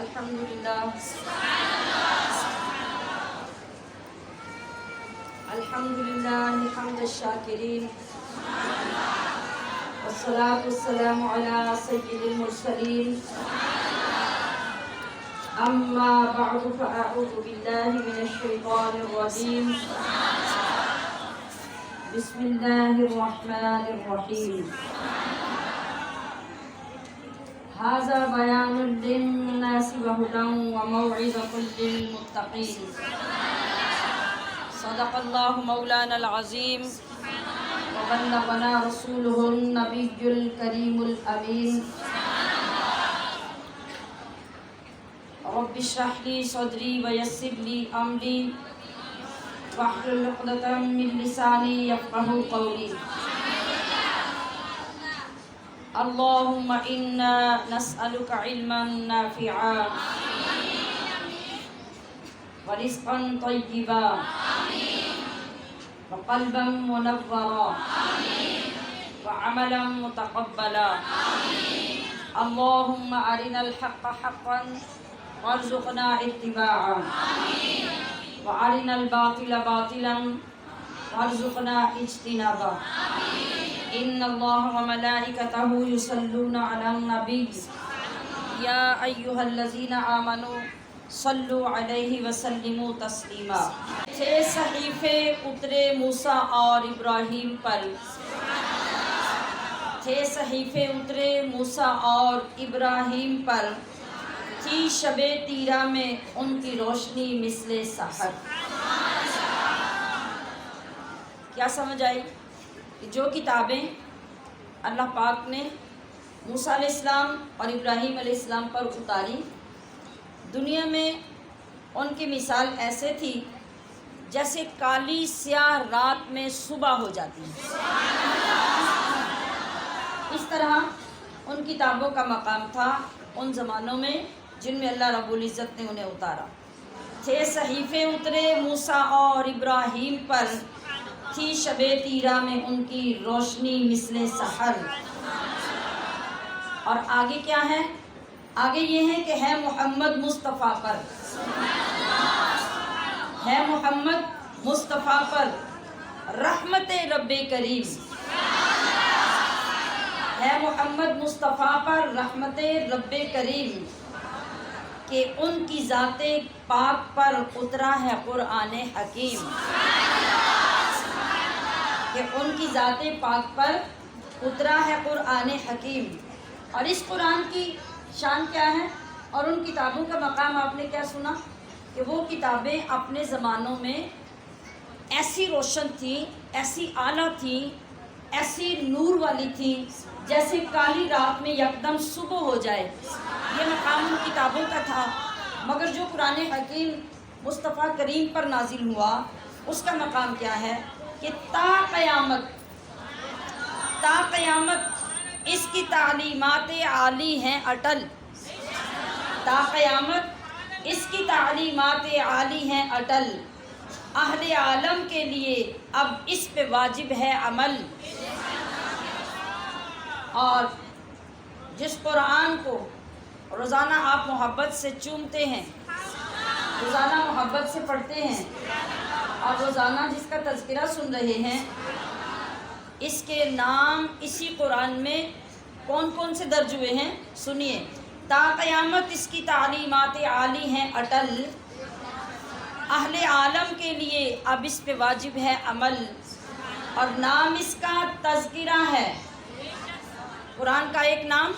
الحمدللہ حمد الشاکرین والصلاة والسلام علی سید المرسلین اما بعد فاعوذ باللہ من الشیطان الرجیم بسم اللہ الرحمن الرحیم ھذا بیان للناس وہدی وموعظۃ للمتقین صدق اللہ مولانا العظیم وبلغنا رسولہ النبی الکریم الامین رب اشرح لی صدری ویسر لی امری واحلل عقدۃ من لسانی یفقہوا قولی اللہم انا نسألک علما نافعا ورزقا طیبا وقلبا منورا وعملا متقبلا اللہم ارنا الحق حقا وارزقنا اتباعا وارنا الباطل باطلا وارزقنا اجتنابا ان اللہ وملائکتہ یصلون علی النبی یا ایہا الذین آمنوا صلوا علیہ وسلموا تسلیما 6 صحیفے اترے موسیٰ اور ابراہیم پر 6 صحیفے اترے موسیٰ اور ابراہیم پر تھی شب تیرہ میں ان کی روشنی مثل سحر۔ کیا سمجھ آئی؟ جو کتابیں اللہ پاک نے موسیٰ علیہ السلام اور ابراہیم علیہ السلام پر اتاری، دنیا میں ان کی مثال ایسے تھی جیسے کالی سیاہ رات میں صبح ہو جاتی ہے، اس طرح ان کتابوں کا مقام تھا ان زمانوں میں جن میں اللہ رب العزت نے انہیں اتارا۔ 6 صحیفے اترے موسیٰ اور ابراہیم پر تھی شب تیرہ میں ان کی روشنی مثل سحر۔ اور آگے کیا ہے؟ آگے یہ ہے کہ ہے محمد مصطفیٰ پر، ہے محمد مصطفیٰ پر رحمت رب کریم، ہے محمد مصطفیٰ پر رحمت رب کریم کہ ان کی ذات پاک پر اترا ہے قرآن حکیم، کہ ان کی ذات پاک پر اترا ہے قرآن حکیم۔ اور اس قرآن کی شان کیا ہے اور ان کتابوں کا مقام آپ نے کیا سنا کہ وہ کتابیں اپنے زمانوں میں ایسی روشن تھیں، ایسی اعلیٰ تھیں، ایسی نور والی تھیں جیسے کالی رات میں یکدم صبح ہو جائے، یہ مقام ان کتابوں کا تھا۔ مگر جو قرآن حکیم مصطفیٰ کریم پر نازل ہوا اس کا مقام کیا ہے کہ تا قیامت اس کی تعلیمات عالی ہیں اٹل، تا قیامت اس کی تعلیمات عالی ہیں اٹل، اہل عالم کے لیے اب اس پہ واجب ہے عمل۔ اور جس قرآن کو روزانہ آپ محبت سے چومتے ہیں، روزانہ محبت سے پڑھتے ہیں اور روزانہ جس کا تذکرہ سن رہے ہیں، اس کے نام اسی قرآن میں کون کون سے درج ہوئے ہیں سنیے۔ تا قیامت اس کی تعلیمات عالی ہیں اٹل، اہل عالم کے لیے اب اس پہ واجب ہے عمل، اور نام اس کا تذکرہ ہے۔ قرآن کا ایک نام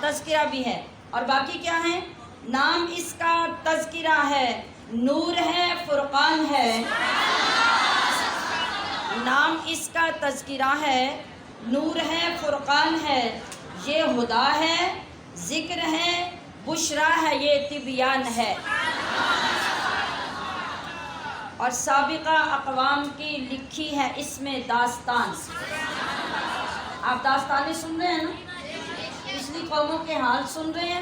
تذکرہ بھی ہے اور باقی کیا ہے؟ نام اس کا تذکرہ ہے، نور ہے، فرقان ہے۔ نام اس کا تذکرہ ہے، نور ہے، فرقان ہے، یہ ہدا ہے، ذکر ہے، بشرا ہے، یہ تبیان ہے۔ اور سابقہ اقوام کی لکھی ہے اس میں داستان۔ آپ داستانیں سن رہے ہیں نا، پچھلی قوموں کے حال سن رہے ہیں،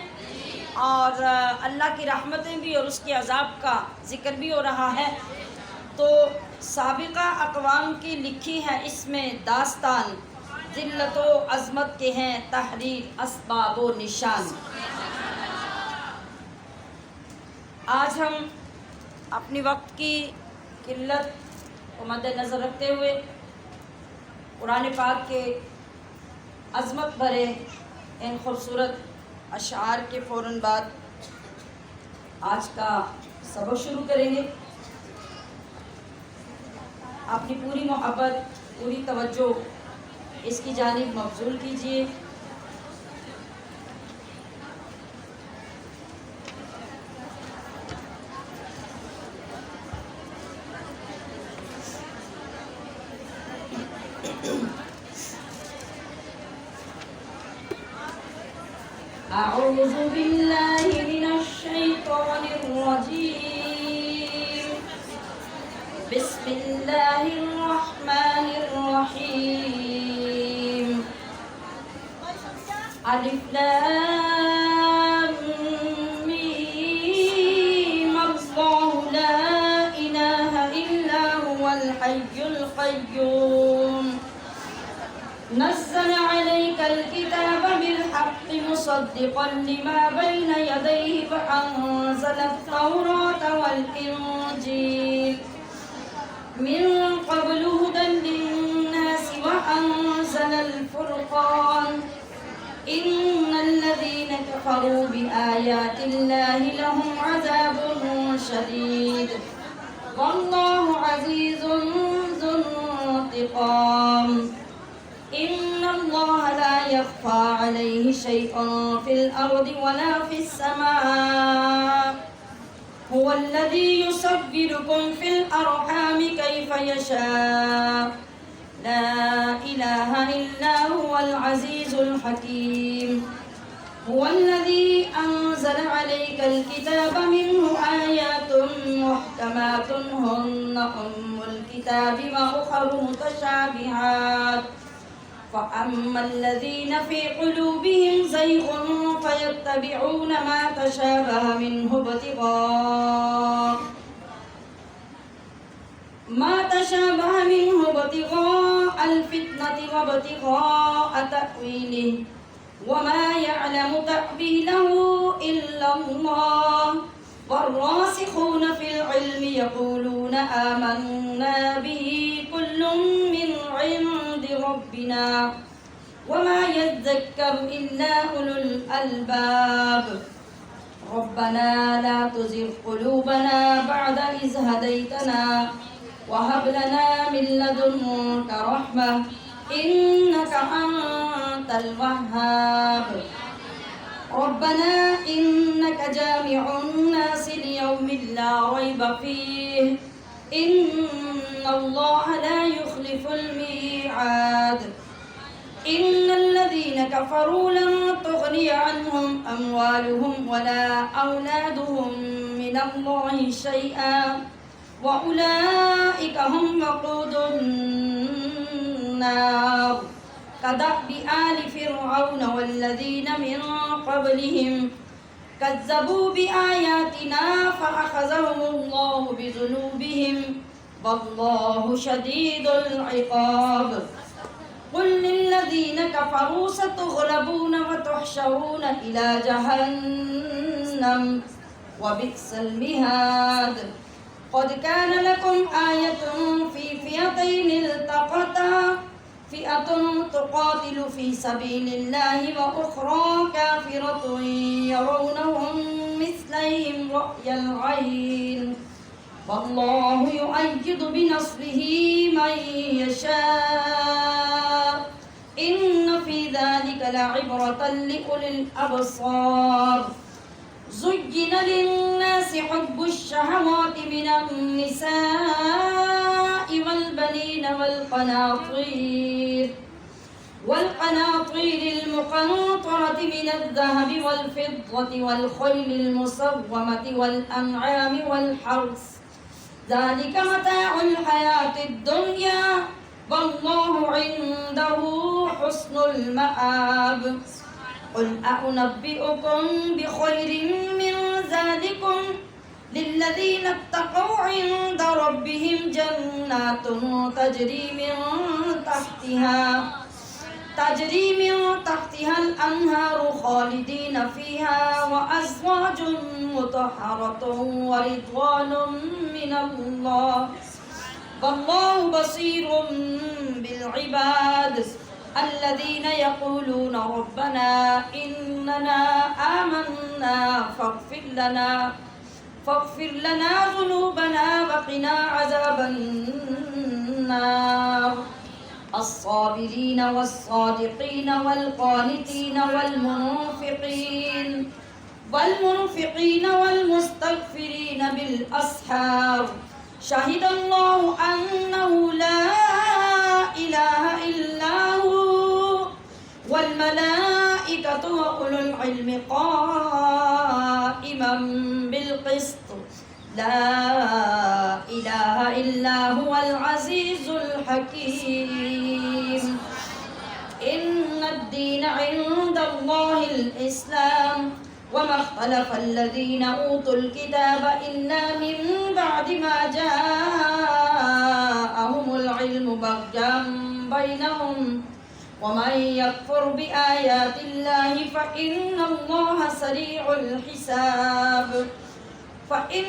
اور اللہ کی رحمتیں بھی اور اس کے عذاب کا ذکر بھی ہو رہا ہے۔ تو سابقہ اقوام کی لکھی ہے اس میں داستان، ذلت و عظمت کے ہیں تحریر اسباب و نشان۔ ہم اپنی وقت کی قلت کو مد نظر رکھتے ہوئے قرآن پاک کے عظمت بھرے ان خوبصورت اشعار کے فوراً بعد آج کا سبق شروع کریں گے. اپنی پوری محبت پوری توجہ اس کی جانب مبذول کیجیے. أعوذ بالله من الشيطان الرجيم. بسم الله الرحمن الرحيم. ألف لام ميم. الله لا إله إلا هو الحي القيوم. نزل عليك الكتاب بالحق مصدقا لما بين يديه وأنزل التوراة والإنجيل من قبل هدى للناس وأنزل الفرقان. إن الذين كفروا بآيات الله لهم عذاب شديد والله عزيز ذو انتقام. إن الله لا يخفى عليه شيء في الأرض ولا في السماء. هو الذي يصوركم في الأرحام كيف يشاء. لا إله إلا هو العزيز الحكيم. هو الذي أنزل عليك الكتاب منه آيات محكمات هن أم الكتاب وأخر متشابهات. فأما الذين في قلوبهم زيغ فيتبعون ما تشابه منه ابتغاء الفتنة وابتغاء تأويله وما يعلم تأويله إلا الله. والراسخون في العلم يقولون آمنا به كل من عند ربنا وما يذكر إلا أولو الألباب. ربنا لا تزغ قلوبنا بعد إذ هديتنا وهب لنا من لدنك رحمة إنك أنت الوهاب. ربنا إنك جامع الناس ليوم لا ريب فيه إن الله لا يخلف الميعاد. إن الذين كفروا لن تغني عنهم أموالهم ولا أولادهم من الله شيئا وأولئك هم وقود النار. كدأب آل فرعون والذين من قبلهم كذبوا بآياتنا فأخذهم الله بذنوبهم والله شديد العقاب. قل للذين كفروا ستغلبون وتحشرون إلى جهنم وبئس المهاد. قد كان لكم آية في فئتين التقتا فئة تقاتل في سبيل الله وأخرى كافرة يرونهم مثليهم رأي العين والله يؤيد بنصره من يشاء. إن في ذلك لعبرة لأولي الأبصار. زين للناس حب الشهوات من النساء والبنين والقناطير المقنطرة من الذهب والفضة والخيل المسومة والأنعام والحرث ذلك متاع الحياة الدنيا والله عنده حسن المآب. قل أنبئكم بخير من ذلكم للذين اتقوا عند ربهم جنات تجري من تجری من تحتها الأنهار خالدين فيها وأزواج مطهرة ورضوان من الله والله بصير بالعباد الذين يقولون ربنا إننا آمنا فاغفر لنا ذنوبنا وقنا عذاب النار الصابرين والصادقين والقانتين والمنفقين والمستغفرين بالأسحار شهد الله أنه لا إله إلا هو والملائكة وأولو العلم قائما بالقسط لا إله إلا هو العزيز الحكيم إن الدين عند الله الإسلام وما اختلف الذين أوتوا الكتاب إلا من بعد ما جاءهم العلم بغيا بينهم ومن يكفر بآيات الله فإن الله سريع الحساب فإن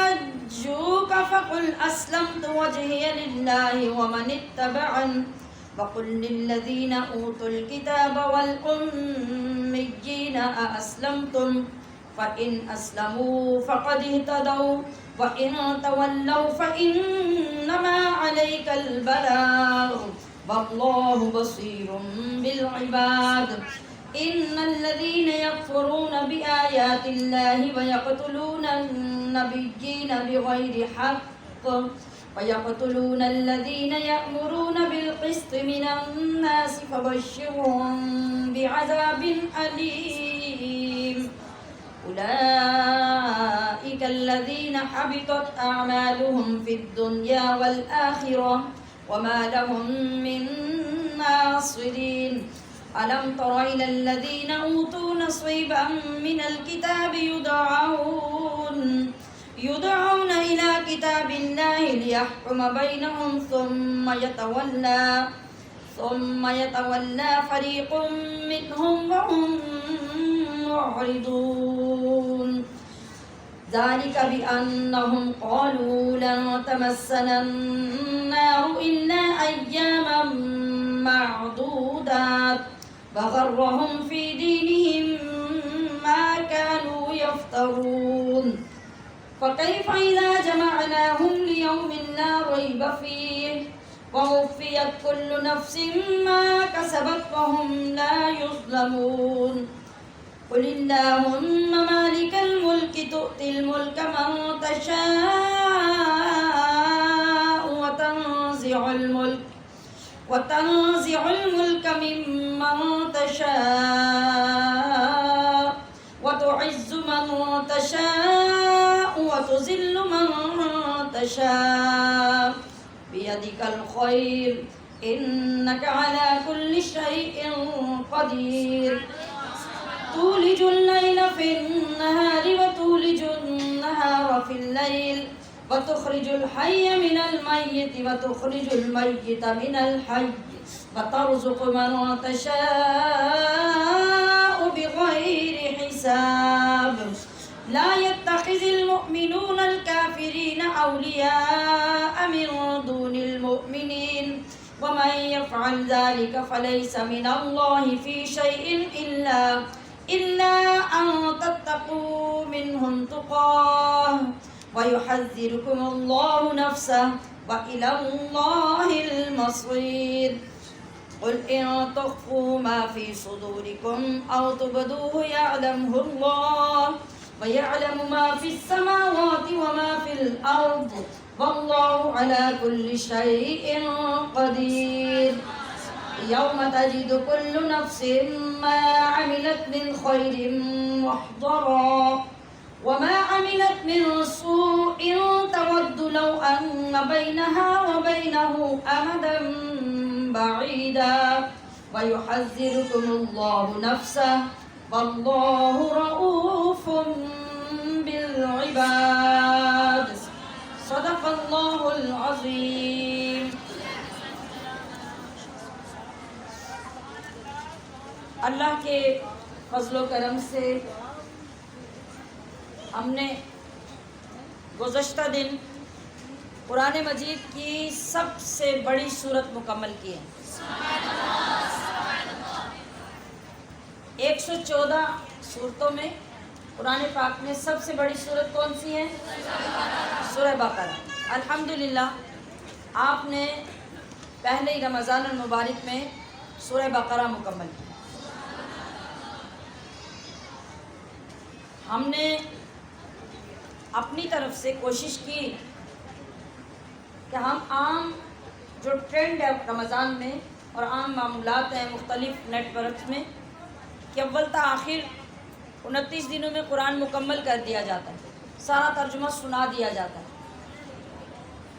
حاجوك فقل أسلمت وجهي لله ومن اتبعني وقل للذين أوتوا الكتاب والأميين أأسلمتم فإن أسلموا فقد اهتدوا وإن تولوا فإنما عليك البلاغ والله بصير بالعباد إن الذين يكفرون بآيات الله ويقتلون النبيين بغير حق ويقتلون الذين يأمرون بالقسط من الناس فبشرهم بعذاب أليم أولئك الذين حبطت أعمالهم في الدنيا والآخرة وما لهم من ناصرين ألم تر إلى الذين أوتوا نصيبا من الكتاب يدعون إلى كتاب الله ليحكم بينهم ثم يتولى فريق منهم وهم معرضون ذلك بأنهم قالوا لن تمسنا النار إلا أياما معدودات وغرهم في دينهم ما كانوا يفترون فكيف إذا جمعناهم ليوم لا ريب فيه ووفيت كل نفس ما كسبت وهم لا يظلمون قل اللهم مالك الملك تؤتي الملك من تشاء وتنزع الملك ممن تشاء وتعز من تشاء وتذل من تشاء بيدك الخير إنك على كل شيء قدير تولج الليل في النهار وتولج النهار في الليل وتخرج الحي من الميت وتخرج الميت من الحي وترزق من تشاء بغير حساب لا يتخذ المؤمنون الكافرين أولياء من دون المؤمنين ومن يفعل ذلك فليس من الله في شيء إلا أن تتقوا منهم تقاه ويحذركم الله نفسه وإلى الله المصير قل إن تخفوا ما في صدوركم أو تبدوه يعلمه الله ويعلم ما في السماوات وما في الأرض والله على كل شيء قدير يوم تجد كل نفس ما عملت من خير محضرا وما عملت من سوء تود لو أن بينها وبينه أمدا بعيدا ويحذركم الله نفسه والله رؤوف بالعباد صدق الله العظيم اللہ کے فضل و کرم سے ہم نے گزشتہ دن قرآن مجید کی سب سے بڑی سورت مکمل کی ہے۔ 114 سورتوں میں قرآن پاک میں سب سے بڑی سورت کون سی ہے؟ سورہ بقرہ۔ الحمدللہ آپ نے پہلے ہی رمضان المبارک میں سورہ بقرہ مکمل کی۔ ہم نے اپنی طرف سے کوشش کی کہ ہم عام جو ٹرینڈ ہے رمضان میں اور عام معمولات ہیں مختلف نیٹ ورکس میں کہ اول تا آخر 29 دنوں میں قرآن مکمل کر دیا جاتا ہے، سارا ترجمہ سنا دیا جاتا ہے،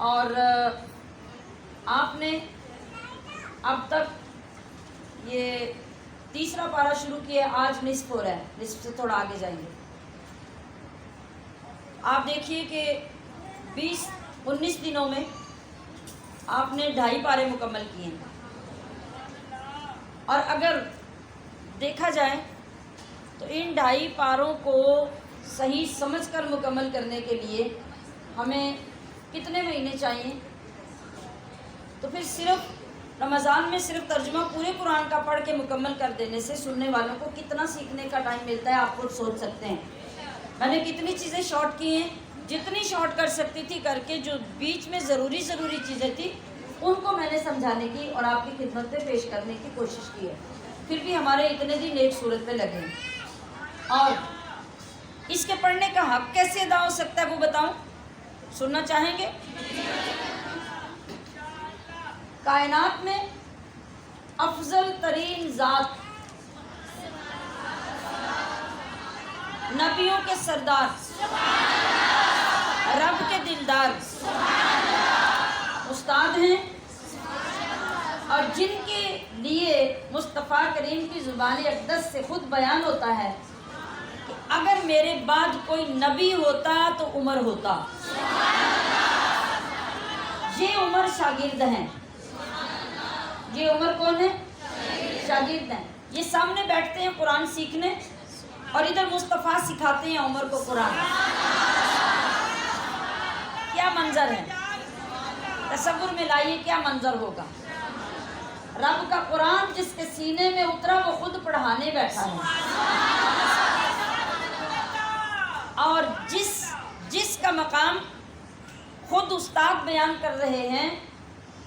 اور آپ نے اب تک یہ تیسرا پارہ شروع کیا ہے، آج نصف ہو رہا ہے، نصف سے تھوڑا آگے جائیں گے۔ آپ دیکھیے کہ 19 دنوں میں آپ نے 2.5 پارے مکمل کیے ہیں، اور اگر دیکھا جائے تو ان 2.5 پاروں کو صحیح سمجھ کر مکمل کرنے کے لیے ہمیں کتنے مہینے چاہیے؟ تو پھر صرف رمضان میں صرف ترجمہ پورے قرآن کا پڑھ کے مکمل کر دینے سے سننے والوں کو کتنا سیکھنے کا ٹائم ملتا ہے، آپ خود سوچ سکتے ہیں۔ میں نے کتنی چیزیں شارٹ کی ہیں، جتنی شارٹ کر سکتی تھی کر کے، جو بیچ میں ضروری چیزیں تھیں ان کو میں نے سمجھانے کی اور آپ کی خدمت میں پیش کرنے کی کوشش کی ہے۔ پھر بھی ہمارے اتنے دن ایک سورت پہ لگے ہیں، اور اس کے پڑھنے کا حق کیسے ادا ہو سکتا ہے وہ بتاؤں؟ سننا چاہیں گے؟ کائنات میں افضل ترین ذات، نبیوں کے سردار، رب کے دلدار استاد ہیں، اور جن کے لیے مصطفیٰ کریم کی زبان اقدس سے خود بیان ہوتا ہے کہ اگر میرے بعد کوئی نبی ہوتا تو عمر ہوتا۔ یہ عمر شاگرد ہیں۔ یہ عمر کون ہے؟ شاگرد ہیں۔ یہ سامنے بیٹھتے ہیں قرآن سیکھنے، اور ادھر مصطفیٰ سکھاتے ہیں عمر کو قرآن۔ کیا منظر ہے؟ تصور میں لائیے کیا منظر ہوگا۔ رب کا قرآن جس کے سینے میں اترا وہ خود پڑھانے بیٹھا ہے، اور جس کا مقام خود استاد بیان کر رہے ہیں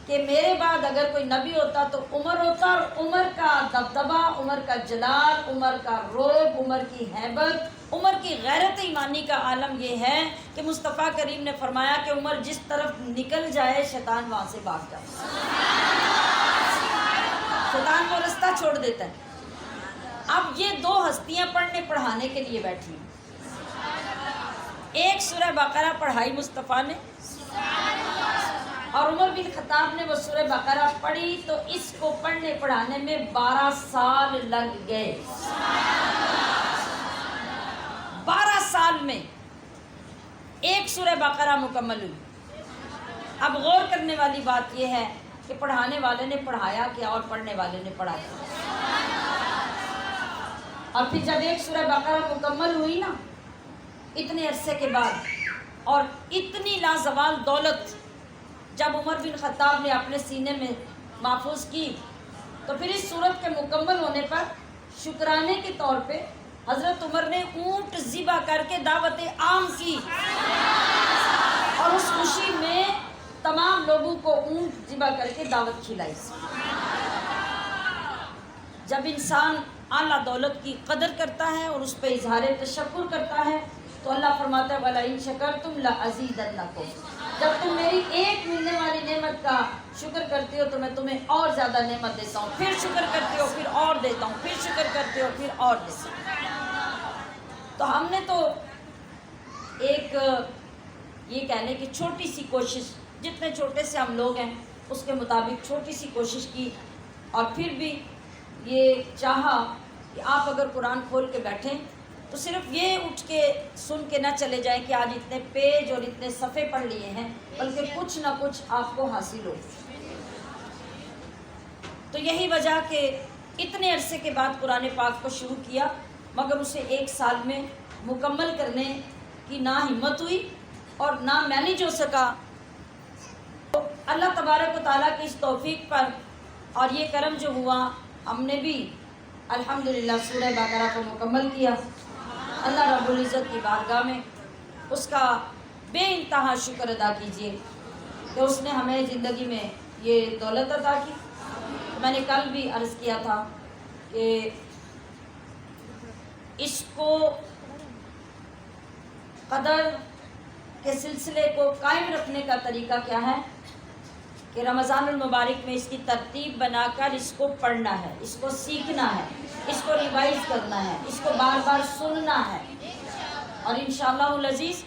کہ میرے بعد اگر کوئی نبی ہوتا تو عمر ہوتا، اور عمر کا دبدبہ، عمر کا جلال، عمر کا رعب، عمر کی ہیبت، عمر کی غیرت ایمانی کا عالم یہ ہے کہ مصطفیٰ کریم نے فرمایا کہ عمر جس طرف نکل جائے شیطان وہاں سے بھاگ جائے، شیطان وہ رستہ چھوڑ دیتا ہے۔ اب یہ 2 ہستیاں پڑھنے پڑھانے کے لیے بیٹھی ہیں۔ ایک سورہ بقرہ پڑھائی مصطفیٰ نے، اور عمر بن خطاب نے وہ سورہ بقرہ پڑھی تو اس کو پڑھنے پڑھانے میں 12 سال لگ گئے۔ 12 سال میں ایک سورہ بقرہ مکمل ہوئی۔ اب غور کرنے والی بات یہ ہے کہ پڑھانے والے نے پڑھایا کیا اور پڑھنے والے نے پڑھایا۔ اور پھر جب ایک سورہ بقرہ مکمل ہوئی نا اتنے عرصے کے بعد، اور اتنی لازوال دولت جب عمر بن خطاب نے اپنے سینے میں محفوظ کی، تو پھر اس سورت کے مکمل ہونے پر شکرانے کے طور پہ حضرت عمر نے اونٹ ذبح کر کے دعوت عام کی، اور اس خوشی میں تمام لوگوں کو اونٹ ذبح کر کے دعوت کھلائی۔ جب انسان اعلیٰ دولت کی قدر کرتا ہے اور اس پہ اظہار تشکر کرتا ہے تو اللہ فرماتا ہے وَلَئِن شَكَرْتُمْ لَأَزِيدَنَّكُمْ، جب تم میری ایک ملنے والی نعمت کا شکر کرتے ہو تو میں تمہیں اور زیادہ نعمت دیتا ہوں، پھر شکر کرتے ہو پھر اور دیتا ہوں، پھر شکر کرتے ہو پھر اور دیتا ہوں۔ تو ہم نے تو ایک یہ کہنے کی چھوٹی سی کوشش، جتنے چھوٹے سے ہم لوگ ہیں اس کے مطابق چھوٹی سی کوشش کی، اور پھر بھی یہ چاہا کہ آپ اگر قرآن کھول کے بیٹھیں تو صرف یہ اٹھ کے سن کے نہ چلے جائیں کہ آج اتنے پیج اور اتنے صفحے پڑھ لیے ہیں، بلکہ کچھ نہ کچھ آپ کو حاصل ہو۔ تو یہی وجہ کہ اتنے عرصے کے بعد قرآن پاک کو شروع کیا، مگر اسے 1 سال میں مکمل کرنے کی نہ ہمت ہوئی اور نہ مینیج ہو سکا۔ تو اللہ تبارک و تعالیٰ کی اس توفیق پر اور یہ کرم جو ہوا، ہم نے بھی الحمدللہ سورہ بقرہ کو مکمل کیا۔ اللہ رب العزت کی بارگاہ میں اس کا بے انتہا شکر ادا کیجیے کہ اس نے ہمیں زندگی میں یہ دولت عطا کی۔ میں نے کل بھی عرض کیا تھا کہ اس کو قدر کے سلسلے کو قائم رکھنے کا طریقہ کیا ہے کہ رمضان المبارک میں اس کی ترتیب بنا کر اس کو پڑھنا ہے، اس کو سیکھنا ہے، اس کو ریوائز کرنا ہے، اس کو بار بار سننا ہے، اور انشاءاللہ العزیز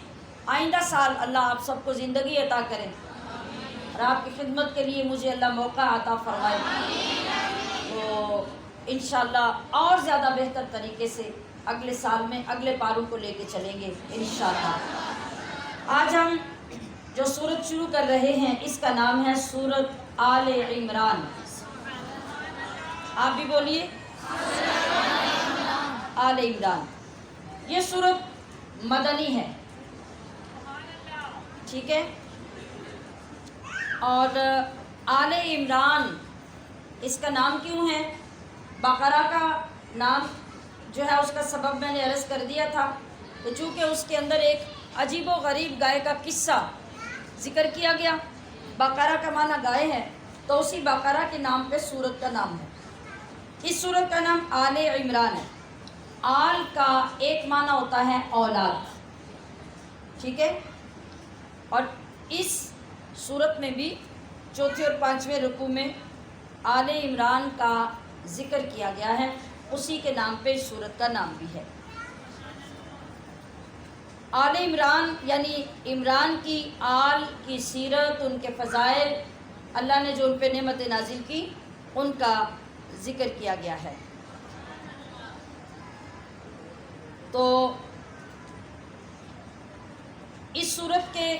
آئندہ سال اللہ آپ سب کو زندگی عطا کرے اور آپ کی خدمت کے لیے مجھے اللہ موقع عطا فرمائے، تو انشاءاللہ اور زیادہ بہتر طریقے سے اگلے سال میں اگلے پاروں کو لے کے چلیں گے انشاءاللہ۔ آج ہم جو سورت شروع کر رہے ہیں اس کا نام ہے سورت آل عمران۔ آپ بھی بولیے آل عمران۔ یہ سورت مدنی ہے، ٹھیک ہے، اور آل عمران اس کا نام کیوں ہے؟ بقرہ کا نام جو ہے اس کا سبب میں نے عرض کر دیا تھا کہ چونکہ اس کے اندر ایک عجیب و غریب گائے کا قصہ ذکر کیا گیا، بقرہ کا معنی گائے ہے، تو اسی بقرہ کے نام پہ سورت کا نام ہے۔ اس سورت کا نام آل عمران ہے۔ آل کا ایک معنی ہوتا ہے اولاد، ٹھیک ہے، اور اس سورت میں بھی چوتھے اور 5ویں رکوع میں آل عمران کا ذکر کیا گیا ہے، اسی کے نام پہ اس سورت کا نام بھی ہے۔ آل عمران یعنی عمران کی آل کی سیرت، ان کے فضائل، اللہ نے جو ان پہ نعمت نازل کی ان کا ذکر کیا گیا ہے۔ تو اس سورت کے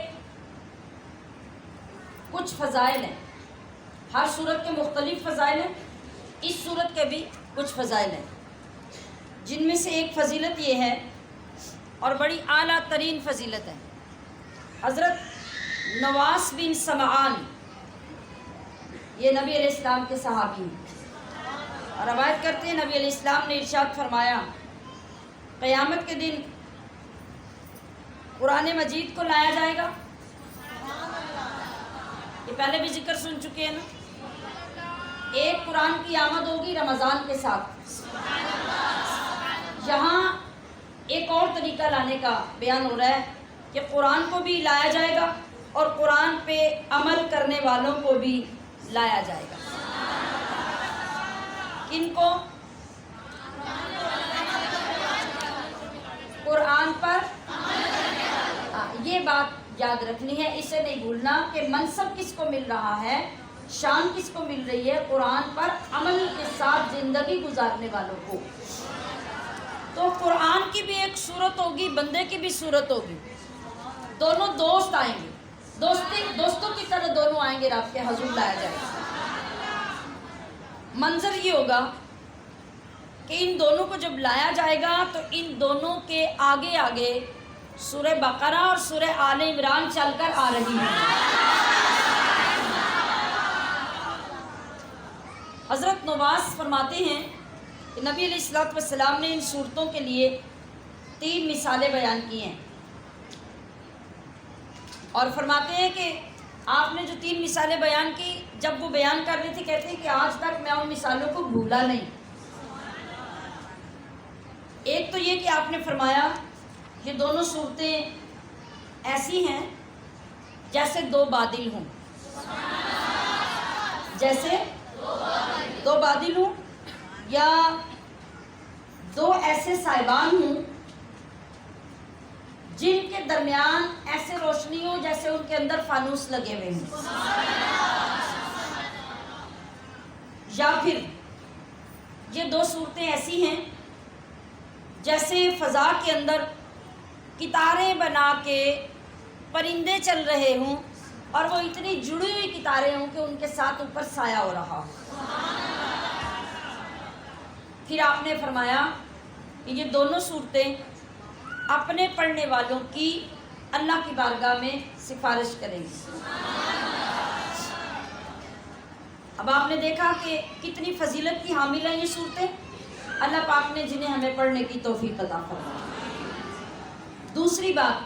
کچھ فضائل ہیں، ہر سورت کے مختلف فضائل ہیں، اس سورت کے بھی کچھ فضائل ہیں، جن میں سے ایک فضیلت یہ ہے اور بڑی اعلیٰ ترین فضیلت ہے۔ حضرت نواس بن سمعان، یہ نبی علیہ السلام کے صحابی ہیں، اور روایت کرتے ہیں نبی علیہ السلام نے ارشاد فرمایا قیامت کے دن قرآن مجید کو لایا جائے گا۔ یہ پہلے بھی ذکر سن چکے ہیں نا، ایک قرآن کی آمد ہوگی رمضان کے ساتھ، یہاں ایک اور طریقہ لانے کا بیان ہو رہا ہے کہ قرآن کو بھی لایا جائے گا اور قرآن پہ عمل کرنے والوں کو بھی لایا جائے گا۔ کن کو؟ قرآن پر یہ بات یاد رکھنی ہے، اسے نہیں بھولنا کہ منصب کس کو مل رہا ہے، شان کس کو مل رہی ہے؟ قرآن پر عمل کے ساتھ زندگی گزارنے والوں کو۔ تو قرآن کی بھی ایک صورت ہوگی، بندے کی بھی صورت ہوگی، دونوں دوست آئیں گے، دوستوں کی طرح دونوں آئیں گے، رب کے حضور لایا جائے گا۔ منظر یہ ہوگا کہ ان دونوں کو جب لایا جائے گا تو ان دونوں کے آگے آگے سورہ بقرہ اور سورہ آل عمران چل کر آ رہی ہے۔ حضرت نواس فرماتے ہیں کہ نبی علیہ السلام نے ان صورتوں کے لیے 3 مثالیں بیان کی ہیں، اور فرماتے ہیں کہ آپ نے جو 3 مثالیں بیان کی، جب وہ بیان کر رہے تھے کہتے ہیں کہ آج تک میں ان مثالوں کو بھولا نہیں۔ ایک تو یہ کہ آپ نے فرمایا یہ دونوں صورتیں ایسی ہیں جیسے 2 بادل ہوں، جیسے 2 بادل ہوں، یا 2 ایسے صاحبان ہوں جن کے درمیان ایسے روشنی ہو جیسے ان کے اندر فانوس لگے ہوئے ہوں، یا پھر یہ 2 صورتیں ایسی ہیں جیسے فضا کے اندر کتاریں بنا کے پرندے چل رہے ہوں اور وہ اتنی جڑی ہوئی کتاریں ہوں کہ ان کے ساتھ اوپر سایہ ہو رہا ہو۔ پھر آپ نے فرمایا کہ یہ دونوں صورتیں اپنے پڑھنے والوں کی اللہ کی بارگاہ میں سفارش کریں گی۔ اب آپ نے دیکھا کہ کتنی فضیلت کی حامل ہیں یہ صورتیں، اللہ پاک نے جنہیں ہمیں پڑھنے کی توفیق عطا فرمائی۔ دوسری بات،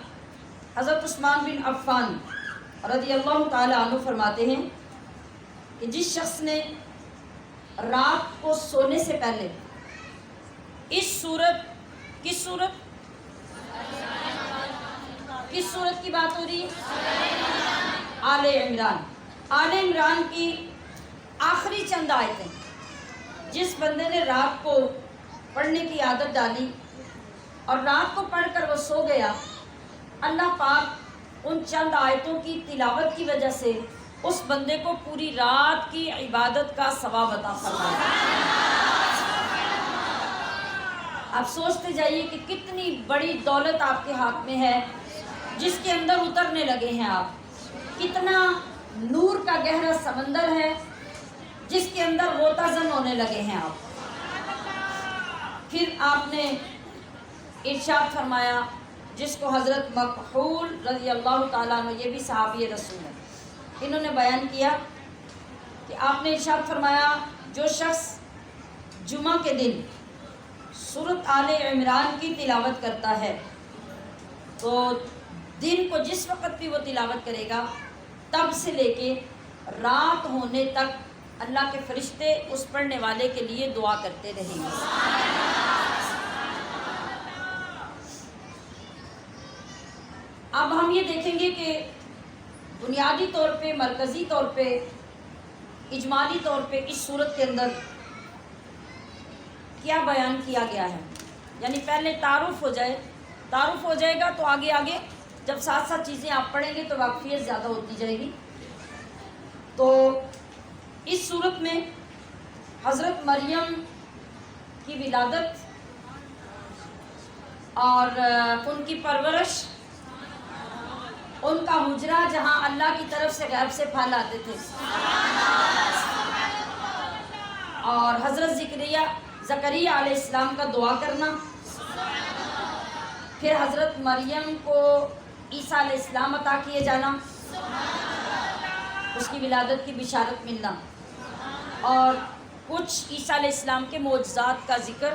حضرت عثمان بن عفان رضی اللہ تعالی عنہ فرماتے ہیں کہ جس شخص نے رات کو سونے سے پہلے اس صورت، کس صورت کی بات ہو رہی ہے؟ آل عمران کی آخری چند آیتیں جس بندے نے رات کو پڑھنے کی عادت ڈالی اور رات کو پڑھ کر وہ سو گیا، اللہ پاک ان چند آیتوں کی تلاوت کی وجہ سے اس بندے کو پوری رات کی عبادت کا ثواب عطا فرمائے۔ آپ سوچتے جائیے کہ کتنی بڑی دولت آپ کے ہاتھ میں ہے جس کے اندر اترنے لگے ہیں آپ، کتنا نور کا گہرا سمندر ہے جس کے اندر غوطہ زن ہونے لگے ہیں آپ۔ پھر آپ نے ارشاد فرمایا، جس کو حضرت مکحول رضی اللہ تعالیٰ عنہ، یہ بھی صحابی رسول ہیں، انہوں نے بیان کیا کہ آپ نے ارشاد فرمایا جو شخص جمعہ کے دن سورۃ آل عمران کی تلاوت کرتا ہے تو دن کو جس وقت بھی وہ تلاوت کرے گا تب سے لے کے رات ہونے تک اللہ کے فرشتے اس پڑھنے والے کے لیے دعا کرتے رہیں گے۔ اب ہم یہ دیکھیں گے کہ بنیادی طور پہ، مرکزی طور پہ، اجمالی طور پہ اس صورت کے اندر کیا بیان کیا گیا ہے، یعنی پہلے تعارف ہو جائے گا تو آگے جب ساتھ ساتھ چیزیں آپ پڑھیں گے تو واقفیت زیادہ ہوتی جائے گی۔ تو اس صورت میں حضرت مریم کی ولادت اور ان کی پرورش، ان کا حجرہ جہاں اللہ کی طرف سے غیب سے پھل آتے تھے، اور حضرت زکریا علیہ السلام کا دعا کرنا، پھر حضرت مریم کو عیسیٰ علیہ السلام عطا کیے جانا، اس کی ولادت کی بشارت ملنا، اور کچھ عیسیٰ علیہ السلام کے معجزات کا ذکر،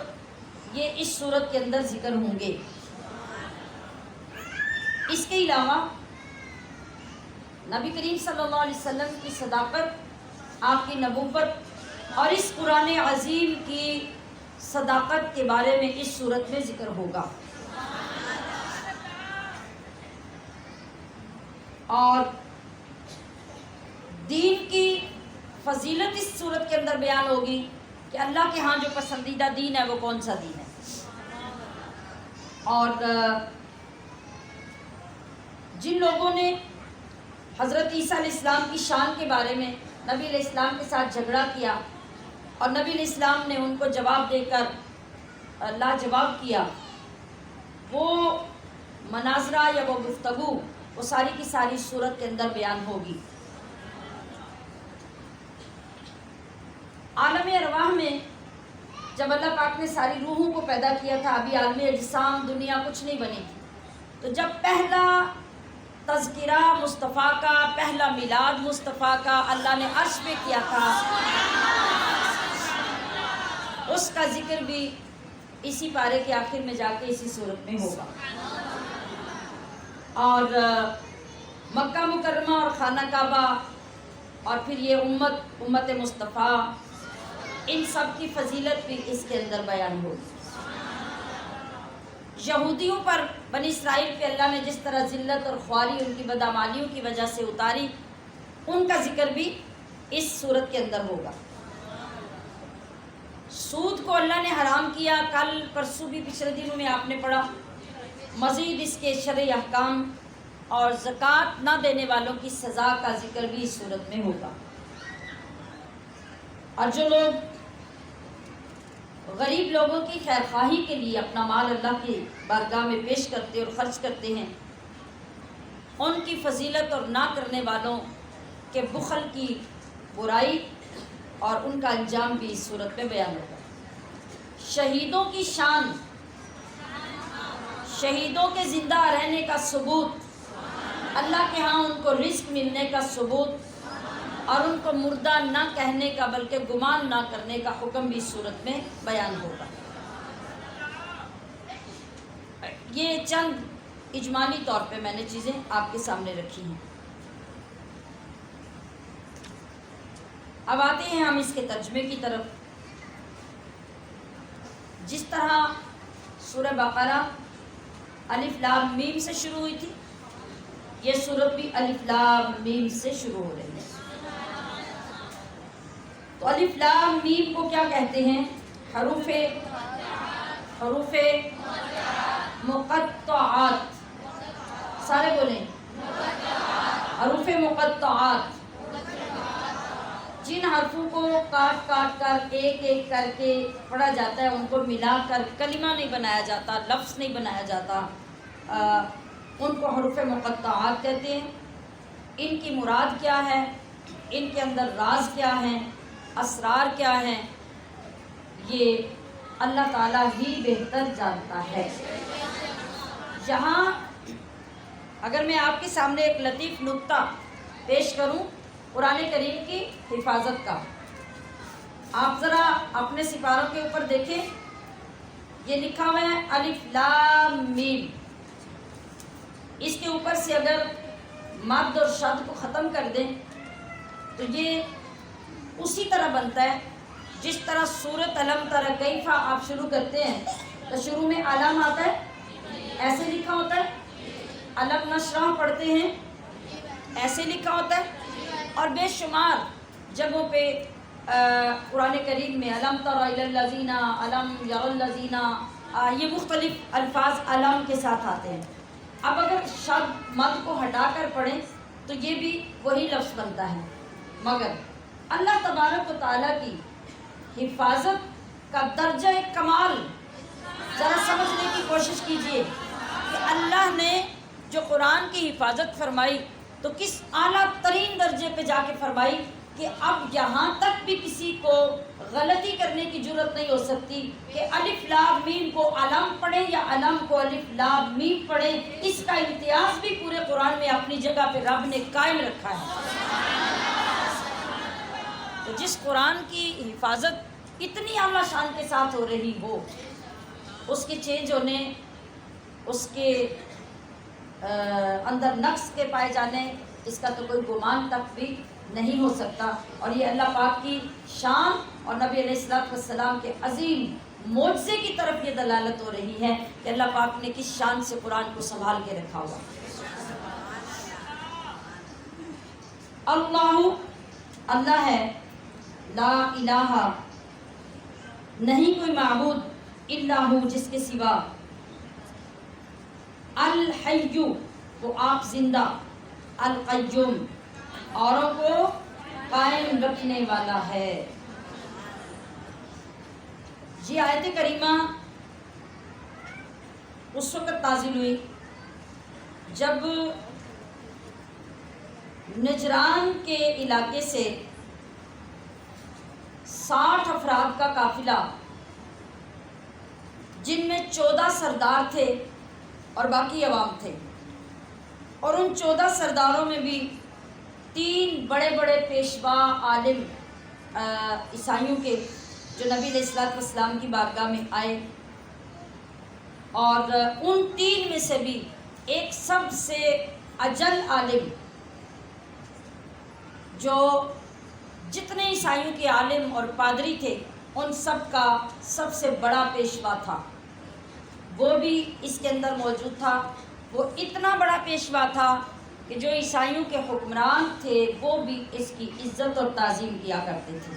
یہ اس صورت کے اندر ذکر ہوں گے۔ اس کے علاوہ نبی کریم صلی اللہ علیہ وسلم کی صداقت، آپ کی نبوت اور اس قرآن عظیم کی صداقت کے بارے میں اس صورت میں ذکر ہوگا، اور دین کی فضیلت اس صورت کے اندر بیان ہوگی کہ اللہ کے ہاں جو پسندیدہ دین ہے وہ کون سا دین ہے، اور جن لوگوں نے حضرت عیسیٰ علیہ السلام کی شان کے بارے میں نبی علیہ السلام کے ساتھ جھگڑا کیا اور نبی علیہ السلام نے ان کو جواب دے کر لاجواب کیا، وہ مناظرہ یا وہ گفتگو وہ ساری کی ساری صورت کے اندر بیان ہوگی۔ عالم ارواح میں جب اللہ پاک نے ساری روحوں کو پیدا کیا تھا، ابھی عالم اجسام دنیا کچھ نہیں بنی تھی، تو جب پہلا تذکرہ مصطفیٰ کا، پہلا میلاد مصطفیٰ کا اللہ نے عرش پہ کیا تھا، اس کا ذکر بھی اسی پارے کے آخر میں جا کے اسی صورت میں ہوگا، اور مکہ مکرمہ اور خانہ کعبہ اور پھر یہ امت مصطفیٰ، ان سب کی فضیلت بھی اس کے اندر بیان ہوگی۔ یہودیوں پر، بنی اسرائیل پہ اللہ نے جس طرح ذلت اور خواری ان کی بدعمالیوں کی وجہ سے اتاری، ان کا ذکر بھی اس صورت کے اندر ہوگا۔ سود کو اللہ نے حرام کیا، کل پرسوں بھی پچھلے دنوں میں آپ نے پڑھا، مزید اس کے شرعی احکام اور زکوٰۃ نہ دینے والوں کی سزا کا ذکر بھی اس صورت میں ہوگا، اور جو لوگ غریب لوگوں کی خیر خواہی کے لیے اپنا مال اللہ کی بارگاہ میں پیش کرتے اور خرچ کرتے ہیں، ان کی فضیلت اور نہ کرنے والوں کے بخل کی برائی اور ان کا انجام بھی اس صورت میں بیان ہوگا۔ شہیدوں کی شان، شہیدوں کے زندہ رہنے کا ثبوت، اللہ کے ہاں ان کو رزق ملنے کا ثبوت اور ان کو مردہ نہ کہنے کا بلکہ گمان نہ کرنے کا حکم بھی اس صورت میں بیان ہوگا۔ یہ چند اجمالی طور پہ میں نے چیزیں آپ کے سامنے رکھی ہیں۔ اب آتے ہیں ہم اس کے ترجمے کی طرف۔ جس طرح سورہ بقرہ الف لام میم سے شروع ہوئی تھی، یہ سورت بھی الف لام میم سے شروع ہو رہی ہے۔ تو الف لام میم کو کیا کہتے ہیں؟ حروف مقطعات۔ سارے بولیں، حروف مقطعات، جن حرفوں کو کاٹ کاٹ کر ایک ایک کر کے پڑھا جاتا ہے، ان کو ملا کر کلمہ نہیں بنایا جاتا، لفظ نہیں بنایا جاتا، ان کو حروف مقطعات کہتے ہیں۔ ان کی مراد کیا ہے، ان کے اندر راز کیا ہیں، اسرار کیا ہیں، یہ اللہ تعالیٰ ہی بہتر جانتا ہے۔ یہاں اگر میں آپ کے سامنے ایک لطیف نکتہ پیش کروں قرآن کریم کی حفاظت کا، آپ ذرا اپنے سپاروں کے اوپر دیکھیں، یہ لکھا ہوا ہے الف لام میم۔ اس کے اوپر سے اگر مد اور شد کو ختم کر دیں تو یہ اسی طرح بنتا ہے جس طرح سورۃ الم تر کیف آپ شروع کرتے ہیں تو شروع میں علم آتا ہے، ایسے لکھا ہوتا ہے۔ علم نشرح پڑھتے ہیں، ایسے لکھا ہوتا ہے۔ اور بے شمار جگہوں پہ قرآن کریم میں علم تر الی الذین، علم یر الذین، یہ مختلف الفاظ علم کے ساتھ آتے ہیں۔ اب اگر شد مد کو ہٹا کر پڑھیں تو یہ بھی وہی لفظ بنتا ہے، مگر اللہ تبارک و تعالیٰ کی حفاظت کا درجہ کمال ذرا سمجھنے کی کوشش کیجئے کہ اللہ نے جو قرآن کی حفاظت فرمائی تو کس اعلیٰ ترین درجے پہ جا کے فرمائی کہ اب یہاں تک بھی کسی کو غلطی کرنے کی جرت نہیں ہو سکتی کہ الف لام میم کو علم پڑھے یا علم کو الف لام میم پڑھے۔ اس کا امتیاز بھی پورے قرآن میں اپنی جگہ پہ رب نے قائم رکھا ہے۔ تو جس قرآن کی حفاظت اتنی اعلیٰ شان کے ساتھ ہو رہی ہو، اس کے چینج ہونے، اس کے اندر نقص کے پائے جانے، اس کا تو کوئی گمان تک بھی نہیں ہو سکتا۔ اور یہ اللہ پاک کی شان اور نبی علیہ الصلوۃ والسلام کے عظیم معجزے کی طرف یہ دلالت ہو رہی ہے کہ اللہ پاک نے کس شان سے قرآن کو سنبھال کے رکھا ہوا۔ اللہ ہے، لا الہ، نہیں کوئی معبود الا ہو جس کے سوا، الحی، وہ آپ زندہ، القیوم، اوروں کو قائم رکھنے والا ہے۔ یہ آیت کریمہ اس وقت نازل ہوئی جب نجران کے علاقے سے 60 افراد کا قافلہ، جن میں 14 سردار تھے اور باقی عوام تھے، اور ان 14 سرداروں میں بھی 3 بڑے بڑے پیشوا عالم عیسائیوں کے جو نبی علیہ الصلوۃ والسلام کی بارگاہ میں آئے، اور ان 3 میں سے بھی ایک سب سے اجل عالم، جو جتنے عیسائیوں کے عالم اور پادری تھے ان سب کا سب سے بڑا پیشوا تھا، وہ بھی اس کے اندر موجود تھا۔ وہ اتنا بڑا پیشوا تھا کہ جو عیسائیوں کے حکمران تھے وہ بھی اس کی عزت اور تعظیم کیا کرتے تھے۔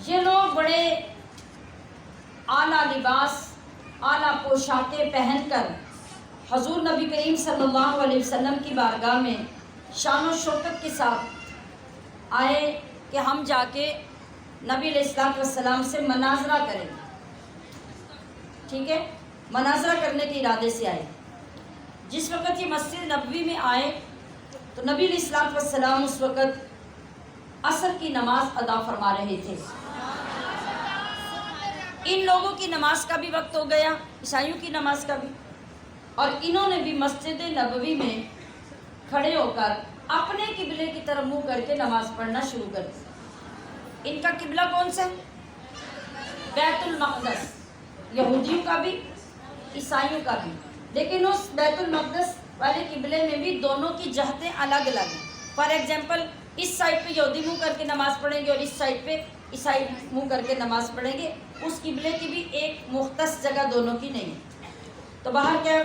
یہ لوگ بڑے اعلیٰ لباس، اعلیٰ پوشاکیں پہن کر حضور نبی کریم صلی اللہ علیہ وسلم کی بارگاہ میں شان و شوکت کے ساتھ آئے کہ ہم جا کے نبی علیہ الصلوۃ والسلام سے مناظرہ کریں۔ ٹھیک ہے، مناظرہ کرنے کے ارادے سے آئے۔ جس وقت یہ مسجد نبوی میں آئے تو نبی علیہ الصلوۃ والسلام اس وقت عصر کی نماز ادا فرما رہے تھے۔ ان لوگوں کی نماز کا بھی وقت ہو گیا، عیسائیوں کی نماز کا بھی، اور انہوں نے بھی مسجد نبوی میں کھڑے ہو کر اپنے قبلے کی طرف منہ کر کے نماز پڑھنا شروع کر دی۔ ان کا قبلہ کون سا ہے؟ بیت المقدس، یہودیوں کا بھی عیسائیوں کا بھی، لیکن اس بیت المقدس والے قبلے میں بھی دونوں کی جہتیں الگ الگ ہیں۔ فار ایگزامپل اس سائڈ پہ یہودی منہ کر کے نماز پڑھیں گے اور اس سائڈ پہ عیسائی منہ کر کے نماز پڑھیں گے، اس قبلے کی بھی ایک مختص جگہ دونوں کی نہیں ہے۔ تو باہر کیا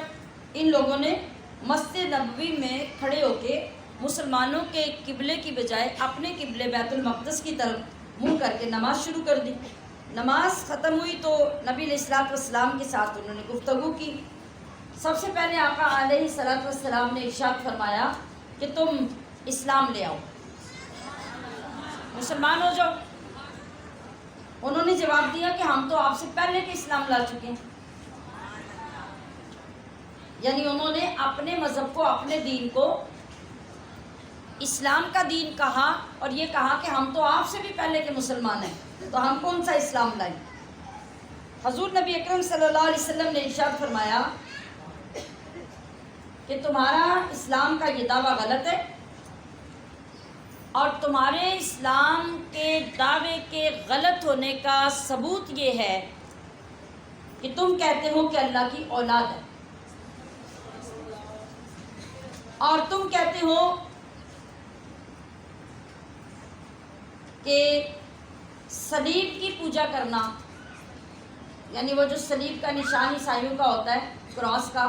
ان لوگوں نے مسجد نبوی میں کھڑے ہو کے مسلمانوں کے قبلے کی بجائے اپنے قبلے بیت المقدس کی طرف منہ کر کے نماز شروع کر دی۔ نماز ختم ہوئی تو نبی علیہ الصلوۃ والسلام کے ساتھ انہوں نے گفتگو کی۔ سب سے پہلے آقا علیہ الصلوۃ والسلام نے ارشاد فرمایا کہ تم اسلام لے آؤ، مسلمان ہو جاؤ۔ انہوں نے جواب دیا کہ ہم تو آپ سے پہلے کے اسلام لا چکے ہیں، یعنی انہوں نے اپنے مذہب کو، اپنے دین کو اسلام کا دین کہا اور یہ کہا کہ ہم تو آپ سے بھی پہلے کے مسلمان ہیں، تو ہم کون سا اسلام لائیں۔ حضور نبی اکرم صلی اللہ علیہ وسلم نے ارشاد فرمایا کہ تمہارا اسلام کا یہ دعویٰ غلط ہے، اور تمہارے اسلام کے دعوے کے غلط ہونے کا ثبوت یہ ہے کہ تم کہتے ہو کہ اللہ کی اولاد ہے، اور تم کہتے ہو کہ صلیب کی پوجا کرنا، یعنی وہ جو صلیب کا نشان عیسائیوں کا ہوتا ہے، کراس کا،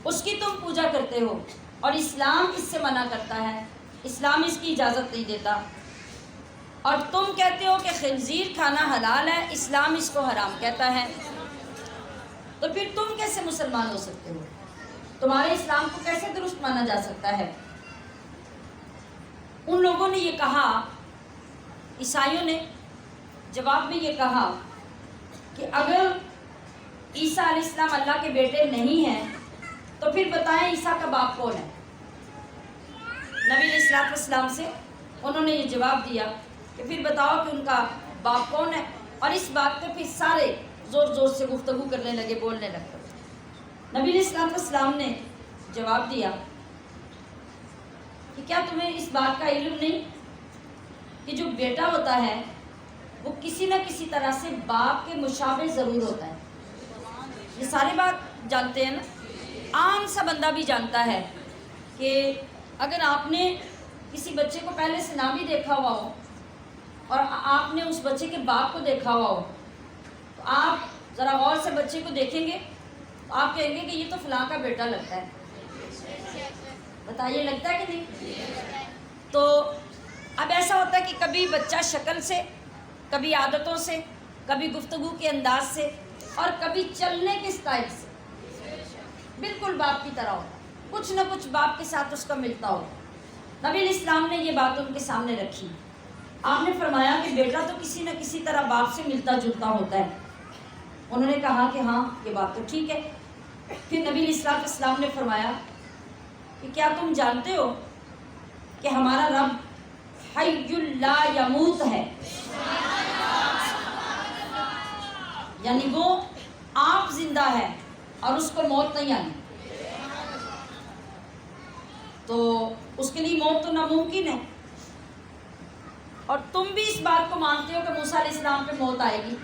اس کی تم پوجا کرتے ہو، اور اسلام اس سے منع کرتا ہے، اسلام اس کی اجازت نہیں دیتا، اور تم کہتے ہو کہ خنزیر کھانا حلال ہے، اسلام اس کو حرام کہتا ہے، تو پھر تم کیسے مسلمان ہو سکتے ہو؟ تمہارے اسلام کو کیسے درست مانا جا سکتا ہے؟ ان لوگوں نے یہ کہا، عیسائیوں نے جواب میں یہ کہا کہ اگر عیسیٰ علیہ السلام اللہ کے بیٹے نہیں ہیں تو پھر بتائیں عیسیٰ کا باپ کون ہے؟ نبی علیہ السلام سے انہوں نے یہ جواب دیا کہ پھر بتاؤ کہ ان کا باپ کون ہے، اور اس بات پہ پھر سارے زور زور سے گفتگو کرنے لگے، بولنے لگے۔ نبی علیہ السلام نے جواب دیا کہ کیا تمہیں اس بات کا علم نہیں کہ جو بیٹا ہوتا ہے وہ کسی نہ کسی طرح سے باپ کے مشابہ ضرور ہوتا ہے؟ یہ ساری بات جانتے ہیں نا، عام سا بندہ بھی جانتا ہے کہ اگر آپ نے کسی بچے کو پہلے سے نہ بھی دیکھا ہوا ہو اور آپ نے اس بچے کے باپ کو دیکھا ہوا ہو، تو آپ ذرا غور سے بچے کو دیکھیں گے تو آپ کہیں گے کہ یہ تو فلاں کا بیٹا لگتا ہے۔ بتائیے لگتا ہے کہ نہیں؟ تو اب ایسا ہوتا ہے کہ کبھی بچہ شکل سے، کبھی عادتوں سے، کبھی گفتگو کے انداز سے، اور کبھی چلنے کے اسٹائل سے بالکل باپ کی طرح ہوتا، کچھ نہ کچھ باپ کے ساتھ اس کا ملتا ہو۔ نبی علیہ السلام نے یہ بات ان کے سامنے رکھی۔ آپ نے فرمایا کہ بیٹا تو کسی نہ کسی طرح باپ سے ملتا جلتا ہوتا ہے۔ انہوں نے کہا کہ ہاں یہ بات تو ٹھیک ہے۔ پھر نبی علیہ السلام نے فرمایا کہ کیا تم جانتے ہو کہ ہمارا رب حی لا یموت ہے، یعنی وہ آپ زندہ ہے اور اس کو موت نہیں آنی، تو اس کے لیے موت تو ناممکن ہے، اور تم بھی اس بات کو مانتے ہو کہ موسیٰ علیہ السلام پہ موت آئے گی۔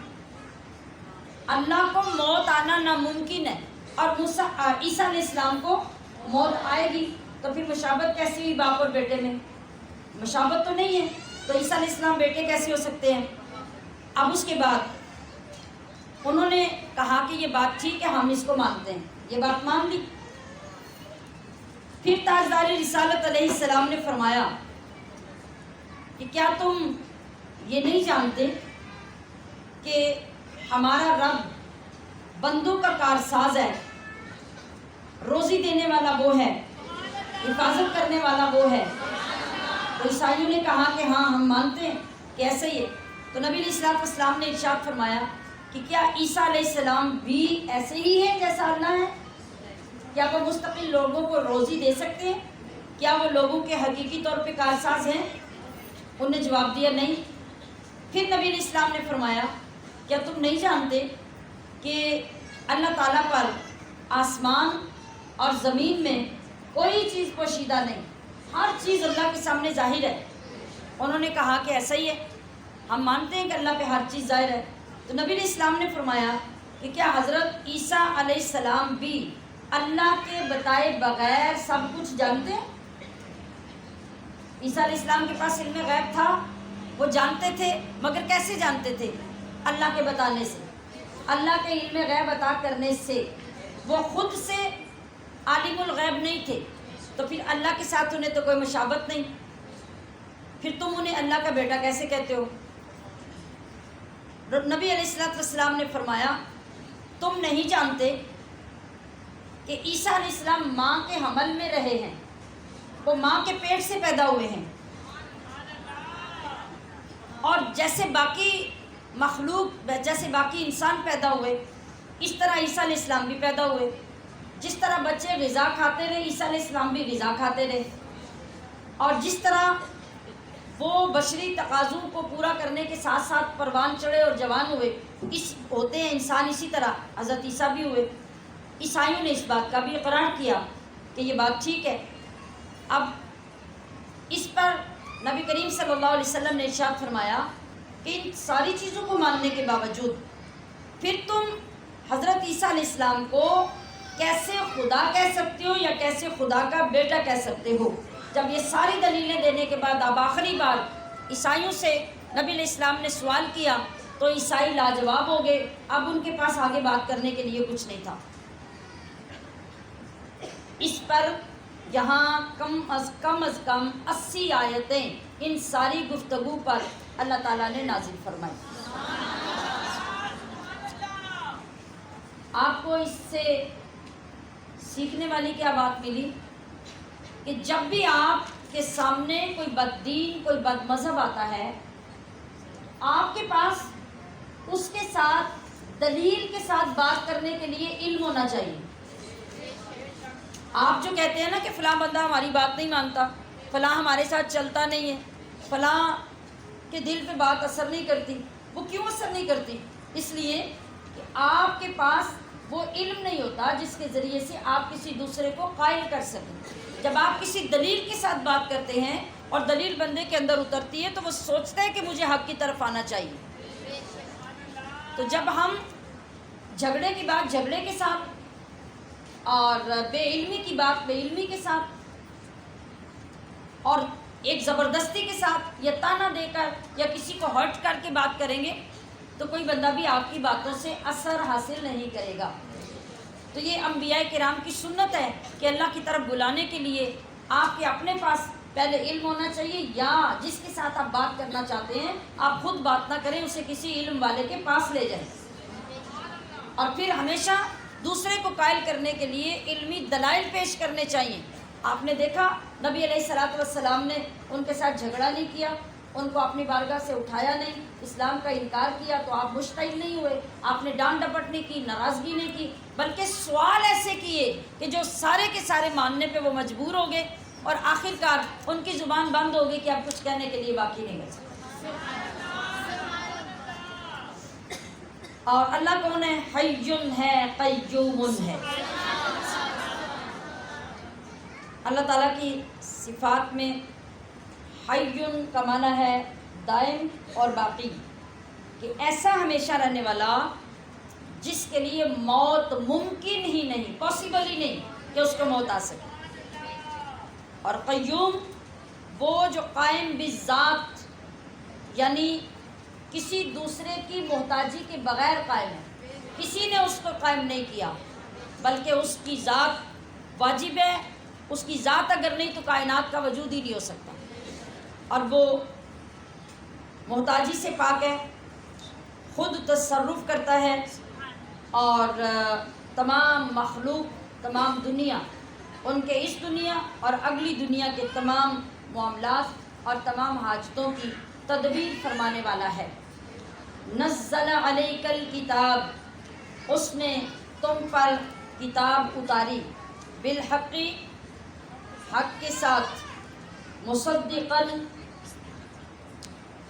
اللہ کو موت آنا ناممکن ہے اور عیسیٰ علیہ السلام کو موت آئے گی، تو پھر مشابہت کیسی ہوئی باپ اور بیٹے میں؟ مشابہت تو نہیں ہے، تو عیسیٰ علیہ السلام بیٹے کیسے ہو سکتے ہیں؟ اب اس کے بعد انہوں نے کہا کہ یہ بات ٹھیک ہے، ہم اس کو مانتے ہیں، یہ بات مان لی۔ پھر تاجدار رسالت علیہ السلام نے فرمایا کہ کیا تم یہ نہیں جانتے کہ ہمارا رب بندوں کا کارساز ہے، روزی دینے والا وہ ہے، حفاظت کرنے والا وہ ہے؟ تو عیسائیوں نے کہا کہ ہاں ہم مانتے ہیں کہ ایسے ہی ہے۔ تو نبی علیہ السلام نے ارشاد فرمایا کہ کیا عیسیٰ علیہ السلام بھی ایسے ہی ہیں جیسا اللہ ہے؟ کیا وہ مستقل لوگوں کو روزی دے سکتے ہیں؟ کیا وہ لوگوں کے حقیقی طور پہ کارساز ہیں؟ انہوں نے جواب دیا نہیں۔ پھر نبی علیہ السلام نے فرمایا کیا تم نہیں جانتے کہ اللہ تعالیٰ پر آسمان اور زمین میں کوئی چیز پوشیدہ نہیں، ہر چیز اللہ کے سامنے ظاہر ہے۔ انہوں نے کہا کہ ایسا ہی ہے، ہم مانتے ہیں کہ اللہ پہ ہر چیز ظاہر ہے۔ تو نبی علیہ السلام نے فرمایا کہ کیا حضرت عیسیٰ علیہ السلام بھی اللہ کے بتائے بغیر سب کچھ جانتے ہیں؟ عیسیٰ علیہ السلام کے پاس علم غیب تھا، وہ جانتے تھے، مگر کیسے جانتے تھے؟ اللہ کے بتانے سے، اللہ کے علم غیب عطا کرنے سے۔ وہ خود سے عالم الغیب نہیں تھے، تو پھر اللہ کے ساتھ انہیں تو کوئی مشابہت نہیں، پھر تم انہیں اللہ کا بیٹا کیسے کہتے ہو؟ نبی علیہ السلام نے فرمایا تم نہیں جانتے کہ عیسیٰ علیہ السلام ماں کے حمل میں رہے ہیں، وہ ماں کے پیٹ سے پیدا ہوئے ہیں، اور جیسے باقی مخلوق، جیسے باقی انسان پیدا ہوئے، اس طرح عیسیٰ علیہ السلام بھی پیدا ہوئے۔ جس طرح بچے غذا کھاتے رہے، عیسیٰ علیہ السلام بھی غذا کھاتے رہے، اور جس طرح وہ بشری تقاضوں کو پورا کرنے کے ساتھ ساتھ پروان چڑھے اور جوان ہوئے، ہوتے ہیں انسان، اسی طرح حضرت عیسیٰ بھی ہوئے۔ عیسائیوں نے اس بات کا بھی اقرار کیا کہ یہ بات ٹھیک ہے۔ اب اس پر نبی کریم صلی اللہ علیہ وسلم نے ارشاد فرمایا کہ ان ساری چیزوں کو ماننے کے باوجود پھر تم حضرت عیسیٰ علیہ السلام کو کیسے خدا کہہ سکتے ہو یا کیسے خدا کا بیٹا کہہ سکتے ہو؟ جب یہ ساری دلیلیں دینے کے بعد اب آخری بار عیسائیوں سے نبی علیہ السلام نے سوال کیا تو عیسائی لاجواب ہو گئے، اب ان کے پاس آگے بات کرنے کے لیے کچھ نہیں تھا۔ اس پر یہاں کم از کم 80 آیتیں ان ساری گفتگو پر اللہ تعالیٰ نے نازل فرمائی۔ آپ کو اس سے سیکھنے والی کیا بات ملی کہ جب بھی آپ کے سامنے کوئی بد دین، کوئی بد مذہب آتا ہے، آپ کے پاس اس کے ساتھ دلیل کے ساتھ بات کرنے کے لیے علم ہونا چاہیے۔ آپ جو کہتے ہیں نا کہ فلاں بندہ ہماری بات نہیں مانتا، فلاں ہمارے ساتھ چلتا نہیں ہے، فلاں کے دل پہ بات اثر نہیں کرتی، وہ کیوں اثر نہیں کرتی؟ اس لیے کہ آپ کے پاس وہ علم نہیں ہوتا جس کے ذریعے سے آپ کسی دوسرے کو قائل کر سکیں۔ جب آپ کسی دلیل کے ساتھ بات کرتے ہیں اور دلیل بندے کے اندر اترتی ہے تو وہ سوچتا ہے کہ مجھے حق کی طرف آنا چاہیے۔ تو جب ہم جھگڑے کی بات جھگڑے کے ساتھ اور بے علمی کی بات بے علمی کے ساتھ اور ایک زبردستی کے ساتھ یا تانا دے کر یا کسی کو ہرٹ کر کے بات کریں گے تو کوئی بندہ بھی آپ کی باتوں سے اثر حاصل نہیں کرے گا۔ تو یہ انبیاء کرام کی سنت ہے کہ اللہ کی طرف بلانے کے لیے آپ کے اپنے پاس پہلے علم ہونا چاہیے، یا جس کے ساتھ آپ بات کرنا چاہتے ہیں آپ خود بات نہ کریں، اسے کسی علم والے کے پاس لے جائیں، اور پھر ہمیشہ دوسرے کو قائل کرنے کے لیے علمی دلائل پیش کرنے چاہیے۔ آپ نے دیکھا نبی علیہ الصلوۃ والسلام نے ان کے ساتھ جھگڑا نہیں کیا، ان کو اپنی بارگاہ سے اٹھایا نہیں، اسلام کا انکار کیا تو آپ مشتعل نہیں ہوئے، آپ نے ڈانٹ ڈپٹ نہیں کی، ناراضگی نہیں کی، بلکہ سوال ایسے کیے کہ جو سارے کے سارے ماننے پہ وہ مجبور ہو گئے، اور آخر کار ان کی زبان بند ہو گئی کہ اب کچھ کہنے کے لیے باقی نہیں بچا۔ اور اللہ کون ہے؟ حیٌّ ہے، قیوم ہے۔ اللہ تعالیٰ کی صفات میں حیٌّ کا معنی ہے دائم اور باقی، کہ ایسا ہمیشہ رہنے والا جس کے لیے موت ممکن ہی نہیں، پاسبل ہی نہیں کہ اس کو موت آ سکے۔ اور قیوم وہ جو قائم بالذات، یعنی کسی دوسرے کی محتاجی کے بغیر قائم ہے، کسی نے اس کو قائم نہیں کیا، بلکہ اس کی ذات واجب ہے، اس کی ذات اگر نہیں تو کائنات کا وجود ہی نہیں ہو سکتا، اور وہ محتاجی سے پاک ہے، خود تصرف کرتا ہے، اور تمام مخلوق، تمام دنیا، ان کے اس دنیا اور اگلی دنیا کے تمام معاملات اور تمام حاجتوں کی تدبیر فرمانے والا ہے۔ نزل علیک الکتاب، اس نے تم پر کتاب اتاری، بالحق، حق کے ساتھ، مصدقا،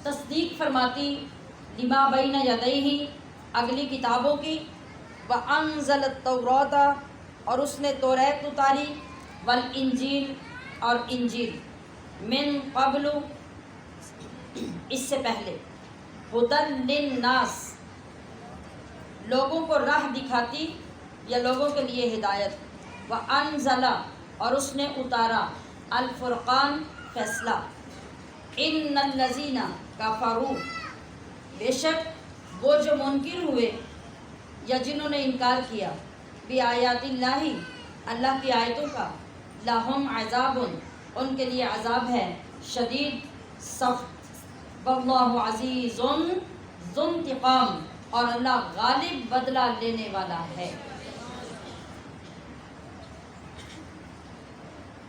تصدیق فرماتی، لما بین یدیہ، اگلی کتابوں کی، وَأَنزَلَ التَّوْرَاةَ اور اس نے توریت اتاری، وَالْإِنجِیل اور انجیل، من قبل اس سے پہلے، هُدًى لِلنَّاسِ لوگوں کو راہ دکھاتی یا لوگوں کے لیے ہدایت، وَأَنزَلَ اور اس نے اتارا، الفرقان فیصلہ، ان الذین کفروا بے شک وہ جو منکر ہوئے یا جنہوں نے انکار کیا، بآیات اللہ اللہ کی آیتوں کا، لہم عذاب ان کے لیے عذاب ہے، شدید سخت، واللہ عزیز ذو انتقام اور اللہ غالب بدلہ لینے والا ہے۔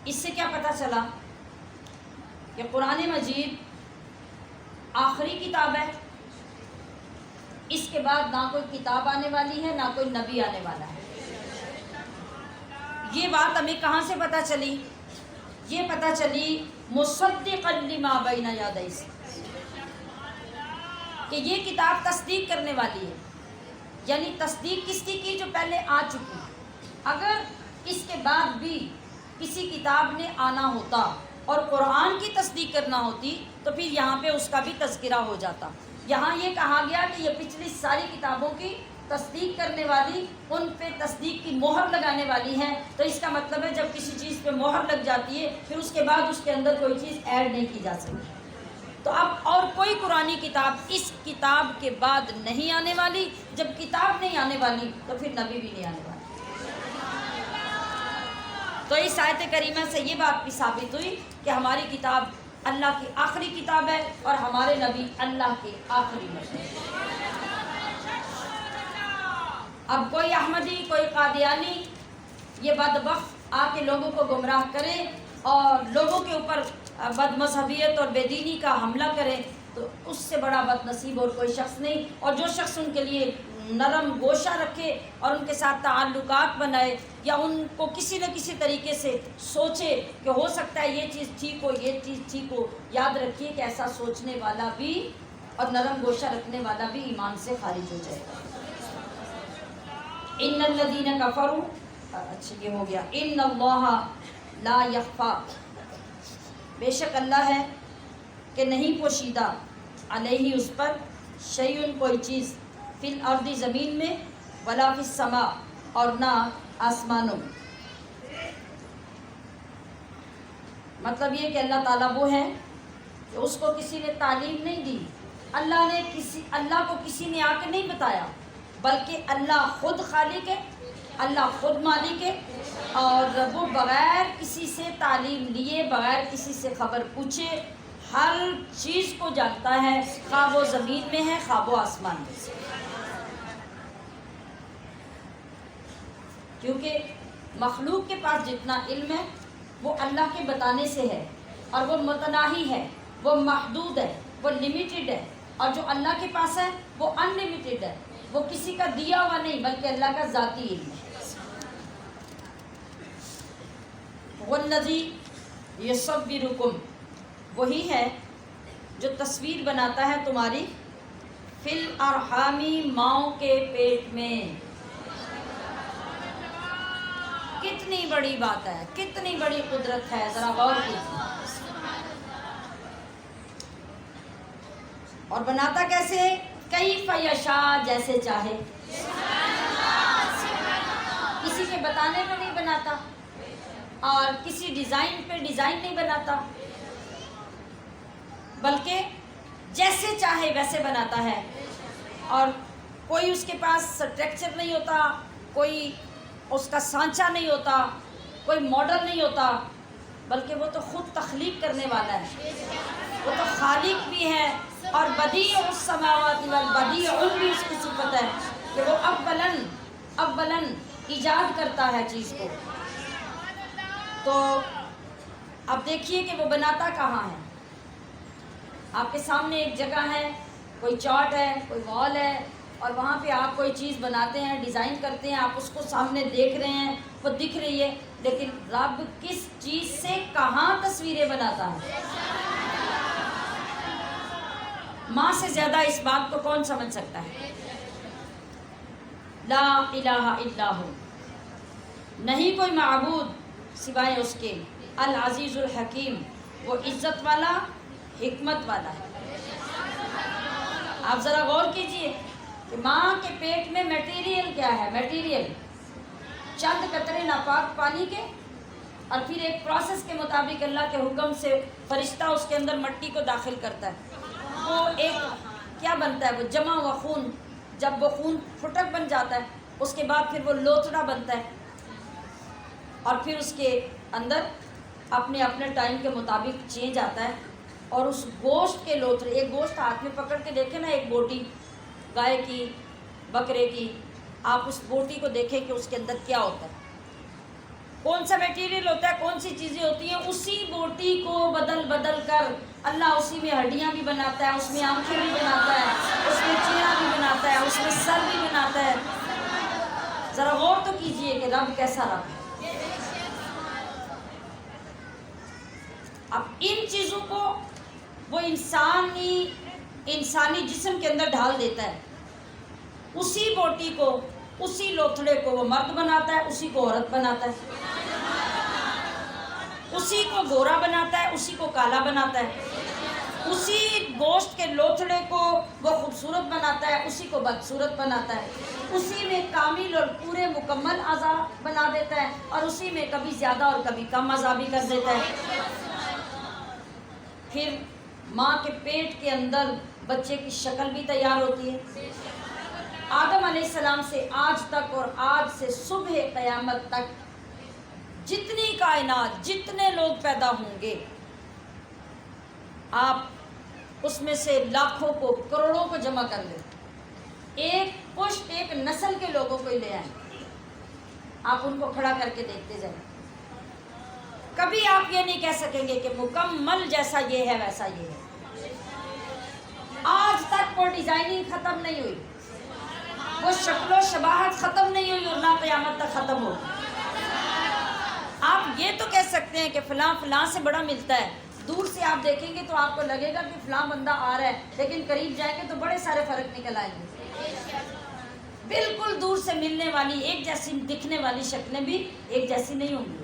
اس سے کیا پتہ چلا کہ قرآن مجید آخری کتاب ہے، اس کے بعد نہ کوئی کتاب آنے والی ہے، نہ کوئی نبی آنے والا ہے۔ یہ بات ہمیں کہاں سے پتہ چلی؟ یہ پتہ چلی مصدقا لما بین یدیہ سے، کہ یہ کتاب تصدیق کرنے والی ہے، یعنی تصدیق کس کی جو پہلے آ چکی۔ اگر اس کے بعد بھی کسی کتاب نے آنا ہوتا اور قرآن کی تصدیق کرنا ہوتی تو پھر یہاں پہ اس کا بھی تذکرہ ہو جاتا۔ یہاں یہ کہا گیا کہ یہ پچھلی ساری کتابوں کی تصدیق کرنے والی، ان پہ تصدیق کی مہر لگانے والی ہیں، تو اس کا مطلب ہے جب کسی چیز پہ مہر لگ جاتی ہے پھر اس کے بعد اس کے اندر کوئی چیز ایڈ نہیں کی جا سکتی۔ تو اب اور کوئی قرآنی کتاب اس کتاب کے بعد نہیں آنے والی، جب کتاب نہیں آنے والی تو پھر نبی بھی نہیں آنے والا۔ تو اس آیت کریمہ سے یہ بات بھی ثابت ہوئی کہ ہماری کتاب اللہ کی آخری کتاب ہے اور ہمارے نبی اللہ کے آخری نبی۔ اب کوئی احمدی، کوئی قادیانی یہ بدبخت آ کے لوگوں کو گمراہ کرے اور لوگوں کے اوپر بد مذہبیت اور بے دینی کا حملہ کرے تو اس سے بڑا بد نصیب اور کوئی شخص نہیں۔ اور جو شخص ان کے لیے نرم گوشہ رکھے اور ان کے ساتھ تعلقات بنائے یا ان کو کسی نہ کسی طریقے سے سوچے کہ ہو سکتا ہے یہ چیز ٹھیک ہو، یہ چیز ٹھیک ہو، یاد رکھیے کہ ایسا سوچنے والا بھی اور نرم گوشہ رکھنے والا بھی ایمان سے خارج ہو جائے گا۔ ان الذین کفروا، اچھا یہ ہو گیا، ان اللہ لا یخفی بے شک اللہ ہے کہ نہیں پوشیدہ، علیہ اس پر، شیء کوئی چیز، فی الارض زمین میں، ولا فی السماء اور نہ آسمانوں میں۔ مطلب یہ کہ اللہ تعالیٰ وہ ہے کہ اس کو کسی نے تعلیم نہیں دی، اللہ کو کسی نے آ کے نہیں بتایا، بلکہ اللہ خود خالق ہے، اللہ خود مالک ہے، اور وہ بغیر کسی سے تعلیم لیے، بغیر کسی سے خبر پوچھے ہر چیز کو جانتا ہے، خواہ وہ زمین میں ہے خواہ وہ آسمان میں ہے۔ کیونکہ مخلوق کے پاس جتنا علم ہے وہ اللہ کے بتانے سے ہے، اور وہ متناہی ہے، وہ محدود ہے، وہ لمیٹڈ ہے، اور جو اللہ کے پاس ہے وہ ان لمیٹڈ ہے، وہ کسی کا دیا ہوا نہیں بلکہ اللہ کا ذاتی علم ہے۔ والذی یصورکم، وہی ہے جو تصویر بناتا ہے تمہاری، فی الارحام ماؤں کے پیٹ میں۔ کتنی بڑی بات ہے، کتنی بڑی قدرت ہے، ذرا غور کیجیے۔ اور بناتا کیسے ہے؟ کیف یشاء، جیسے چاہے، کسی کے بتانے پہ نہیں بناتا اور کسی ڈیزائن پہ ڈیزائن نہیں بناتا، بلکہ جیسے چاہے ویسے بناتا ہے، اور کوئی اس کے پاس سٹرکچر نہیں ہوتا، کوئی اس کا سانچہ نہیں ہوتا، کوئی ماڈل نہیں ہوتا، بلکہ وہ تو خود تخلیق کرنے والا ہے، وہ تو خالق بھی ہے، اور بدیع السماوات والبدیع بھی اس کی صفت ہے کہ وہ اولاً ایجاد کرتا ہے چیز کو۔ تو اب دیکھیے کہ وہ بناتا کہاں ہے۔ آپ کے سامنے ایک جگہ ہے، کوئی چارٹ ہے، کوئی وال ہے، اور وہاں پہ آپ کوئی چیز بناتے ہیں، ڈیزائن کرتے ہیں، آپ اس کو سامنے دیکھ رہے ہیں، وہ دکھ رہی ہے، لیکن رب کس چیز سے کہاں تصویریں بناتا ہے؟ ماں سے زیادہ اس بات کو کون سمجھ سکتا ہے؟ لا الہ الا ہو، نہیں کوئی معبود سوائے اس کے، العزیز الحکیم، وہ عزت والا حکمت والا ہے۔ آپ ذرا غور کیجئے کہ ماں کے پیٹ میں میٹیریل کیا ہے؟ میٹیریل چند قطرے ناپاک پانی کے، اور پھر ایک پروسیس کے مطابق اللہ کے حکم سے فرشتہ اس کے اندر مٹی کو داخل کرتا ہے، وہ ایک کیا بنتا ہے؟ وہ جمع ہوا خون، جب وہ خون پھٹک بن جاتا ہے اس کے بعد پھر وہ لوتھڑا بنتا ہے، اور پھر اس کے اندر اپنے اپنے ٹائم کے مطابق چینج آتا ہے، اور اس گوشت کے لوتھڑے، ایک گوشت ہاتھ میں پکڑ کے دیکھیں نا، ایک بوٹی گائے کی، بکرے کی، آپ اس بوٹی کو دیکھیں کہ اس کے اندر کیا ہوتا ہے، کون سا میٹیریل ہوتا ہے، کون سی چیزیں ہوتی ہیں، اسی بوٹی کو بدل بدل کر اللہ اسی میں ہڈیاں بھی بناتا ہے، اس میں آنکھیں بھی بناتا ہے، اس میں چہرہ بھی بناتا ہے، اس میں سر بھی بناتا ہے۔ ذرا غور تو کیجئے کہ رب کیسا رب ہے۔ اب ان چیزوں کو وہ انسانی جسم کے اندر ڈھال دیتا ہے، اسی بوٹی کو، اسی لوتھڑے کو وہ مرد بناتا ہے، اسی کو عورت بناتا ہے، اسی کو گورا بناتا ہے، اسی کو کالا بناتا ہے، اسی گوشت کے لوتھڑے کو وہ خوبصورت بناتا ہے، اسی کو بدصورت بناتا ہے، اسی میں کامل اور پورے مکمل اعضاء بنا دیتا ہے، اور اسی میں کبھی زیادہ اور کبھی کم اعضاء بھی کر دیتا ہے۔ پھر ماں کے پیٹ کے اندر بچے کی شکل بھی تیار ہوتی ہے۔ آدم علیہ السلام سے آج تک اور آج سے صبح قیامت تک جتنی کائنات، جتنے لوگ پیدا ہوں گے، آپ اس میں سے لاکھوں کو، کروڑوں کو جمع کر لیں، ایک پشت، ایک نسل کے لوگوں کو ہی لے آئیں، آپ ان کو کھڑا کر کے دیکھتے جائیں، کبھی آپ یہ نہیں کہہ سکیں گے کہ مکمل جیسا یہ ہے ویسا یہ ہے۔ آج تک وہ ڈیزائننگ ختم نہیں ہوئی، وہ شکل و شباہت ختم نہیں ہوئی، اور نہ قیامت تک ختم ہوگی۔ آپ یہ تو کہہ سکتے ہیں کہ فلاں فلاں سے بڑا ملتا ہے، دور سے آپ دیکھیں گے تو آپ کو لگے گا کہ فلاں بندہ آ رہا ہے، لیکن قریب جائیں گے تو بڑے سارے فرق نکل آئیں گے۔ بالکل دور سے ملنے والی، ایک جیسی دکھنے والی شکلیں بھی ایک جیسی نہیں ہوں گی،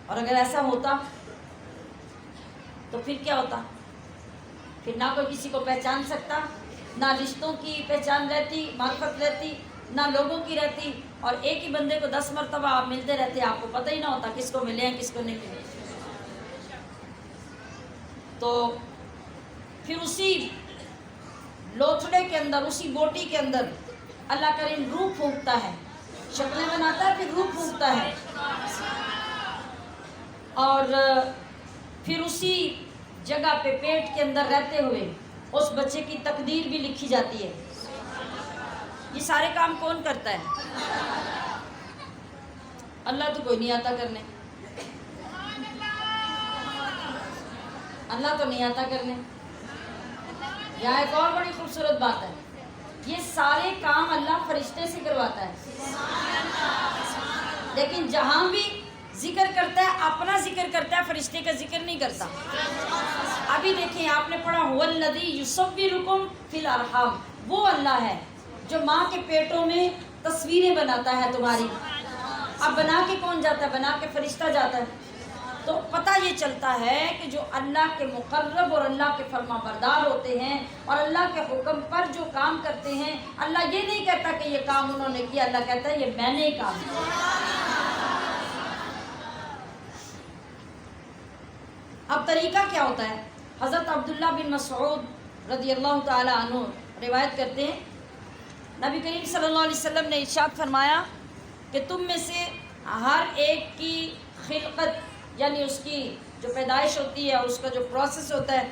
اور اگر ایسا ہوتا تو پھر کیا ہوتا؟ پھر نہ کوئی کسی کو پہچان سکتا، نہ رشتوں کی پہچان رہتی، معرفت رہتی، نہ لوگوں کی رہتی، اور ایک ہی بندے کو 10 مرتبہ آپ ملتے رہتے، آپ کو پتہ ہی نہ ہوتا کس کو ملے ہیں کس کو نہیں ملے۔ تو پھر اسی لوتھڑے کے اندر، اسی بوٹی کے اندر اللہ کریم روح پھونکتا ہے، شکلیں بناتا ہے، پھر روح پھونکتا ہے، اور پھر اسی جگہ پہ پیٹ کے اندر رہتے ہوئے اس بچے کی تقدیر بھی لکھی جاتی ہے۔ یہ سارے کام کون کرتا ہے؟ اللہ تو کوئی نہیں آتا کرنے، اللہ تو نہیں آتا کرنے۔ یہاں ایک اور بڑی خوبصورت بات ہے، یہ سارے کام اللہ فرشتے سے کرواتا ہے، لیکن جہاں بھی ذکر کرتا ہے اپنا ذکر کرتا ہے، فرشتے کا ذکر نہیں کرتا۔ ابھی دیکھیں آپ نے پڑھا هو الذی یصورکم فی الارحام، وہ اللہ ہے جو ماں کے پیٹوں میں تصویریں بناتا ہے تمہاری۔ اب بنا کے کون جاتا ہے؟ بنا کے فرشتہ جاتا ہے۔ تو پتہ یہ چلتا ہے کہ جو اللہ کے مقرب اور اللہ کے فرما بردار ہوتے ہیں اور اللہ کے حکم پر جو کام کرتے ہیں، اللہ یہ نہیں کہتا کہ یہ کام انہوں نے کیا، اللہ کہتا ہے یہ میں نے کام کیا۔ اب طریقہ کیا ہوتا ہے؟ حضرت عبداللہ بن مسعود رضی اللہ تعالی عنہ روایت کرتے ہیں، نبی کریم صلی اللہ علیہ وسلم نے ارشاد فرمایا کہ تم میں سے ہر ایک کی خلقت، یعنی اس کی جو پیدائش ہوتی ہے اور اس کا جو پروسیس ہوتا ہے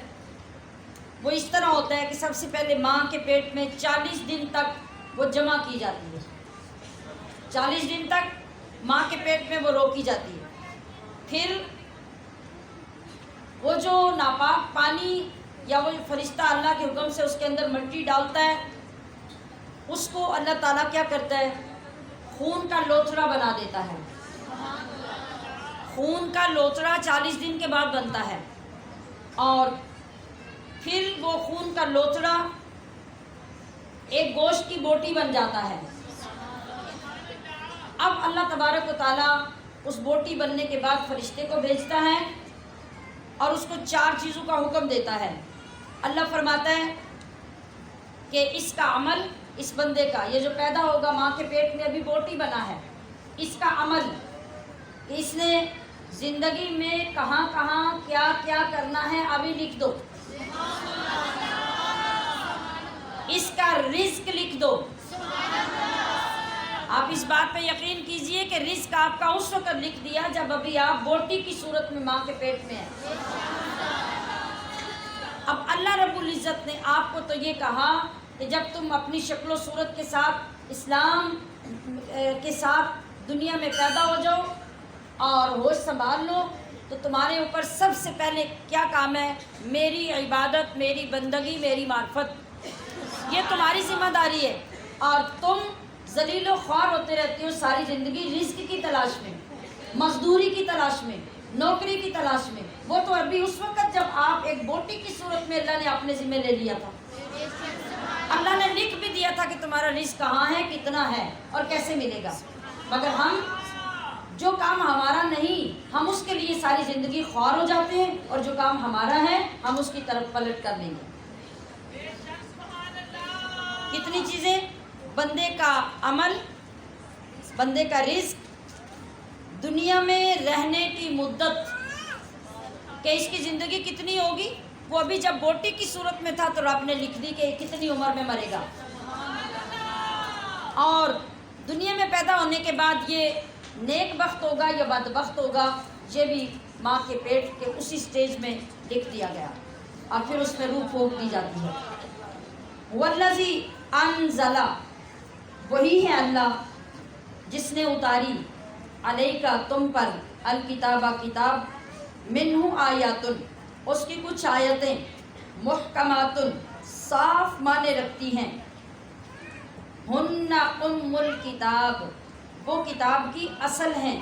وہ اس طرح ہوتا ہے کہ سب سے پہلے ماں کے پیٹ میں 40 دن تک وہ جمع کی جاتی ہے، 40 دن تک ماں کے پیٹ میں وہ روکی جاتی ہے۔ پھر وہ جو ناپاک پانی یا وہ فرشتہ اللہ کے حکم سے اس کے اندر مٹی ڈالتا ہے، اس کو اللہ تعالیٰ کیا کرتا ہے؟ خون کا لوتھڑا بنا دیتا ہے۔ خون کا لوتھڑا 40 دن کے بعد بنتا ہے، اور پھر وہ خون کا لوتھڑا ایک گوشت کی بوٹی بن جاتا ہے۔ اب اللہ تبارک و تعالیٰ اس بوٹی بننے کے بعد فرشتے کو بھیجتا ہے اور اس کو 4 چیزوں کا حکم دیتا ہے۔ اللہ فرماتا ہے کہ اس کا عمل، اس بندے کا، یہ جو پیدا ہوگا ماں کے پیٹ میں ابھی بوٹی بنا ہے، اس کا عمل، اس نے زندگی میں کہاں کہاں کیا کیا کرنا ہے ابھی لکھ دو۔ اس کا رزق لکھ دو۔ آپ اس بات پہ یقین کیجئے کہ رزق آپ کا اس وقت لکھ دیا جب ابھی آپ بوٹی کی صورت میں ماں کے پیٹ میں ہیں۔ اب اللہ رب العزت نے آپ کو تو یہ کہا کہ جب تم اپنی شکل و صورت کے ساتھ، اسلام کے ساتھ دنیا میں پیدا ہو جاؤ اور ہوش سنبھال لو، تو تمہارے اوپر سب سے پہلے کیا کام ہے؟ میری عبادت، میری بندگی، میری معرفت، یہ تمہاری ذمہ داری ہے۔ اور تم ذلیل و خوار ہوتے رہتے ہو ساری زندگی رزق کی تلاش میں، مزدوری کی تلاش میں، نوکری کی تلاش میں۔ وہ تو ابھی اس وقت جب آپ ایک بوٹی کی صورت میں اللہ نے اپنے ذمہ لے لیا تھا، اللہ نے لکھ بھی دیا تھا کہ تمہارا رزق کہاں ہے، کتنا ہے اور کیسے ملے گا۔ مگر ہم، جو کام ہمارا نہیں، ہم اس کے لیے ساری زندگی خوار ہو جاتے ہیں، اور جو کام ہمارا ہے ہم اس کی طرف پلٹ کر لیں گے۔ کتنی چیزیں؟ بندے کا عمل، بندے کا رزق، دنیا میں رہنے کی مدت، کہ اس کی زندگی کتنی ہوگی، وہ ابھی جب بوٹی کی صورت میں تھا تو رب نے لکھ دی کہ کتنی عمر میں مرے گا۔ اور دنیا میں پیدا ہونے کے بعد یہ نیک بخت ہوگا یا بدبخت ہوگا، یہ بھی ماں کے پیٹ کے اسی سٹیج میں لکھ دیا گیا، اور پھر اس میں روح پھونک دی جاتی ہے۔ والذی انزل، وہی ہے اللہ جس نے اتاری، علیکا، تم پر، الکتابہ، کتاب، منہ آیات، اس کی کچھ آیتیں، محکمات، صاف معنی رکھتی ہیں، ہن ام الکتاب، وہ کتاب کی اصل ہیں،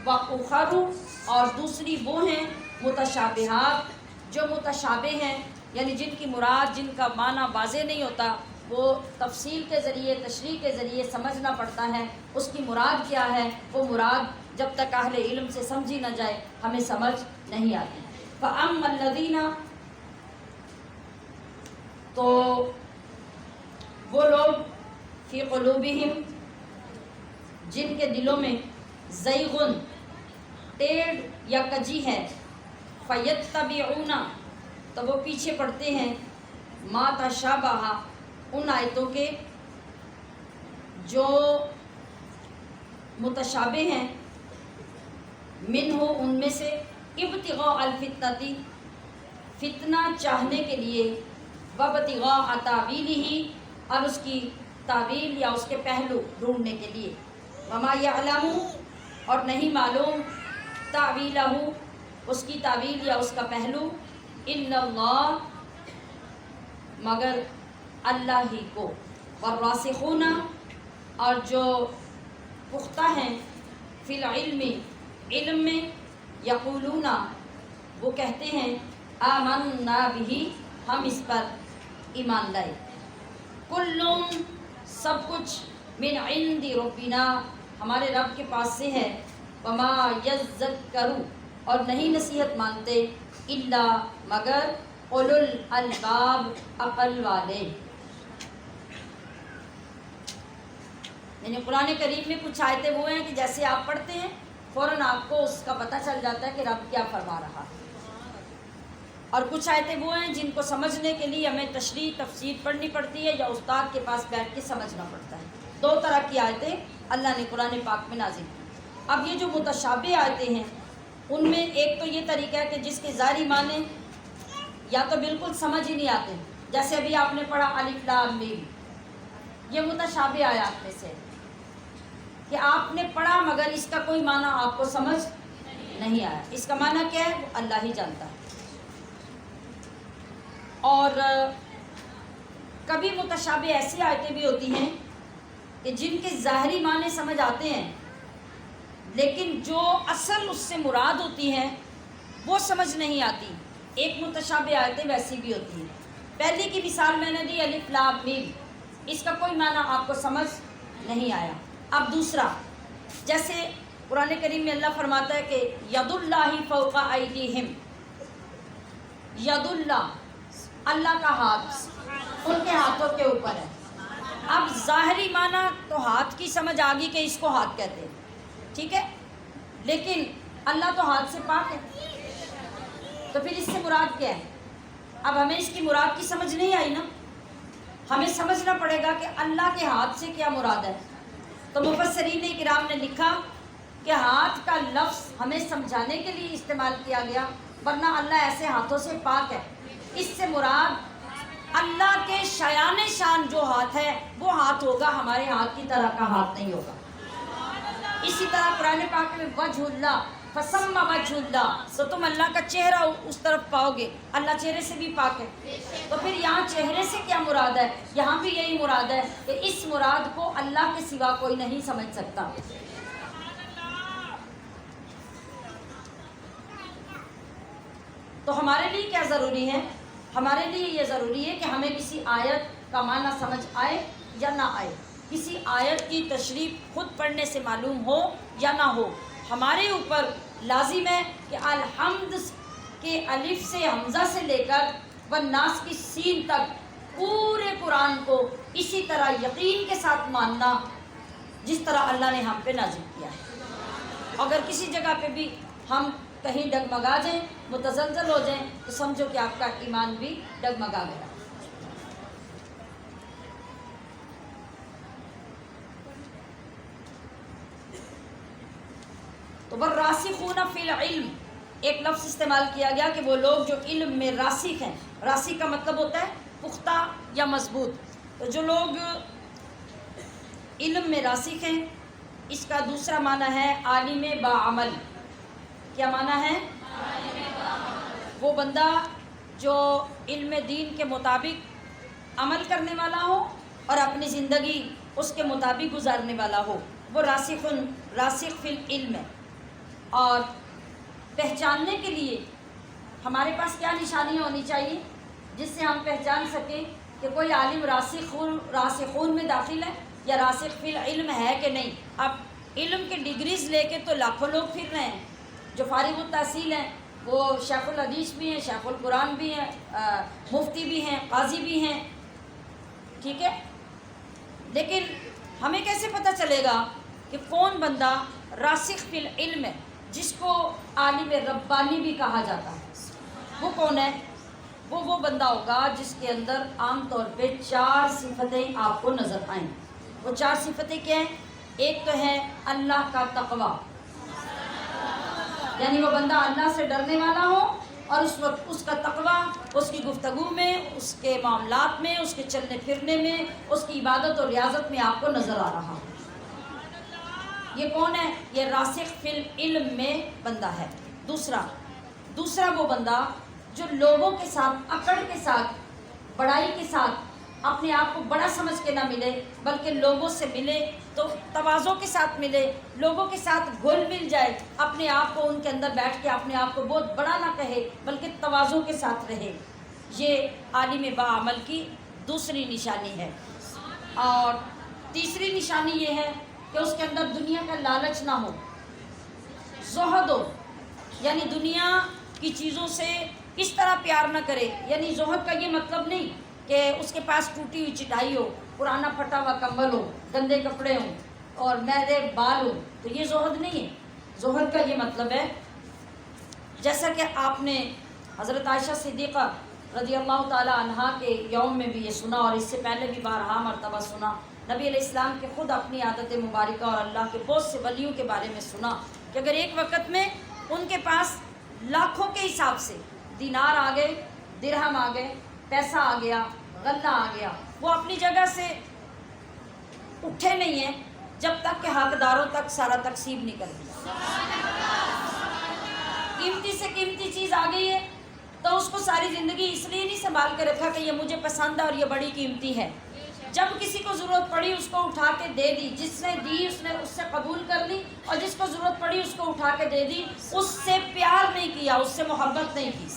وَأُخَرُ، اور دوسری وہ ہیں متشابہات، جو متشابہ ہیں، یعنی جن کی مراد، جن کا معنی واضح نہیں ہوتا، وہ تفصیل کے ذریعے، تشریح کے ذریعے سمجھنا پڑتا ہے اس کی مراد کیا ہے۔ وہ مراد جب تک اہل علم سے سمجھی نہ جائے ہمیں سمجھ نہیں آتی۔ فَأَمَّا الَّذِينَ، تو وہ لوگ، فی قلوبہم، جن کے دلوں میں، زیغن، ٹیڑھ یا کجی ہے، فَيَتَّبِعُونَ، تو وہ پیچھے پڑتے ہیں، ما تشابہ، ان آیتوں کے جو متشابہ ہیں، منہ، ان میں سے، ابتغاء الفتنۃ، فتنہ چاہنے کے لیے، وابتغاء تاویلہ، اور اس کی تعویل یا اس کے پہلو ڈھونڈنے کے لیے، وما یعلم، اور نہیں معلوم، تعویلہ، اس کی تعویل یا اس کا پہلو، الا اللہ، مگر اللہ ہی کو، والراسخون، اور جو پختہ ہیں، فی العلم، علم میں، یقولون، وہ کہتے ہیں، آمنا بہ، ہم اس پر ایمان لائے، کل، سب کچھ، من عند ربنا، ہمارے رب کے پاس سے ہے، وما یذکر، اور نہیں نصیحت مانتے، الا، مگر، اولو الالباب، عقل والے۔ یعنی قرآن کریم میں کچھ آیتیں وہ ہیں کہ جیسے آپ پڑھتے ہیں فوراً آپ کو اس کا پتہ چل جاتا ہے کہ رب کیا فرما رہا ہے، اور کچھ آیتیں وہ ہیں جن کو سمجھنے کے لیے ہمیں تشریح، تفسیر پڑھنی پڑتی ہے یا استاد کے پاس بیٹھ کے سمجھنا پڑتا ہے۔ 2 طرح کی آیتیں اللہ نے قرآن پاک میں نازل کی۔ اب یہ جو متشابہ آیتیں ہیں ان میں ایک تو یہ طریقہ ہے کہ جس کے ظاہری معنی یا تو بالکل سمجھ ہی نہیں آتے، جیسے ابھی آپ نے پڑھا الف لام میم، یہ متشابہ آیات میں سے کہ آپ نے پڑھا مگر اس کا کوئی معنی آپ کو سمجھ نہیں آیا، اس کا معنی کیا ہے وہ اللہ ہی جانتا ہے۔ اور کبھی متشابہ ایسی آیتیں بھی ہوتی ہیں کہ جن کے ظاہری معنی سمجھ آتے ہیں لیکن جو اصل اس سے مراد ہوتی ہیں وہ سمجھ نہیں آتی۔ ایک متشابہ آیتیں ویسی بھی ہوتی ہیں۔ پہلی کی مثال میں نے دی الف لام میم، اس کا کوئی معنی آپ کو سمجھ نہیں آیا۔ اب دوسرا، جیسے قرآن کریم میں اللہ فرماتا ہے کہ ید اللہ فوق ایدیہم، ید اللہ، اللہ کا ہاتھ ان کے ہاتھوں کے اوپر ہے۔ اب ظاہری معنی تو ہاتھ کی سمجھ آ گئی کہ اس کو ہاتھ کہتے ہیں، ٹھیک ہے، لیکن اللہ تو ہاتھ سے پاک ہے، تو پھر اس سے مراد کیا ہے؟ اب ہمیں اس کی مراد کی سمجھ نہیں آئی نا، ہمیں سمجھنا پڑے گا کہ اللہ کے ہاتھ سے کیا مراد ہے۔ تو مفسرین کرام نے لکھا کہ ہاتھ کا لفظ ہمیں سمجھانے کے لیے استعمال کیا گیا، ورنہ اللہ ایسے ہاتھوں سے پاک ہے۔ اس سے مراد اللہ کے شایان شان جو ہاتھ ہے وہ ہاتھ ہوگا، ہمارے ہاتھ کی طرح کا ہاتھ نہیں ہوگا۔ اسی طرح قرآن پاک میں وجہ اللہ فسمى وجہ اللہ، تو تم اللہ کا چہرہ اس طرف پاؤ گے، اللہ چہرے سے بھی پاک ہے۔ تو پھر یہاں چہرے سے کیا مراد ہے؟ یہاں بھی یہی مراد ہے کہ اس مراد کو اللہ کے سوا کوئی نہیں سمجھ سکتا۔ تو ہمارے لیے کیا ضروری ہے؟ ہمارے لیے یہ ضروری ہے کہ ہمیں کسی آیت کا معنی سمجھ آئے یا نہ آئے، کسی آیت کی تشریح خود پڑھنے سے معلوم ہو یا نہ ہو، ہمارے اوپر لازم ہے کہ الحمد کے الف سے حمزہ سے لے کر والناس کی سین تک پورے قرآن کو اسی طرح یقین کے ساتھ ماننا جس طرح اللہ نے ہم پہ نازل کیا ہے۔ اگر کسی جگہ پہ بھی ہم کہیں ڈگمگا جائیں، متزلزل ہو جائیں، تو سمجھو کہ آپ کا ایمان بھی ڈگمگا گیا۔ تو والراسخون فی العلم، ایک لفظ استعمال کیا گیا کہ وہ لوگ جو علم میں راسخ ہیں، راسخ کا مطلب ہوتا ہے پختہ یا مضبوط، تو جو لوگ علم میں راسخ ہیں، اس کا دوسرا معنی ہے عالم باعمل۔ کیا معنی ہے؟ وہ بندہ جو علم دین کے مطابق عمل کرنے والا ہو اور اپنی زندگی اس کے مطابق گزارنے والا ہو، وہ راسخ فی العلم ہے۔ اور پہچاننے کے لیے ہمارے پاس کیا نشانیاں ہونی چاہیے جس سے ہم پہچان سکیں کہ کوئی عالم راسخون میں داخل ہے یا راسخ فی العلم ہے کہ نہیں؟ اب علم کے ڈگریز لے کے تو لاکھوں لوگ پھر رہے ہیں، جو فارغ التحصیل ہیں وہ شیخ الحدیث بھی ہیں، شیخ القرآن بھی ہیں، مفتی بھی ہیں، قاضی بھی ہیں، ٹھیک ہے، لیکن ہمیں کیسے پتہ چلے گا کہ کون بندہ راسخ فی العلم ہے، جس کو عالم ربانی بھی کہا جاتا ہے؟ وہ کون ہے؟ وہ بندہ ہوگا جس کے اندر عام طور پہ 4 صفتیں آپ کو نظر آئیں۔ وہ 4 صفتیں کیا ہیں؟ ایک تو ہے اللہ کا تقوی، یعنی وہ بندہ اللہ سے ڈرنے والا ہو اور اس وقت اس کا تقوی اس کی گفتگو میں، اس کے معاملات میں، اس کے چلنے پھرنے میں، اس کی عبادت اور ریاضت میں آپ کو نظر آ رہا ہو۔ یہ کون ہے؟ یہ راسخ فی العلم میں بندہ ہے۔ دوسرا وہ بندہ جو لوگوں کے ساتھ، اکڑ کے ساتھ، بڑائی کے ساتھ اپنے آپ کو بڑا سمجھ کے نہ ملے، بلکہ لوگوں سے ملے تو تواضع کے ساتھ ملے، لوگوں کے ساتھ گھل مل جائے، اپنے آپ کو ان کے اندر بیٹھ کے اپنے آپ کو بہت بڑا نہ کہے بلکہ تواضع کے ساتھ رہے۔ یہ عالم باعمل کی دوسری نشانی ہے۔ اور تیسری نشانی یہ ہے کہ اس کے اندر دنیا کا لالچ نہ ہو، زہد ہو، یعنی دنیا کی چیزوں سے اس طرح پیار نہ کرے۔ یعنی زہد کا یہ مطلب نہیں کہ اس کے پاس ٹوٹی ہوئی چٹائی ہو، پرانا پھٹا ہوا کمبل ہو، گندے کپڑے ہوں اور میلے بال ہو، تو یہ زہد نہیں ہے۔ زہد کا یہ مطلب ہے، جیسا کہ آپ نے حضرت عائشہ صدیقہ رضی اللہ تعالی عنہا کے یوم میں بھی یہ سنا، اور اس سے پہلے بھی بارہا مرتبہ سنا، نبی علیہ السلام کے خود اپنی عادت مبارکہ اور اللہ کے بہت سے ولیوں کے بارے میں سنا کہ اگر ایک وقت میں ان کے پاس لاکھوں کے حساب سے دینار آ گئے، درہم آ گئے، پیسہ آ گیا، غلہ آ گیا، وہ اپنی جگہ سے اٹھے نہیں ہیں جب تک کہ حقداروں تک سارا تقسیم نہیں کر دیا۔ قیمتی سے قیمتی چیز آ گئی ہے تو اس کو ساری زندگی اس لیے نہیں سنبھال کے رکھا کہ یہ مجھے پسند ہے اور یہ بڑی قیمتی ہے، جب کسی کو ضرورت پڑی اس کو اٹھا کے دے دی، جس نے دی اس نے اس سے قبول کر لی، اور جس کو ضرورت پڑی اس کو اٹھا کے دے دی، اس سے پیار نہیں کیا، اس سے محبت نہیں کی۔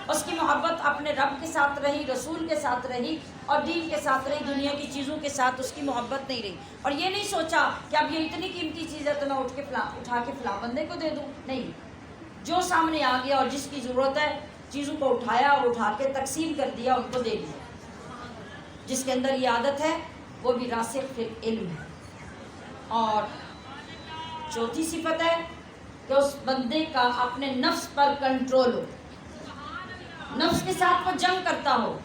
اس کی محبت اپنے رب کے ساتھ رہی، رسول کے ساتھ رہی اور دین کے ساتھ رہی، دنیا کی چیزوں کے ساتھ اس کی محبت نہیں رہی۔ اور یہ نہیں سوچا کہ اب یہ اتنی قیمتی چیز ہے تو میں اٹھا کے فلاں بندے کو دے دوں، نہیں، جو سامنے آ گیا اور جس کی ضرورت ہے چیزوں کو اٹھایا اور اٹھا کے تقسیم کر دیا، ان کو دے دیا۔ جس کے اندر یہ عادت ہے وہ بھی راسخ فی العلم ہے۔ اور چوتھی صفت ہے کہ اس بندے کا اپنے نفس پر کنٹرول ہو، نفس کے ساتھ وہ جنگ کرتا ہو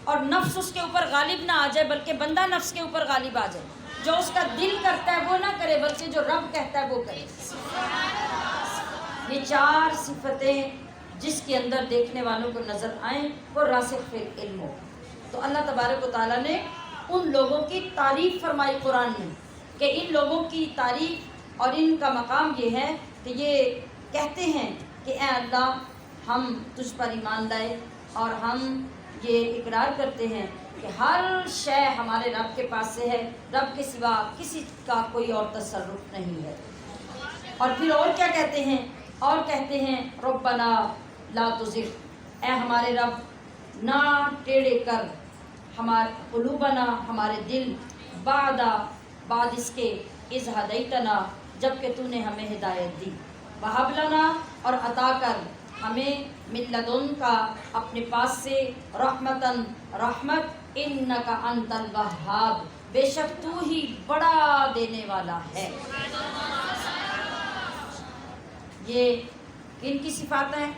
اور نفس اس کے اوپر غالب نہ آ جائے، بلکہ بندہ نفس کے اوپر غالب آ جائے۔ جو اس کا دل کرتا ہے وہ نہ کرے، بلکہ جو رب کہتا ہے وہ کرے۔ یہ چار صفتیں جس کے اندر دیکھنے والوں کو نظر آئیں وہ راسخ فی العلم ہو۔ تو اللہ تبارک و تعالیٰ نے ان لوگوں کی تعریف فرمائی قرآن میں کہ ان لوگوں کی تعریف اور ان کا مقام یہ ہے کہ یہ کہتے ہیں کہ اے اللہ ہم تجھ پر ایمان لائے اور ہم یہ اقرار کرتے ہیں کہ ہر شے ہمارے رب کے پاس سے ہے، رب کے سوا کسی کا کوئی اور تصرف نہیں ہے۔ اور پھر اور کیا کہتے ہیں؟ اور کہتے ہیں ربنا لا تزغ، اے ہمارے رب نہ ٹیڑھے کر ہمارے قلوبنا، ہمارے دل، بعد اس کے اذ ہدیتنا، جب کہ تو نے ہمیں ہدایت دی، وہب لنا، اور عطا کر ہمیں من لدنکا، اپنے پاس سے، رحمتن، رحمت، انکا انت الوہاب، بے شک تو ہی بڑا دینے والا ہے۔ یہ کن کی صفات ہیں؟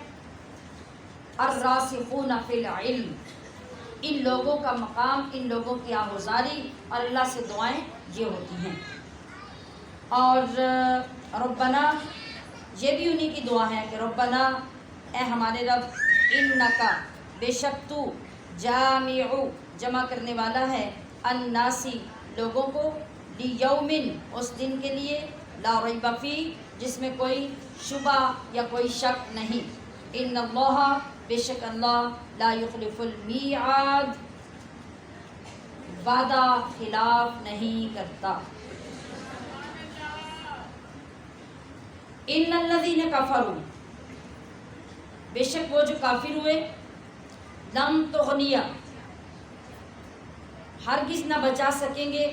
الراسخون فی العلم، ان لوگوں کا مقام، ان لوگوں کی آہوزاری اور اللہ سے دعائیں یہ ہوتی ہیں۔ اور ربنا یہ بھی انہی کی دعا ہے کہ ربنا، اے ہمارے رب، انکا، بے شک تو، جامع، جمع کرنے والا ہے، الناسی، لوگوں کو، لیومن، اس دن کے لیے، لا ریب فیہ، جس میں کوئی شبہ یا کوئی شک نہیں، ان اللہ، بے شک اللہ، لا یخلف المیعاد، وعدہ خلاف نہیں کرتا۔ ان الذین کفروا، بے شک وہ جو کافر ہوئے، لن تغنی، ہرگز نہ بچا سکیں گے،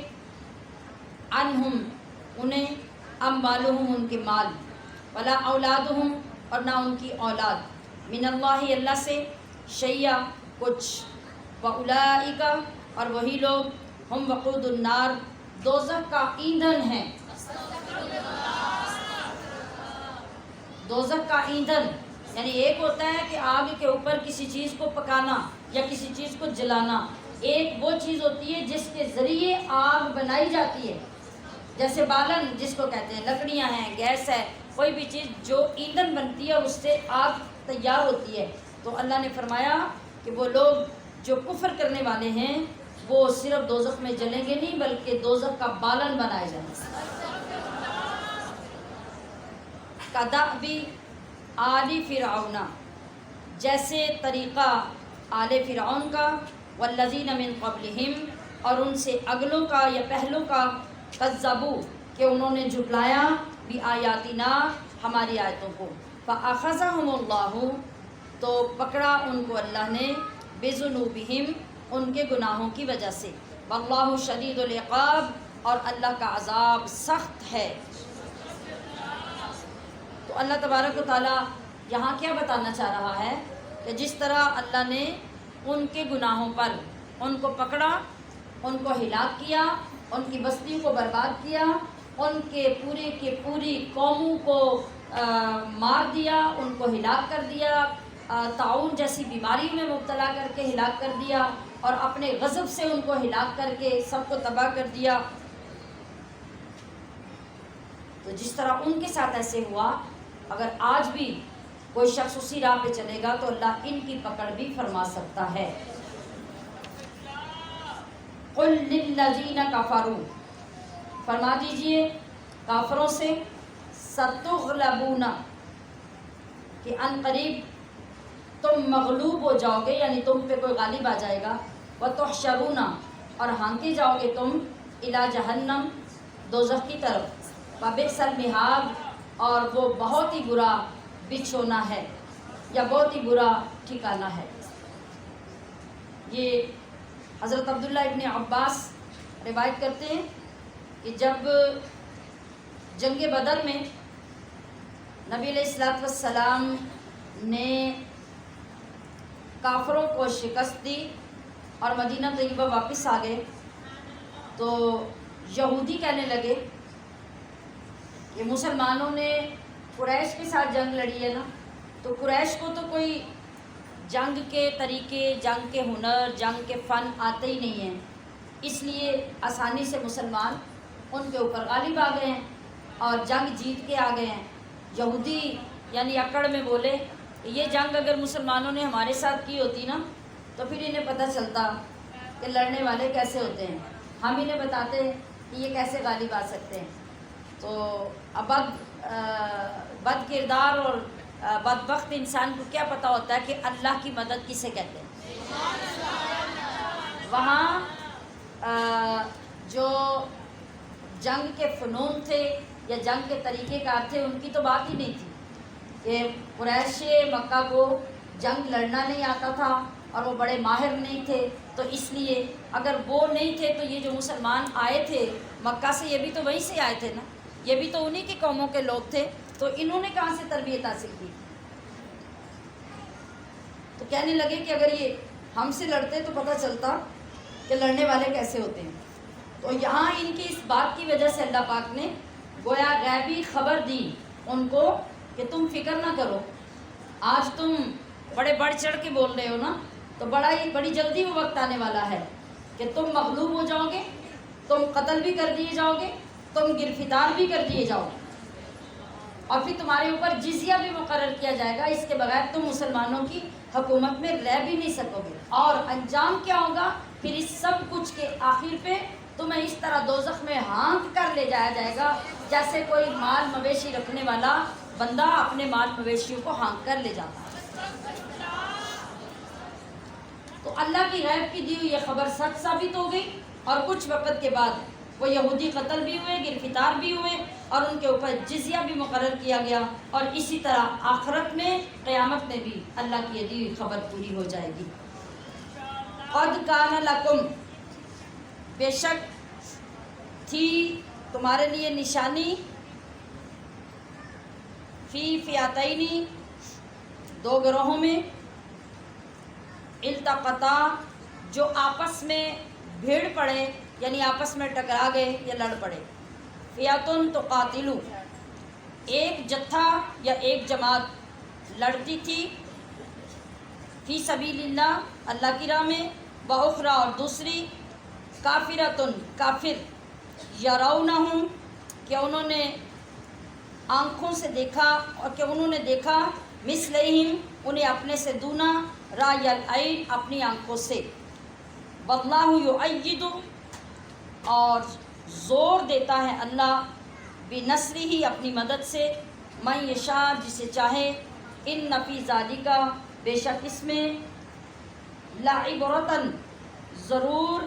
عنہم، انہیں، اموالہم، ان کے مال، ولا اولادہم، اور نہ ان کی اولاد، من اللہ، اللہ سے، شیئا، کچھ، واولئک، اور وہی لوگ، ہم وقود النار، دوزخ کا ایندھن ہیں۔ دوزخ کا ایندھن یعنی ایک ہوتا ہے کہ آگ کے اوپر کسی چیز کو پکانا یا کسی چیز کو جلانا، ایک وہ چیز ہوتی ہے جس کے ذریعے آگ بنائی جاتی ہے، جیسے بالن جس کو کہتے ہیں، لکڑیاں ہیں، گیس ہے، کوئی بھی چیز جو ایندھن بنتی ہے اس سے آگ تیار ہوتی ہے۔ تو اللہ نے فرمایا کہ وہ لوگ جو کفر کرنے والے ہیں وہ صرف دوزخ میں جلیں گے نہیں، بلکہ دوزخ کا بالن بنائے جائیں گے۔ کدأب آل فرعون، جیسے طریقہ آل فرعون کا، والذین من قبلہم، اور ان سے اگلوں کا یا پہلوں کا، کذبوا، کہ انہوں نے جھٹلایا، بآیاتنا، ہماری آیتوں کو، فأخذہم اللہ، تو پکڑا ان کو اللہ نے، بذنوبہم، ان کے گناہوں کی وجہ سے، واللہ شدید العقاب، اور اللہ کا عذاب سخت ہے۔ تو اللہ تبارک و تعالیٰ یہاں کیا بتانا چاہ رہا ہے کہ جس طرح اللہ نے ان کے گناہوں پر ان کو پکڑا، ان کو ہلاک کیا، ان کی بستیوں کو برباد کیا، ان کے پوری قوموں کو مار دیا، ان کو ہلاک کر دیا، طاعون جیسی بیماری میں مبتلا کر کے ہلاک کر دیا، اور اپنے غضب سے ان کو ہلاک کر کے سب کو تباہ کر دیا۔ تو جس طرح ان کے ساتھ ایسے ہوا، اگر آج بھی کوئی شخص اسی راہ پہ چلے گا تو اللہ ان کی پکڑ بھی فرما سکتا ہے۔ قل للذین کفروا، فرما دیجئے کافروں سے، ستغلبون، کہ ان قریب تم مغلوب ہو جاؤ گے، یعنی تم پہ کوئی غالب آ جائے گا، وتحشرون، اور ہانکے جاؤ گے تم، الی جہنم، دوزخ کی طرف، وبئس المہاد، اور وہ بہت ہی برا بچھونا ہے۔ یا بہت ہی برا ٹھکانہ ہے۔ یہ حضرت عبداللہ ابن عباس روایت کرتے ہیں کہ جب جنگ بدر میں نبی علیہ الصلوۃ والسلام نے کافروں کو شکست دی اور مدینہ طیبہ واپس آ گئے تو یہودی کہنے لگے کہ مسلمانوں نے قریش کے ساتھ جنگ لڑی ہے نا، تو قریش کو تو کوئی جنگ کے طریقے، جنگ کے ہنر، جنگ کے فن آتے ہی نہیں ہیں، اس لیے آسانی سے مسلمان ان کے اوپر غالب آ گئے ہیں اور جنگ جیت کے آ گئے ہیں۔ یہودی یعنی اکڑ میں بولے کہ یہ جنگ اگر مسلمانوں نے ہمارے ساتھ کی ہوتی نا تو پھر انہیں پتہ چلتا کہ لڑنے والے کیسے ہوتے ہیں، ہم انہیں بتاتے ہیں کہ یہ کیسے غالب آ سکتے ہیں۔ تو اب بد کردار اور بدبخت انسان کو کیا پتہ ہوتا ہے کہ اللہ کی مدد کسے کہتے ہیں۔ وہاں جو جنگ کے فنون تھے یا جنگ کے طریقے کار تھے ان کی تو بات ہی نہیں تھی کہ قریش مکہ کو جنگ لڑنا نہیں آتا تھا اور وہ بڑے ماہر نہیں تھے، تو اس لیے اگر وہ نہیں تھے تو یہ جو مسلمان آئے تھے مکہ سے یہ بھی تو وہیں سے آئے تھے نا، یہ بھی تو انہی کی قوموں کے لوگ تھے، تو انہوں نے کہاں سے تربیت حاصل کی؟ تو کہنے لگے کہ اگر یہ ہم سے لڑتے تو پتہ چلتا کہ لڑنے والے کیسے ہوتے ہیں۔ تو یہاں ان کی اس بات کی وجہ سے اللہ پاک نے گویا غیبی خبر دی ان کو کہ تم فکر نہ کرو، آج تم بڑے بڑھ چڑھ کے بول رہے ہو نا، تو بڑی جلدی وہ وقت آنے والا ہے کہ تم مغلوب ہو جاؤ گے، تم قتل بھی کر دیے جاؤ گے، تم گرفتار بھی کر دیے جاؤ گے، اور پھر تمہارے اوپر جزیہ بھی مقرر کیا جائے گا، اس کے بغیر تم مسلمانوں کی حکومت میں رہ بھی نہیں سکو گے، اور انجام کیا ہوگا؟ پھر اس سب کچھ کے آخر پہ تمہیں اس طرح دوزخ میں ہانک کر لے جایا جائے گا جیسے کوئی مال مویشی رکھنے والا بندہ اپنے مال مویشیوں کو ہانک کر لے جاتا ہے۔ تو اللہ کی غیب کی دی ہوئی یہ خبر سچ ثابت ہو گئی، اور کچھ وقت کے بعد وہ یہودی قتل بھی ہوئے، گرفتار بھی ہوئے، اور ان کے اوپر جزیہ بھی مقرر کیا گیا، اور اسی طرح آخرت میں قیامت میں بھی اللہ کی دی ہوئی خبر پوری ہو جائے گی۔ قد کان لکم، بے شک تھی تمہارے لیے نشانی، فی فئتین، دو گروہوں میں، التقطا، جو آپس میں بھیڑ پڑے یعنی آپس میں ٹکرا گئے یا لڑ پڑے، فئتن تقاتلو، ایک جتھا یا ایک جماعت لڑتی تھی، فی سبیل اللہ، اللہ کی راہ میں، واخری، اور دوسری، کافرتن، کافر، یرونہم، کہ انہوں نے آنکھوں سے دیکھا، اور کہ انہوں نے دیکھا، مثلہم، انہیں اپنے سے دونا، رأی العین، اپنی آنکھوں سے، واللہ یؤید، اور زور دیتا ہے اللہ، بنصرہ، اپنی مدد سے، من یشاء، جسے چاہے، ان فی ذالک، بے شک اس میں، لعبرۃ، ضرور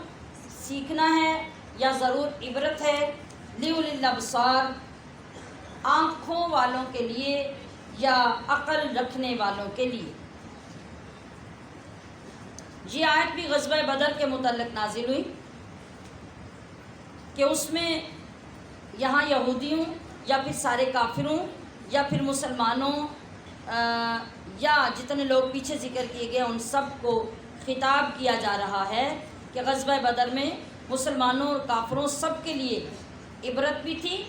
سیکھنا ہے یا ضرور عبرت ہے، لأولی الابصار، آنکھوں والوں کے لیے یا عقل رکھنے والوں کے لیے۔ یہ آیت بھی غزوہ بدر کے متعلق نازل ہوئی کہ اس میں یہاں یہودیوں یا پھر سارے کافروں یا پھر مسلمانوں یا جتنے لوگ پیچھے ذکر کیے گئے ان سب کو خطاب کیا جا رہا ہے کہ غزوہ بدر میں مسلمانوں اور کافروں سب کے لیے عبرت بھی تھی،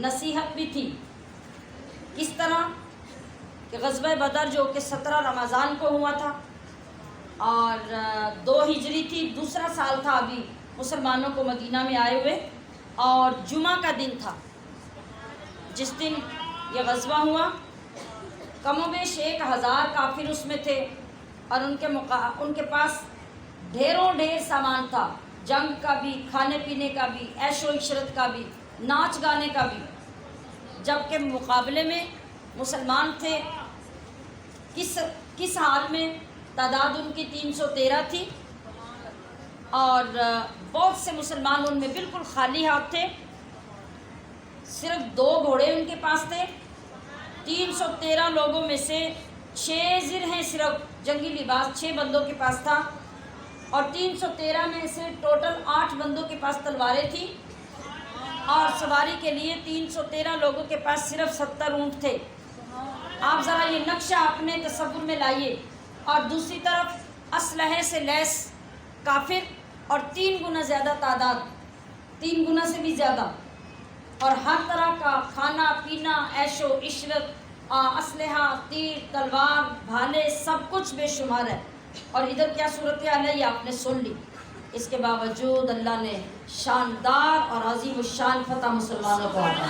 نصیحت بھی تھی۔ کس طرح کہ غزوہ بدر جو کہ 17 رمضان کو ہوا تھا اور 2 ہجری تھی، دوسرا سال تھا ابھی مسلمانوں کو مدینہ میں آئے ہوئے، اور جمعہ کا دن تھا جس دن یہ غزوہ ہوا۔ کم و بیش 1000 کافر اس میں تھے، اور ان کے پاس ڈھیروں ڈھیر سامان تھا، جنگ کا بھی، کھانے پینے کا بھی، عیش و عشرت کا بھی، ناچ گانے کا بھی، جبکہ مقابلے میں مسلمان تھے کس حال میں؟ تعداد ان کی 313 تھی، اور بہت سے مسلمان ان میں بالکل خالی ہاتھ تھے، صرف 2 گھوڑے ان کے پاس تھے، 313 لوگوں میں سے 6 زر ہیں صرف جنگی لباس 6 بندوں کے پاس تھا، اور 313 میں سے ٹوٹل 8 بندوں کے پاس تلواریں تھیں، اور سواری کے لیے 313 لوگوں کے پاس صرف 70 اونٹ تھے۔ آپ ذرا یہ نقشہ اپنے تصور میں لائیے، اور دوسری طرف اسلحے سے لیس کافر، اور 3 گنا زیادہ تعداد، 3 گنا سے بھی زیادہ، اور ہر طرح کا کھانا پینا، عیش و عشرت، اسلحہ، تیر، تلوار، بھالے، سب کچھ بے شمار ہے۔ اور ادھر کیا صورتحال ہے یہ آپ نے سن لی۔ اس کے باوجود اللہ نے شاندار اور عظیم الشان فتح مسلمانوں کو عطا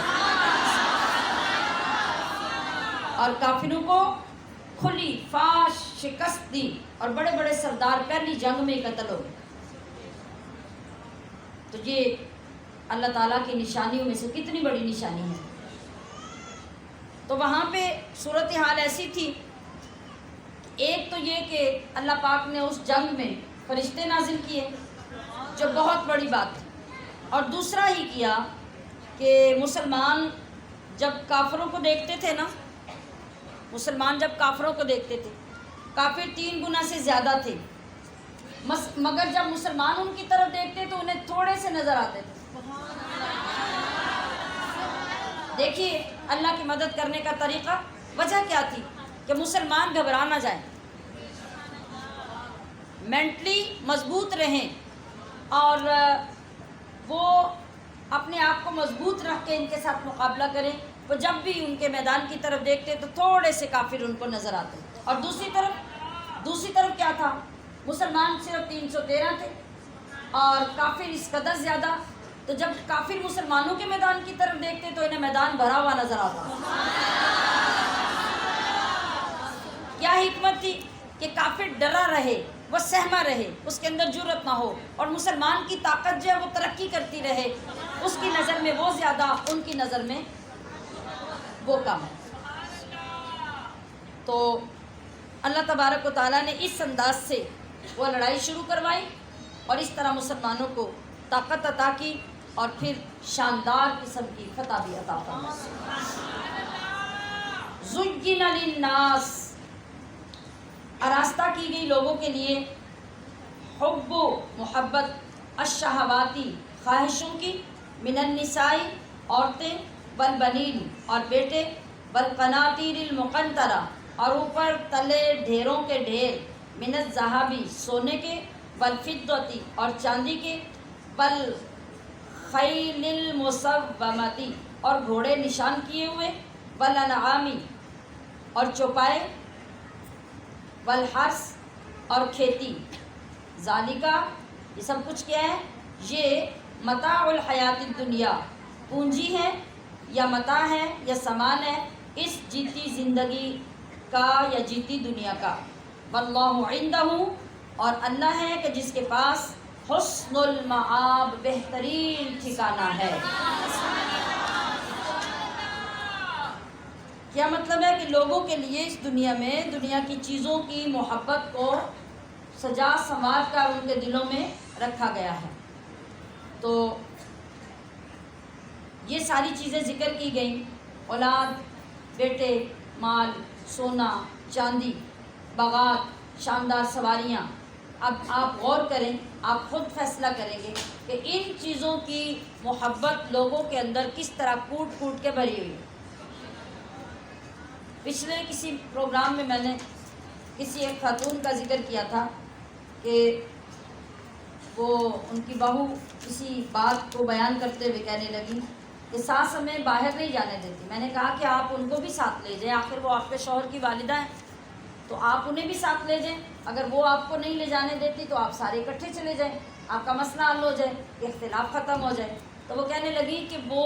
اور کافروں کو کھلی فاش شکست دی، اور بڑے بڑے سردار پہلی جنگ میں قتل ہو گئے۔ تو یہ اللہ تعالیٰ کی نشانیوں میں سے کتنی بڑی نشانی ہے۔ تو وہاں پہ صورتحال ایسی تھی، ایک تو یہ کہ اللہ پاک نے اس جنگ میں فرشتے نازل کیے جو بہت بڑی بات تھی، اور دوسرا ہی کیا کہ مسلمان جب کافروں کو دیکھتے تھے نا، مسلمان جب کافروں کو دیکھتے تھے، کافر 3 گنا سے زیادہ تھے، مگر جب مسلمان ان کی طرف دیکھتے تو انہیں تھوڑے سے نظر آتے تھے۔ دیکھیے اللہ کی مدد کرنے کا طریقہ، وجہ کیا تھی کہ مسلمان گھبرا نہ جائیں، مینٹلی مضبوط رہیں، اور وہ اپنے آپ کو مضبوط رکھ کے ان کے ساتھ مقابلہ کریں۔ وہ جب بھی ان کے میدان کی طرف دیکھتے تو تھوڑے سے کافر ان کو نظر آتے، اور دوسری طرف کیا تھا، مسلمان صرف 313 تھے اور کافر اس قدر زیادہ، تو جب کافر مسلمانوں کے میدان کی طرف دیکھتے تو انہیں میدان بھرا ہوا نظر آتا۔ کیا حکمت تھی کہ کافر ڈرا رہے، وہ سہما رہے، اس کے اندر جرأت نہ ہو، اور مسلمان کی طاقت جو ہے وہ ترقی کرتی رہے، اس کی نظر میں وہ زیادہ، ان کی نظر میں وہ کم۔ تو اللہ تبارک و تعالیٰ نے اس انداز سے وہ لڑائی شروع کروائی، اور اس طرح مسلمانوں کو طاقت عطا کی، اور پھر شاندار قسم کی فتح بھی عطا فرمائی۔ زُيِّنَ لِلنَّاسِ، آراستہ کی گئی لوگوں کے لیے، حب و محبت، الشہواتی، خواہشوں کی، من النساء، عورتیں، والبنین، اور بیٹے، والقناطیر المقنطرہ، اور اوپر تلے ڈھیروں کے ڈھیر، من الذہبی، سونے کے، والفضۃ، اور چاندی کے، والخیل المسومۃ، اور گھوڑے نشان کیے ہوئے، والانعام، اور چوپائے، والحرث، اور کھیتی، ذالکا، یہ سب کچھ کیا ہے، یہ متاع الحیات الدنیا، پونجی ہے یا متاع ہے یا سامان ہے اس جیتی زندگی کا یا جیتی دنیا کا۔ واللہ عندہ، اور اللہ ہے کہ جس کے پاس حسن المآب، بہترین ٹھکانہ ہے۔ کیا مطلب ہے کہ لوگوں کے لیے اس دنیا میں دنیا کی چیزوں کی محبت کو سجا سنوار کر ان کے دلوں میں رکھا گیا ہے۔ تو یہ ساری چیزیں ذکر کی گئیں، اولاد، بیٹے، مال، سونا، چاندی، باغات، شاندار سواریاں۔ اب آپ غور کریں، آپ خود فیصلہ کریں گے کہ ان چیزوں کی محبت لوگوں کے اندر کس طرح کوٹ کوٹ کے بھری ہوئی ہے۔ پچھلے کسی پروگرام میں میں نے کسی ایک خاتون کا ذکر کیا تھا کہ وہ ان کی بہو کسی بات کو بیان کرتے ہوئے کہنے لگی کہ ساس ہمیں باہر نہیں جانے دیتی۔ میں نے کہا کہ آپ ان کو بھی ساتھ لے جائیں، آخر وہ آپ کے شوہر کی والدہ ہیں، تو آپ انہیں بھی ساتھ لے جائیں۔ اگر وہ آپ کو نہیں لے جانے دیتی تو آپ سارے اکٹھے چلے جائیں، آپ کا مسئلہ حل ہو جائے، اختلاف ختم ہو جائے۔ تو وہ کہنے لگی کہ وہ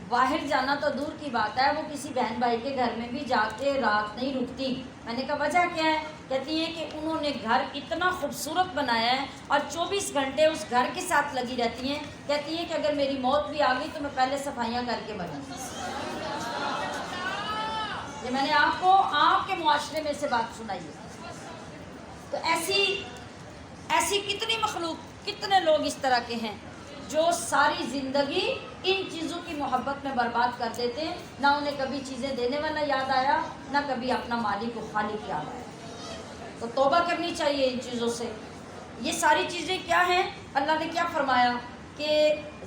باہر جانا تو دور کی بات ہے، وہ کسی بہن بھائی کے گھر میں بھی جا کے رات نہیں رکتی۔ میں نے کہا وجہ کیا ہے؟ کہتی ہیں کہ انہوں نے گھر اتنا خوبصورت بنایا ہے اور 24 گھنٹے اس گھر کے ساتھ لگی رہتی ہیں۔ کہتی ہیں کہ اگر میری موت بھی آ گئی تو میں پہلے صفائیاں کر کے مروں۔ یہ میں نے آپ کو آپ کے معاشرے میں سے بات سنائی ہے۔ تو ایسی کتنی مخلوق، کتنے لوگ اس طرح کے ہیں جو ساری زندگی ان چیزوں کی محبت میں برباد کر دیتے ہیں، نہ انہیں کبھی چیزیں دینے والا یاد آیا، نہ کبھی اپنا مالک و خالق یاد آیا۔ تو توبہ کرنی چاہیے ان چیزوں سے۔ یہ ساری چیزیں کیا ہیں؟ اللہ نے کیا فرمایا کہ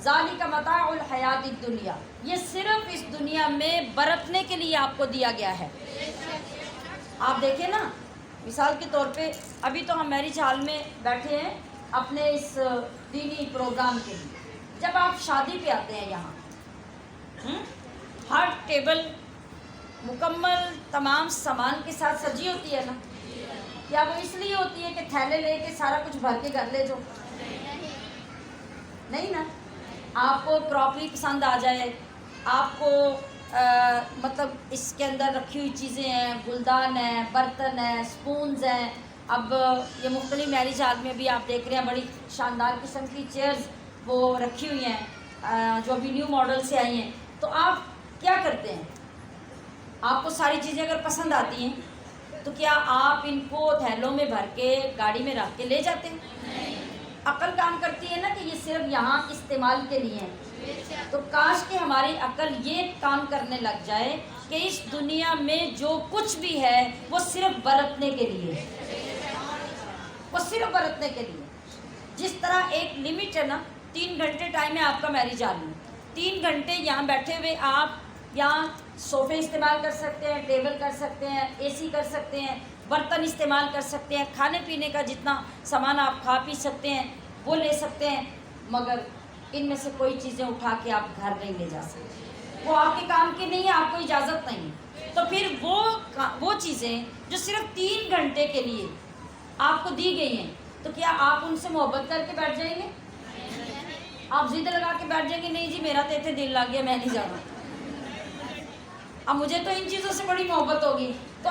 ذالک متاع الحیات الدنیا، یہ صرف اس دنیا میں برتنے کے لیے آپ کو دیا گیا ہے۔ آپ دیکھیں نا، مثال کے طور پہ ابھی تو ہم میرج ہال میں بیٹھے ہیں اپنے اس دینی پروگرام کے لیے۔ جب آپ شادی پہ آتے ہیں یہاں، ہر ٹیبل مکمل تمام سامان کے ساتھ سجی ہوتی ہے نا؟ یا وہ اس لیے ہوتی ہے کہ تھیلے لے کے سارا کچھ بھر کے گھر لے جو؟ نہیں نا۔ آپ کو کراکری پسند آ جائے، آپ کو مطلب اس کے اندر رکھی ہوئی چیزیں ہیں، گلدان ہیں، برتن ہیں، سپونز ہیں۔ اب یہ مختلف میرج ہال میں بھی آپ دیکھ رہے ہیں بڑی شاندار قسم کی چیئرز وہ رکھی ہوئی ہیں جو ابھی نیو ماڈل سے آئی ہیں۔ تو آپ کیا کرتے ہیں؟ آپ کو ساری چیزیں اگر پسند آتی ہیں تو کیا آپ ان کو تھیلوں میں بھر کے گاڑی میں رکھ کے لے جاتے ہیں؟ عقل کام کرتی ہے نا کہ یہ صرف یہاں استعمال کے لیے ہیں۔ تو کاش کہ ہماری عقل یہ کام کرنے لگ جائے کہ اس دنیا میں جو کچھ بھی ہے وہ صرف برتنے کے لیے ہے، وہ صرف برتنے کے لیے۔ جس طرح ایک لمٹ ہے نا، 3 گھنٹے ٹائم ہے آپ کا میرج ہال میں، 3 گھنٹے یہاں بیٹھے ہوئے آپ یہاں صوفے استعمال کر سکتے ہیں، ٹیبل کر سکتے ہیں، اے سی کر سکتے ہیں، برتن استعمال کر سکتے ہیں، کھانے پینے کا جتنا سامان آپ کھا پی سکتے ہیں وہ لے سکتے ہیں، مگر ان میں سے کوئی چیزیں اٹھا کے آپ گھر نہیں لے جا سکتے، وہ آپ کے کام کی نہیں ہے، آپ کو اجازت نہیں۔ تو پھر وہ چیزیں جو صرف 3 گھنٹے کے لیے آپ کو دی گئی ہیں، تو کیا آپ ان سے محبت کر کے بیٹھ جائیں گے؟ آپ ضد لگا کے بیٹھ جائیں گے نہیں جی میرا تو اتنے دل لگ گیا میں نہیں جانا، اب مجھے تو ان چیزوں سے بڑی محبت ہوگی۔ تو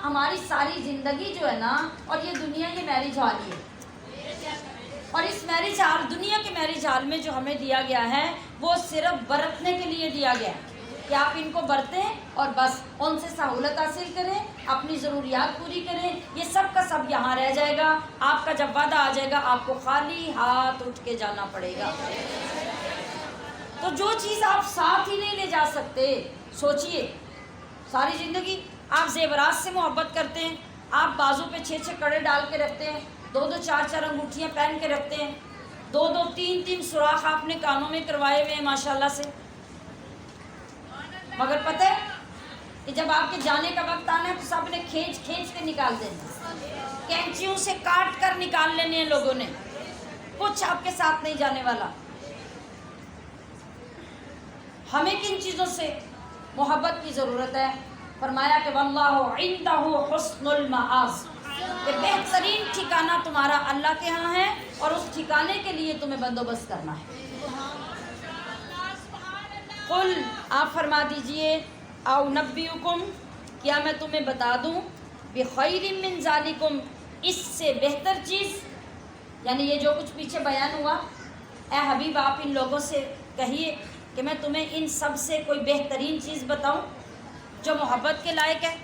ہماری ساری زندگی جو ہے نا، اور یہ دنیا یہ میرج ہال ہی ہے، اور اس میرج ہال دنیا کے میرج ہال میں جو ہمیں دیا گیا ہے وہ صرف برتنے کے لیے دیا گیا ہے کہ آپ ان کو برتیں اور بس ان سے سہولت حاصل کریں، اپنی ضروریات پوری کریں۔ یہ سب کا سب یہاں رہ جائے گا، آپ کا جب وعدہ آ جائے گا آپ کو خالی ہاتھ اٹھ کے جانا پڑے گا۔ تو جو چیز آپ ساتھ ہی نہیں لے جا سکتے، سوچئے ساری زندگی آپ زیورات سے محبت کرتے ہیں، آپ بازو پہ 6 کڑے ڈال کے رکھتے ہیں، 2 4 انگوٹھیاں پہن کے رکھتے ہیں، 2 3 سوراخ آپ نے کانوں میں کروائے ہوئے ہیں ماشاءاللہ سے، مگر پتہ ہے کہ جب آپ کے جانے کا وقت آنا ہے تو سب نے کھینچ کے نکال دینا، کینچیوں سے کاٹ کر نکال لینے ہیں لوگوں نے، کچھ آپ کے ساتھ نہیں جانے والا۔ ہمیں کن چیزوں سے محبت کی ضرورت ہے؟ فرمایا کہ واللہ عندہ حسن المآب، کہ بہترین ٹھکانہ تمہارا اللہ کے ہاں ہے اور اس ٹھکانے کے لیے تمہیں بندوبست کرنا ہے۔ قل، آپ فرما دیجئے، او نبیکم، کیا میں تمہیں بتا دوں، بخیر من ذالکم، اس سے بہتر چیز، یعنی یہ جو کچھ پیچھے بیان ہوا، اے حبیب آپ ان لوگوں سے کہیے کہ میں تمہیں ان سب سے کوئی بہترین چیز بتاؤں جو محبت کے لائق ہے،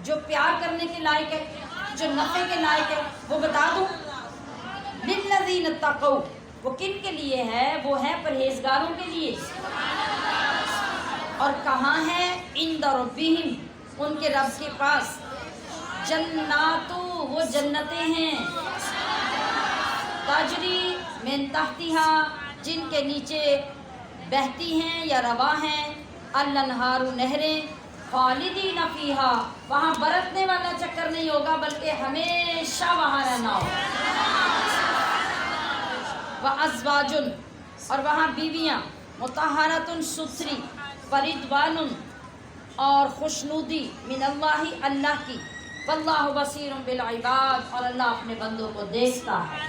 جو پیار کرنے کے لائق ہے، جو نفع کے لائق ہے، وہ بتا دوں؟ للذین اتقوا، وہ کن کے لیے ہے؟ وہ ہے پرہیزگاروں کے لیے۔ اور کہاں ہے؟ عند ربہم، ان کے رب کے پاس، جنات، وہ جنتیں ہیں، تجری من تحتہا، جن کے نیچے بہتی ہیں یا رواں ہیں، الانہار، نہریں، خالدین فیہا، وہاں برتنے والا چکر نہیں ہوگا بلکہ ہمیشہ وہاں رہنا ہوگا۔ وازواج، اور وہاں بیویاں، مطہرات، ستھری، فرضوان، اور خوشنودی، من اللہ، اللہ کی، واللہ بصیر بالعباد، اور اللہ اپنے بندوں کو دیکھتا ہے۔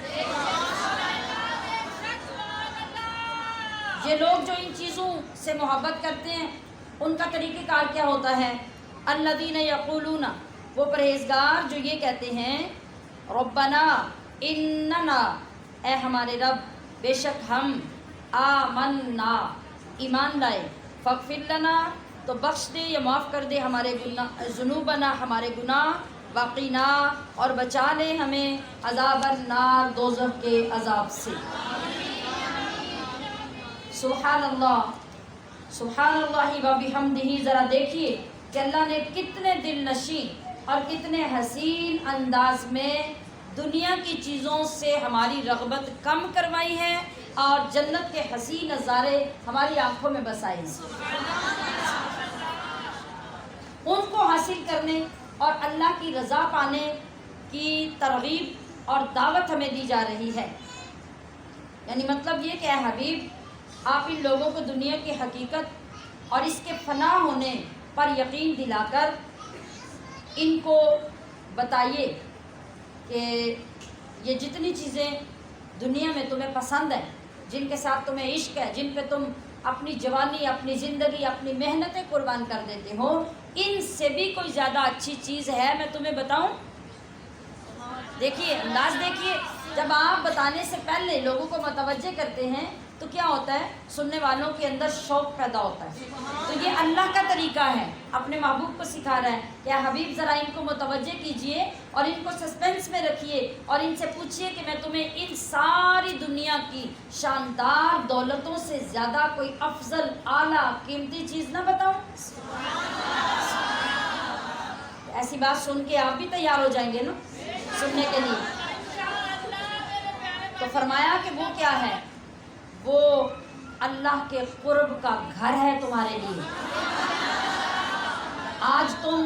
یہ لوگ جو ان چیزوں سے محبت کرتے ہیں ان کا طریقہ کار کیا ہوتا ہے؟ الذین یقولون، وہ پرہیزگار جو یہ کہتے ہیں، ربنا اننا، اے ہمارے رب، بے شک ہم، آمنا، ایمان لائے، فاغفر لنا، تو بخش دے یا معاف کر دے ہمارے ذنوبنا، ہمارے گناہ، وقنا، اور بچا لے ہمیں عذاب النار، دوزخ کے عذاب سے۔ سبحان اللہ، سبحان اللہ و بحمدہ. ذرا دیکھیے کہ اللہ نے کتنے دل نشیں اور کتنے حسین انداز میں دنیا کی چیزوں سے ہماری رغبت کم کروائی ہے اور جنت کے حسین نظارے ہماری آنکھوں میں بسائے ہیں. ان کو حاصل کرنے اور اللہ کی رضا پانے کی ترغیب اور دعوت ہمیں دی جا رہی ہے. یعنی مطلب یہ کہ اے حبیب، آپ ان لوگوں کو دنیا کی حقیقت اور اس کے فنا ہونے پر یقین دلا کر ان کو بتائیے کہ یہ جتنی چیزیں دنیا میں تمہیں پسند ہیں، جن کے ساتھ تمہیں عشق ہے، جن پہ تم اپنی جوانی، اپنی زندگی، اپنی محنتیں قربان کر دیتے ہو، ان سے بھی کوئی زیادہ اچھی چیز ہے میں تمہیں بتاؤں. دیکھیے انداز، دیکھیے جب آپ بتانے سے پہلے لوگوں کو متوجہ کرتے ہیں تو کیا ہوتا ہے، سننے والوں کے اندر شوق پیدا ہوتا ہے. تو یہ اللہ کا طریقہ ہے، اپنے محبوب کو سکھا رہا ہے کہ حبیب ذرا ان کو متوجہ کیجئے اور ان کو سسپینس میں رکھیے اور ان سے پوچھئے کہ میں تمہیں ان ساری دنیا کی شاندار دولتوں سے زیادہ کوئی افضل، اعلیٰ، قیمتی چیز نہ بتاؤں. ایسی بات سن کے آپ بھی تیار ہو جائیں گے نا سننے کے لیے. تو فرمایا کہ وہ کیا ہے، وہ اللہ کے قرب کا گھر ہے تمہارے لیے. آج تم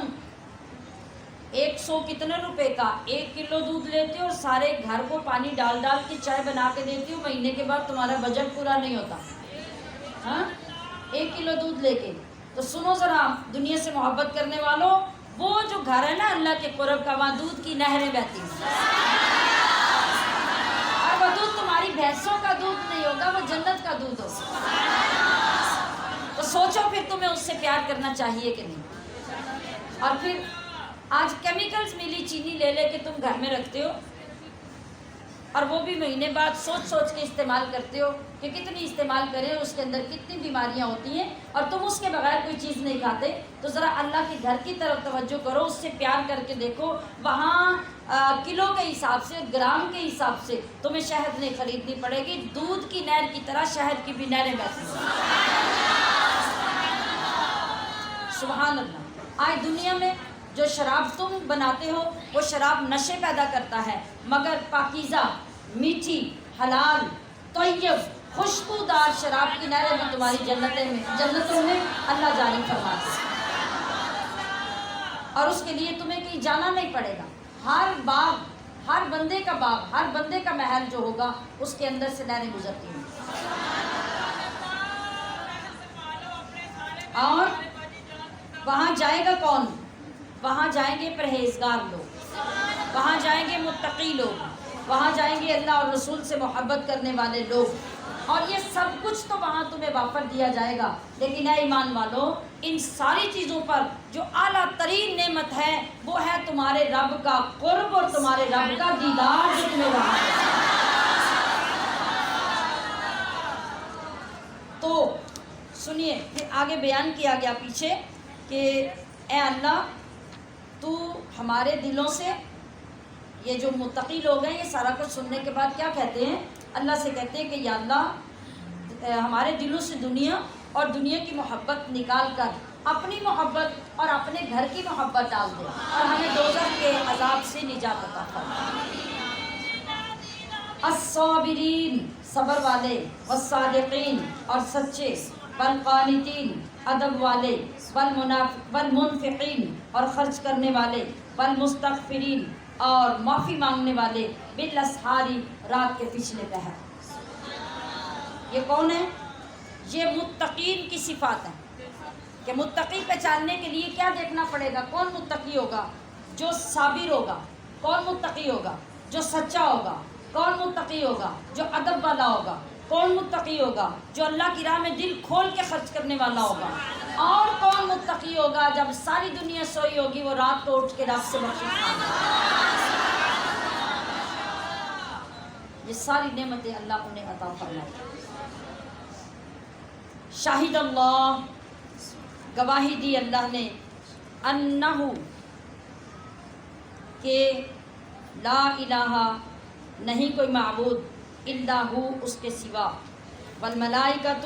100 کتنے روپے کا 1 کلو دودھ لیتے ہو اور سارے گھر کو پانی ڈال ڈال کے چائے بنا کے دیتے ہو، مہینے کے بعد تمہارا بجٹ پورا نہیں ہوتا. ہاں 1 کلو دودھ لے کے. تو سنو ذرا دنیا سے محبت کرنے والوں، وہ جو گھر ہے نا اللہ کے قرب کا، وہاں دودھ کی نہریں بہتی ہیں. اور وہ دودھ تمہاری بھینسوں کا دودھ نہیں ہوگا، وہ جنت کا دودھ ہوگا. تو سوچو پھر تمہیں اس سے پیار کرنا چاہیے کہ نہیں. اور پھر آج کیمیکلز ملی چینی لے لے کے تم گھر میں رکھتے ہو اور وہ بھی مہینے بعد سوچ سوچ کے استعمال کرتے ہو کہ کتنی استعمال کریں، اس کے اندر کتنی بیماریاں ہوتی ہیں، اور تم اس کے بغیر کوئی چیز نہیں کھاتے. تو ذرا اللہ کے گھر کی طرف توجہ کرو، اس سے پیار کر کے دیکھو. وہاں کلو کے حساب سے، گرام کے حساب سے تمہیں شہد نہیں خریدنی پڑے گی، دودھ کی نہر کی طرح شہد کی بھی نہریں بہتی ہیں. سبحان اللہ. آج دنیا میں جو شراب تم بناتے ہو وہ شراب نشے پیدا کرتا ہے، مگر پاکیزہ، میٹھی، حلال، طیب، خوشبودار شراب کی نہریں بھی تمہاری جنتوں میں اللہ جاری فرماتا ہے. اور اس کے لیے تمہیں کہیں جانا نہیں پڑے گا. ہر باغ، ہر بندے کا باغ، ہر بندے کا محل جو ہوگا اس کے اندر سے نہریں گزرتی ہیں. اور وہاں جائے گا کون؟ وہاں جائیں گے پرہیزگار لوگ، وہاں جائیں گے متقی لوگ، وہاں جائیں گے اللہ اور رسول سے محبت کرنے والے لوگ. اور یہ سب کچھ تو وہاں تمہیں وافر دیا جائے گا. لیکن اے ایمان والو، ان ساری چیزوں پر جو اعلیٰ ترین نعمت ہے وہ ہے تمہارے رب کا قرب اور تمہارے رب کا دیدار جو تمہیں وہاں ہے. تو سنیے پھر آگے بیان کیا گیا پیچھے کہ اے اللہ، تو ہمارے دلوں سے، یہ جو متقی لوگ ہیں یہ سارا کچھ سننے کے بعد کیا کہتے ہیں؟ اللہ سے کہتے ہیں کہ یا اللہ، ہمارے دلوں سے دنیا اور دنیا کی محبت نکال کر اپنی محبت اور اپنے گھر کی محبت ڈال دے اور ہمیں دوزخ کے عذاب سے نجات عطا فرما. الصابرین، صبر والے، والصادقین، اور سچے، والقانتین، ادب والے، والمنفقین، اور خرچ کرنے والے، والمستغفرین، اور معافی مانگنے والے، بالاسحار، رات کے پچھلے پہر. یہ کون ہے؟ یہ متقین کی صفات ہیں. کہ متقی پہچاننے کے لیے کیا دیکھنا پڑے گا؟ کون متقی ہوگا؟ جو صابر ہوگا. کون متقی ہوگا؟ جو سچا ہوگا. کون متقی ہوگا؟ جو ادب والا ہوگا. کون متقی ہوگا؟ جو اللہ کی راہ میں دل کھول کے خرچ کرنے والا ہوگا. اور کون متقی ہوگا؟ جب ساری دنیا سوئی ہوگی وہ رات کو اٹھ کے رب سے بخشش مانگے. یہ ساری نعمتیں اللہ انہیں عطا فرمائے. شاہد اللہ، گواہی دی اللہ نے، انہو، کہ لا الہ، نہیں کوئی معبود، الا ہو، اس کے سوا، والملائکۃ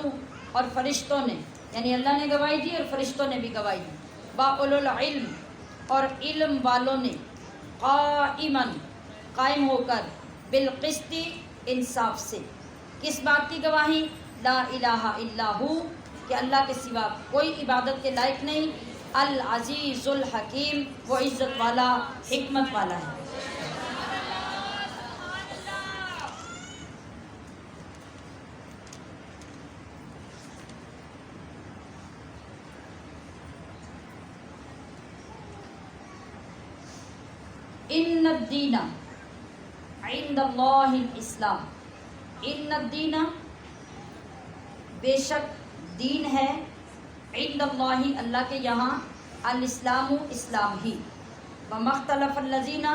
اور فرشتوں نے، یعنی اللہ نے گواہی دی اور فرشتوں نے بھی گواہی دی، واولو العلم اور علم والوں نے، قائما قائم ہو کر، بالقسط انصاف سے، کس بات کی گواہی؟ لا الہ الا ہو، کہ اللہ کے سوا کوئی عبادت کے لائق نہیں، العزیز الحکیم، وہ عزت والا حکمت والا ہے۔ ان الدین عند اللہ الاسلام، ان الدین بے شک دین ہے، عند اللہ اللہ کے یہاں، الاسلام اسلام ہی، وما اختلف الذین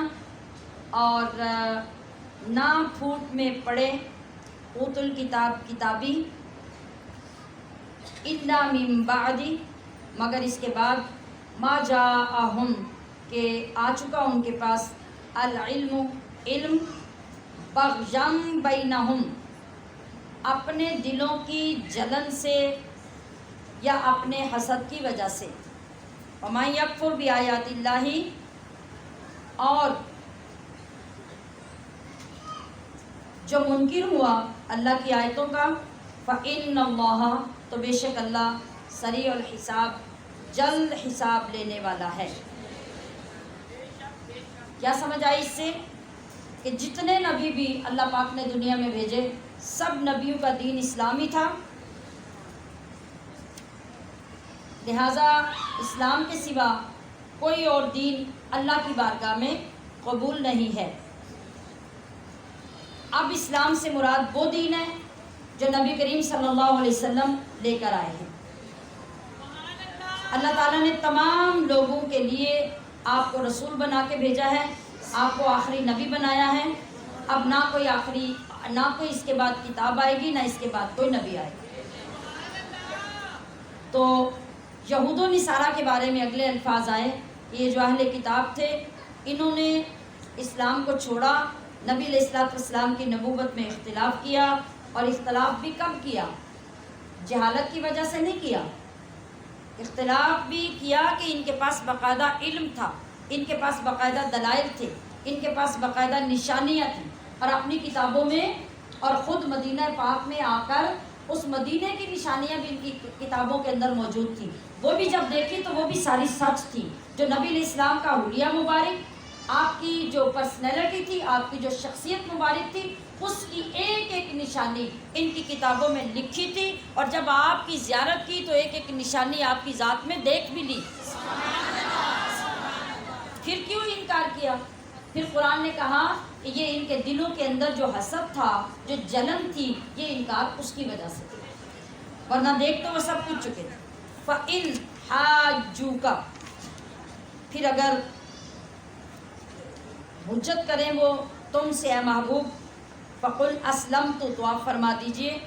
اور نہ پھوٹ میں پڑے، اوت الکتاب کتابی، الا من بعد مگر اس کے بعد، ما جاءہم کہ آ چکا ان کے پاس، العلم علم، بغیم بینہم اپنے دلوں کی جلن سے یا اپنے حسد کی وجہ سے، ومن یکفر بآیات اللہ اور جو منکر ہوا اللہ کی آیتوں کا، فإن اللہ تو بے شک اللہ، سریع الحساب جلد حساب لینے والا ہے۔ کیا سمجھ آئی اس سے؟ کہ جتنے نبی بھی اللہ پاک نے دنیا میں بھیجے، سب نبیوں کا دین اسلامی تھا، لہٰذا اسلام کے سوا کوئی اور دین اللہ کی بارگاہ میں قبول نہیں ہے۔ اب اسلام سے مراد وہ دین ہے جو نبی کریم صلی اللہ علیہ وسلم لے کر آئے ہیں۔ اللہ تعالیٰ نے تمام لوگوں کے لیے آپ کو رسول بنا کے بھیجا ہے، آپ کو آخری نبی بنایا ہے۔ اب نہ کوئی اس کے بعد کتاب آئے گی، نہ اس کے بعد کوئی نبی آئے گی۔ تو یہود و نصارہ کے بارے میں اگلے الفاظ آئے، یہ جو اہل کتاب تھے، انہوں نے اسلام کو چھوڑا، نبی علیہ الصلوۃ والسلام کی نبوت میں اختلاف کیا، اور اختلاف بھی کب کیا؟ جہالت کی وجہ سے نہیں کیا، اختلاف بھی کیا کہ ان کے پاس باقاعدہ علم تھا، ان کے پاس باقاعدہ دلائل تھے، ان کے پاس باقاعدہ نشانیاں تھیں، اور اپنی کتابوں میں اور خود مدینہ پاک میں آ کر اس مدینے کی نشانیاں بھی ان کی کتابوں کے اندر موجود تھیں، وہ بھی جب دیکھی تو وہ بھی ساری سچ تھی۔ جو نبی علیہ السلام کا حلیہ مبارک، آپ کی جو پرسنالٹی تھی، آپ کی جو شخصیت مبارک تھی، اس کی ایک ایک نشانی ان کی کتابوں میں لکھی تھی، اور جب آپ کی زیارت کی تو ایک ایک نشانی آپ کی ذات میں دیکھ بھی لی۔ پھر کیوں انکار کیا؟ پھر قرآن نے کہا کہ یہ ان کے دلوں کے اندر جو حسد تھا، جو جلن تھی، یہ انکار اس کی وجہ سے، ورنہ دیکھ تو وہ سب کچھ چکے تھے۔ فَإِنْ حَاجُّوكَ پھر اگر حجت کریں وہ تم سے اے محبوب، فَقُلْ أَسْلَمْتُ تو آپ فرما دیجئے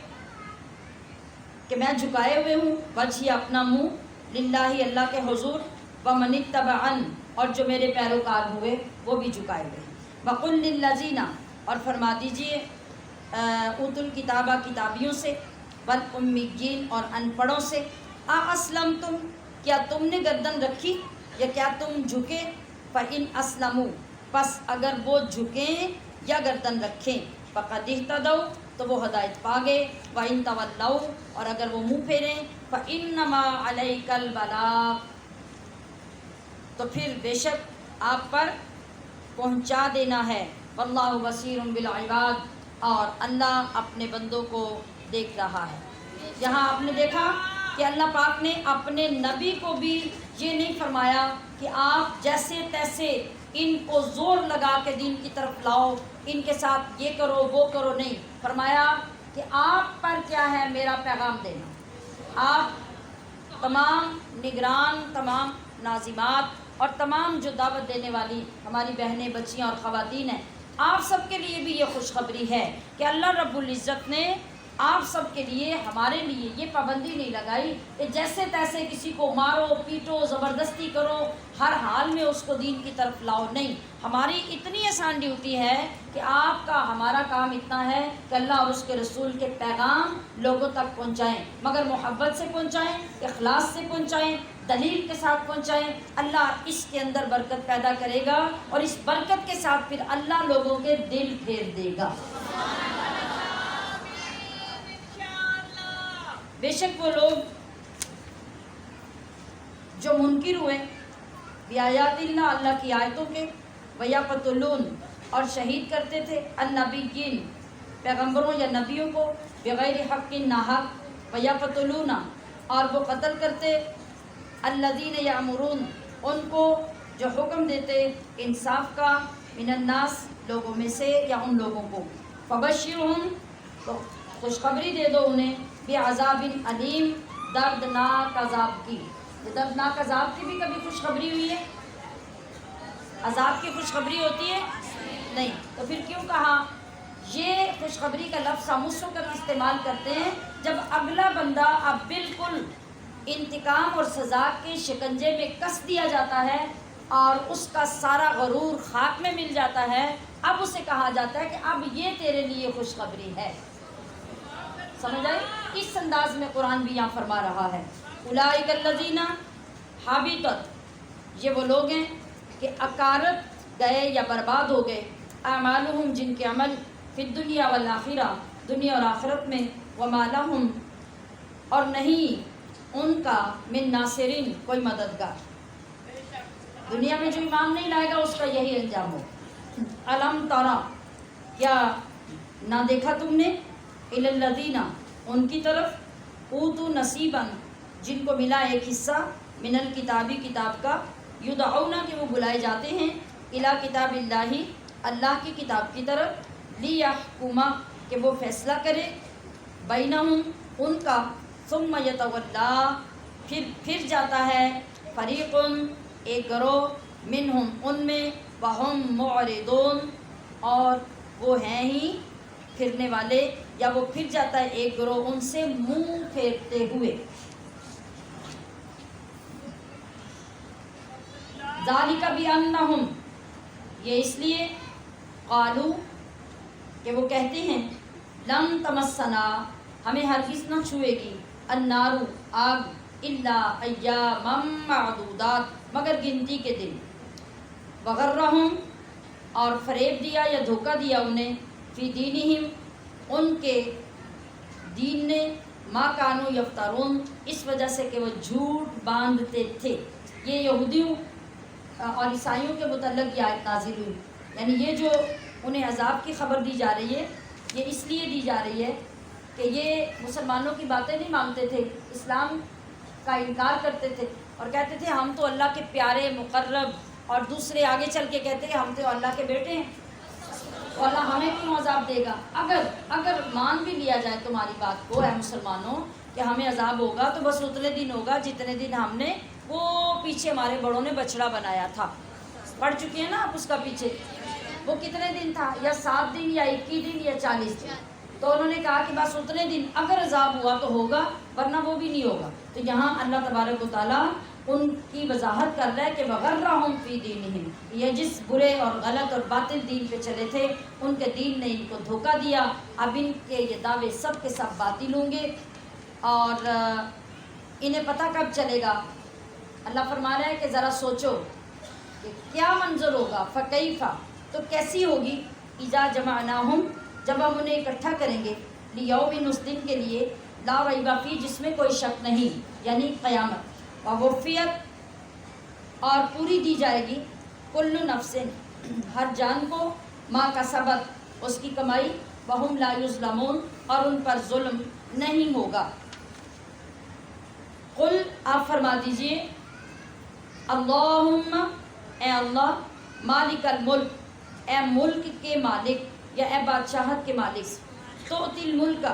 کہ میں جھکائے ہوئے ہوں، وجہی اپنا منہ، للہ اللہ کے حضور، وَمَنِ اتَّبَعَنِ اور جو میرے پیروکار ہوئے وہ بھی جھکائے ہوئے ہیں، وَقُلْ لِلَّذِينَ اور فرما دیجئے اوت الکتابہ کتابیوں سے، وَالْأُمِّيِّينَ اور ان پڑھوں سے، أَأَسْلَمْتُمْ کیا تم نے گردن رکھی یا کیا تم جھکے؟ فَإِنْ أَسْلَمُوا پس اگر وہ جھکیں یا گردن رکھیں، فَقَدْ اهْتَدَوْا تو وہ ہدایت پا گئے، وَإِنْ تَوَلَّوْا اور اگر وہ منہ پھیریں، فَإِنَّمَا عَلَيْكَ الْبَلَاغُ تو پھر بے شک آپ پر پہنچا دینا ہے، وَاللَّهُ بَصِيرٌ بِالْعِبَادِ اور اللہ اپنے بندوں کو دیکھ رہا ہے۔ یہاں آپ نے دیکھا کہ اللہ پاک نے اپنے نبی کو بھی یہ نہیں فرمایا کہ آپ جیسے تیسے ان کو زور لگا کے دین کی طرف لاؤ، ان کے ساتھ یہ کرو وہ کرو، نہیں، فرمایا کہ آپ پر کیا ہے میرا پیغام دینا۔ آپ تمام نگران، تمام ناظمات اور تمام جو دعوت دینے والی ہماری بہنیں، بچیاں اور خواتین ہیں، آپ سب کے لیے بھی یہ خوشخبری ہے کہ اللہ رب العزت نے آپ سب کے لیے ہمارے لیے یہ پابندی نہیں لگائی کہ جیسے تیسے کسی کو مارو پیٹو زبردستی کرو ہر حال میں اس کو دین کی طرف لاؤ، نہیں، ہماری اتنی آسان ڈیوٹی ہے کہ آپ کا ہمارا کام اتنا ہے کہ اللہ اور اس کے رسول کے پیغام لوگوں تک پہنچائیں، مگر محبت سے پہنچائیں، اخلاص سے پہنچائیں، دلیل کے ساتھ پہنچائیں۔ اللہ اس کے اندر برکت پیدا کرے گا اور اس برکت کے ساتھ پھر اللہ لوگوں کے دل پھیر دے گا۔ بے شک وہ لوگ جو منکر ہوئے بیایات اللہ، اللہ کی آیتوں کے، ویقتلون اور شہید کرتے تھے النبیین پیغمبروں یا نبیوں کو، بغیر حق ناحق، ویقتلون اور وہ قتل کرتے الذین یامرون ان کو جو حکم دیتے انصاف کا، من الناس لوگوں میں سے یا ان لوگوں کو، فبشرہم تو خوشخبری دے دو انہیں، بعذاب علیم دردناک عذاب کی۔ دردناک عذاب کی بھی کبھی خوشخبری ہوئی ہے؟ عذاب کی خوشخبری ہوتی ہے؟ نہیں، تو پھر کیوں کہا؟ یہ خوشخبری کا لفظ ہم اس وقت استعمال کرتے ہیں جب اگلا بندہ اب بالکل انتقام اور سزا کے شکنجے میں کس دیا جاتا ہے اور اس کا سارا غرور خاک میں مل جاتا ہے، اب اسے کہا جاتا ہے کہ اب یہ تیرے لیے خوشخبری ہے۔ سمجھ آئی؟ اس انداز میں قرآن بھی یہاں فرما رہا ہے، اولئک الذین حبطت، یہ وہ لوگ ہیں کہ اکارت گئے یا برباد ہو گئے، اعمالہم جن کے عمل فی الدنیا والآخرہ دنیا اور آخرت میں، وما لہم اور نہیں ان کا من ناصرین کوئی مددگار، دنیا میں جو ایمان نہیں لائے گا اس کا یہی انجام ہو۔ الم ترى کیا نہ دیکھا تم نے، الی الذین ان کی طرف، اوتوا نصیبا جن کو ملا ایک حصہ، من الکتابی کتاب کا، یدعون کہ وہ بلائے جاتے ہیں، الی کتاب اللہ اللہ کی کتاب کی طرف، لیحکم کہ وہ فیصلہ کرے، بینہم ان کا، ثم یتولا پھر جاتا ہے، فریق ایک گروہ، منہم ان میں، وہم معرضون اور وہ ہیں ہی پھرنے والے، یا وہ پھر جاتا ہے ایک گروہ ان سے منہ پھیرتے ہوئے۔ ذالک بانہم یہ اس لیے، قالو کہ وہ کہتے ہیں، لن تمسنا ہمیں ہرگز نہ چھوئے گی، النار آگ، الا ایاما معدودات مگر گنتی کے دن، وغرہم اور فریب دیا یا دھوکہ دیا انہیں، فی دینہم ان کے دین نے، ما کانوا یفترون اس وجہ سے کہ وہ جھوٹ باندھتے تھے۔ یہ یہودیوں اور عیسائیوں کے متعلق یہ آیت نازل ہوئی، یعنی یہ جو انہیں عذاب کی خبر دی جا رہی ہے یہ اس لیے دی جا رہی ہے کہ یہ مسلمانوں کی باتیں نہیں مانتے تھے، اسلام کا انکار کرتے تھے اور کہتے تھے ہم تو اللہ کے پیارے مقرب، اور دوسرے آگے چل کے کہتے ہیں ہم تو اللہ کے بیٹے ہیں، تو اللہ ہمیں کیوں عذاب دے گا؟ اگر مان بھی لیا جائے تمہاری بات کو اے مسلمانوں کہ ہمیں عذاب ہوگا تو بس اتنے دن ہوگا جتنے دن ہم نے وہ پیچھے ہمارے بڑوں نے بچڑا بنایا تھا، پڑھ چکے ہیں نا آپ اس کا پیچھے، وہ کتنے دن تھا، یا 7 دن یا 21 دن یا 40 دن، تو انہوں نے کہا کہ بس اتنے دن اگر عذاب ہوا تو ہوگا ورنہ وہ بھی نہیں ہوگا۔ تو یہاں اللہ تبارک و تعالیٰ ان کی وضاحت کر رہا ہے کہ وغرہم فی دینہم، یہ جس برے اور غلط اور باطل دین پہ چلے تھے ان کے دین نے ان کو دھوکہ دیا، اب ان کے یہ دعوے سب کے سب باطل ہوں گے اور انہیں پتہ کب چلے گا؟ اللہ فرما رہا ہے کہ ذرا سوچو کہ کیا منظر ہوگا، فکیفہ تو کیسی ہوگی، اذا جمعناہم جب ہم انہیں اکٹھا کریں گے، لیوم اس دن کے لیے، لا ریب فیہ جس میں کوئی شک نہیں، یعنی قیامت، ووفیت اور پوری دی جائے گی، کل نفس ہر جان کو، ما کسبت اس کی کمائی، وہم لا یظلمون اور ان پر ظلم نہیں ہوگا۔ قل آپ فرما دیجئے، اللہم اے اللہ، مالک الملک اے ملک کے مالک یا اے بادشاہت کے مالک، تو تل ملک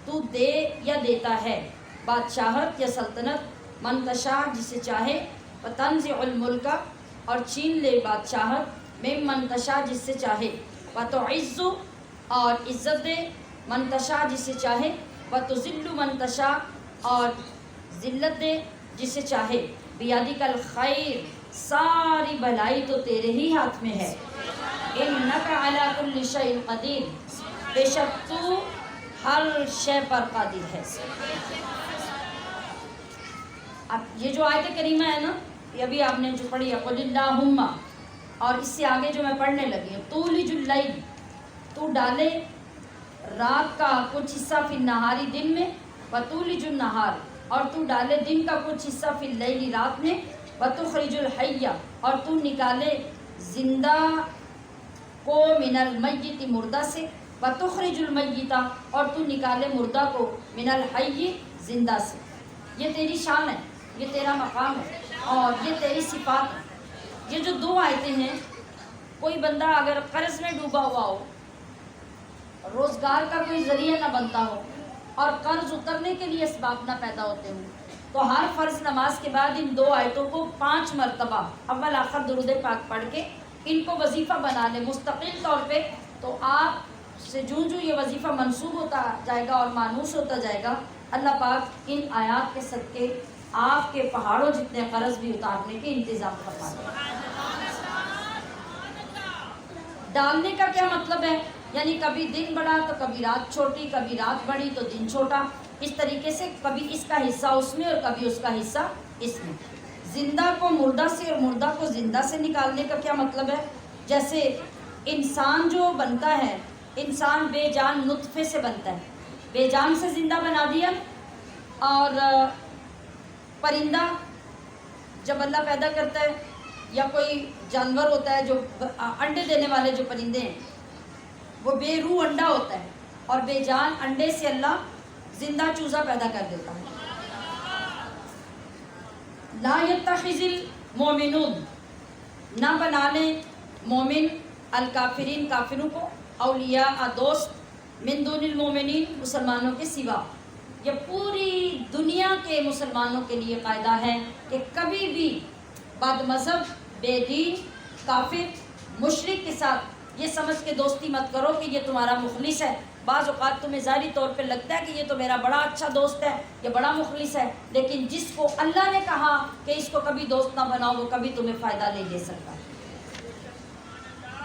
تو دے یا دیتا ہے بادشاہت یا سلطنت، من تشاء جسے چاہے، وتنزع الملک اور چھین لے بادشاہت، ممن تشاء جس سے چاہے، وتعز اور عزت دے، من تشاء جسے چاہے، وتذل من تشاء اور ذلت دے جسے چاہے، بیدک الخیر ساری بھلائی تو تیرے ہی ہاتھ میں ہے، انک علی کل شیء قدیر بے شک تو ہر شے پر قادر ہے۔ اب یہ جو آیت کریمہ ہے نا، یہ ابھی آپ نے جو پڑھی ہے قل اللہم، اور اس سے آگے جو میں پڑھنے لگی ہوں، تولج اللیل تو ڈالے رات کا کچھ حصہ فی النہاری دن میں، وتولج النہار اور تو ڈالے دن کا کچھ حصہ فی اللیل رات میں، وتخرج الحی اور تو نکالے زندہ کو من المیت مردہ سے، وتخرج المیت اور تو نکالے مردہ کو من الحی زندہ سے۔ یہ تیری شان ہے، یہ تیرا مقام ہے اور یہ تیری صفات ہے۔ یہ جو دو آیتیں ہیں، کوئی بندہ اگر قرض میں ڈوبا ہوا ہو، روزگار کا کوئی ذریعہ نہ بنتا ہو اور قرض اترنے کے لیے اسباب نہ پیدا ہوتے ہوں، تو ہر فرض نماز کے بعد ان دو آیتوں کو 5 مرتبہ اول آخر درود پاک پڑھ کے ان کو وظیفہ بنا لے مستقل طور پہ، تو آپ سے جوں یہ وظیفہ منسوب ہوتا جائے گا اور مانوس ہوتا جائے گا، اللہ پاک ان آیات کے صدقے آپ کے پہاڑوں جتنے قرض بھی اتارنے کے انتظام فرما دے۔ ڈالنے کا کیا مطلب ہے؟ یعنی کبھی دن بڑا تو کبھی رات چھوٹی، کبھی رات بڑی تو دن چھوٹا، اس طریقے سے کبھی اس کا حصہ اس میں اور کبھی اس کا حصہ اس میں۔ زندہ کو مردہ سے اور مردہ کو زندہ سے نکالنے کا کیا مطلب ہے؟ جیسے انسان جو بنتا ہے، انسان بے جان نطفے سے بنتا ہے، بے جان سے زندہ بنا دیا، اور پرندہ جب اللہ پیدا کرتا ہے یا کوئی جانور ہوتا ہے جو انڈے دینے والے جو پرندے ہیں، وہ بے روح انڈا ہوتا ہے اور بے جان انڈے سے اللہ زندہ چوزہ پیدا کر دیتا ہے۔ لا یتخذ المؤمنون نہ بنانے مومن الکافرین کافروں کو اولیاء دوست من دون المؤمنین مسلمانوں کے سوا۔ یہ پوری دنیا کے مسلمانوں کے لیے قاعدہ ہے کہ کبھی بھی بد مذہب، بے دین، کافر، مشرک کے ساتھ یہ سمجھ کے دوستی مت کرو کہ یہ تمہارا مخلص ہے۔ بعض اوقات تمہیں ظاہری طور پہ لگتا ہے کہ یہ تو میرا بڑا اچھا دوست ہے، یہ بڑا مخلص ہے، لیکن جس کو اللہ نے کہا کہ اس کو کبھی دوست نہ بناؤ، وہ کبھی تمہیں فائدہ نہیں دے سکتا۔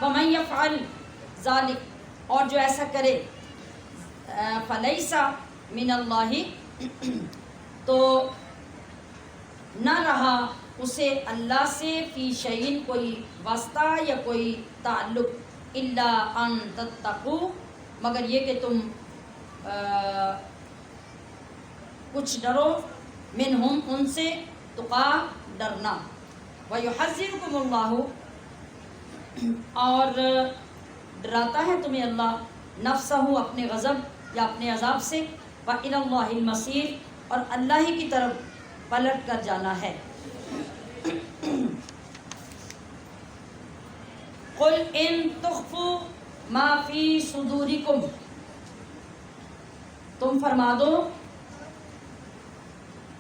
وَمَن يَفْعَلْ ذَلِكَ اور جو ایسا کرے، فَلَيْسَ مِنَ اللَّهِ تو نہ رہا اسے اللہ سے فی شیئن کوئی واسطہ یا کوئی تعلق، الا ان تتقوا مگر یہ کہ تم کچھ ڈرو، منہم ان سے، تقا ڈرنا، ویحذرکم اللہ اور ڈراتا ہے تمہیں اللہ، نفسہ اپنے غضب یا اپنے عذاب سے، وإلی اللہ المصیر اور اللہ ہی کی طرف پلٹ کر جانا ہے۔ قل ان تخفوا ما فی صدورکم تم فرما دو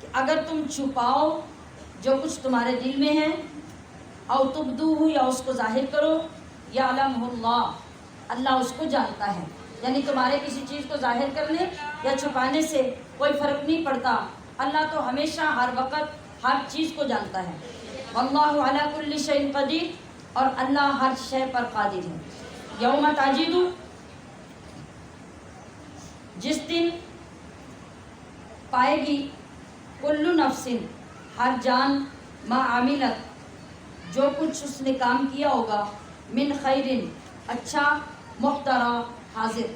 کہ اگر تم چھپاؤ جو کچھ تمہارے دل میں ہے، او تبدوہ یا اس کو ظاہر کرو، یعلمہ اللہ اللہ اس کو جانتا ہے۔ یعنی تمہارے کسی چیز کو ظاہر کرنے یا چھپانے سے کوئی فرق نہیں پڑتا، اللہ تو ہمیشہ ہر وقت ہر چیز کو جانتا ہے۔ واللہ علی کل شیء قدیر اور اللہ ہر شے پر قادر ہے۔ یوم تجد جس دن پائے گی کل نفس ہر جان ما عملت جو کچھ اس نے کام کیا ہوگا، من خیر اچھا، محترا حاضر،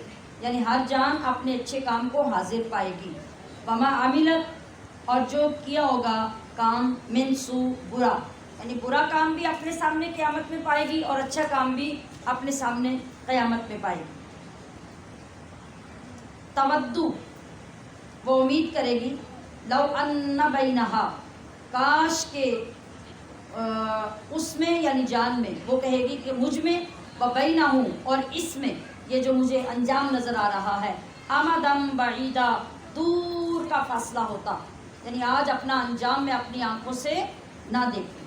یعنی ہر جان اپنے اچھے کام کو حاضر پائے گی، وما عملت اور جو کیا ہوگا کام، من سوء برا، یعنی برا کام بھی اپنے سامنے قیامت میں پائے گی اور اچھا کام بھی اپنے سامنے قیامت میں پائے گی۔ تودو وہ امید کرے گی، لو ان بینہا کاش کے اس میں یعنی جان میں، وہ کہے گی کہ مجھ میں، وبینہ اور اس میں، یہ جو مجھے انجام نظر آ رہا ہے، امدم بعیدا دور کا فاصلہ ہوتا، یعنی آج اپنا انجام میں اپنی آنکھوں سے نہ دیکھیں۔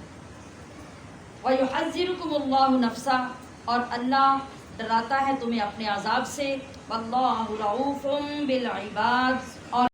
وَيُحَذِّرُكُمُ اللَّهُ نَفْسَهُ اور اللہ ڈراتا ہے تمہیں اپنے عذاب سے. واللہ رؤوف بالعباد.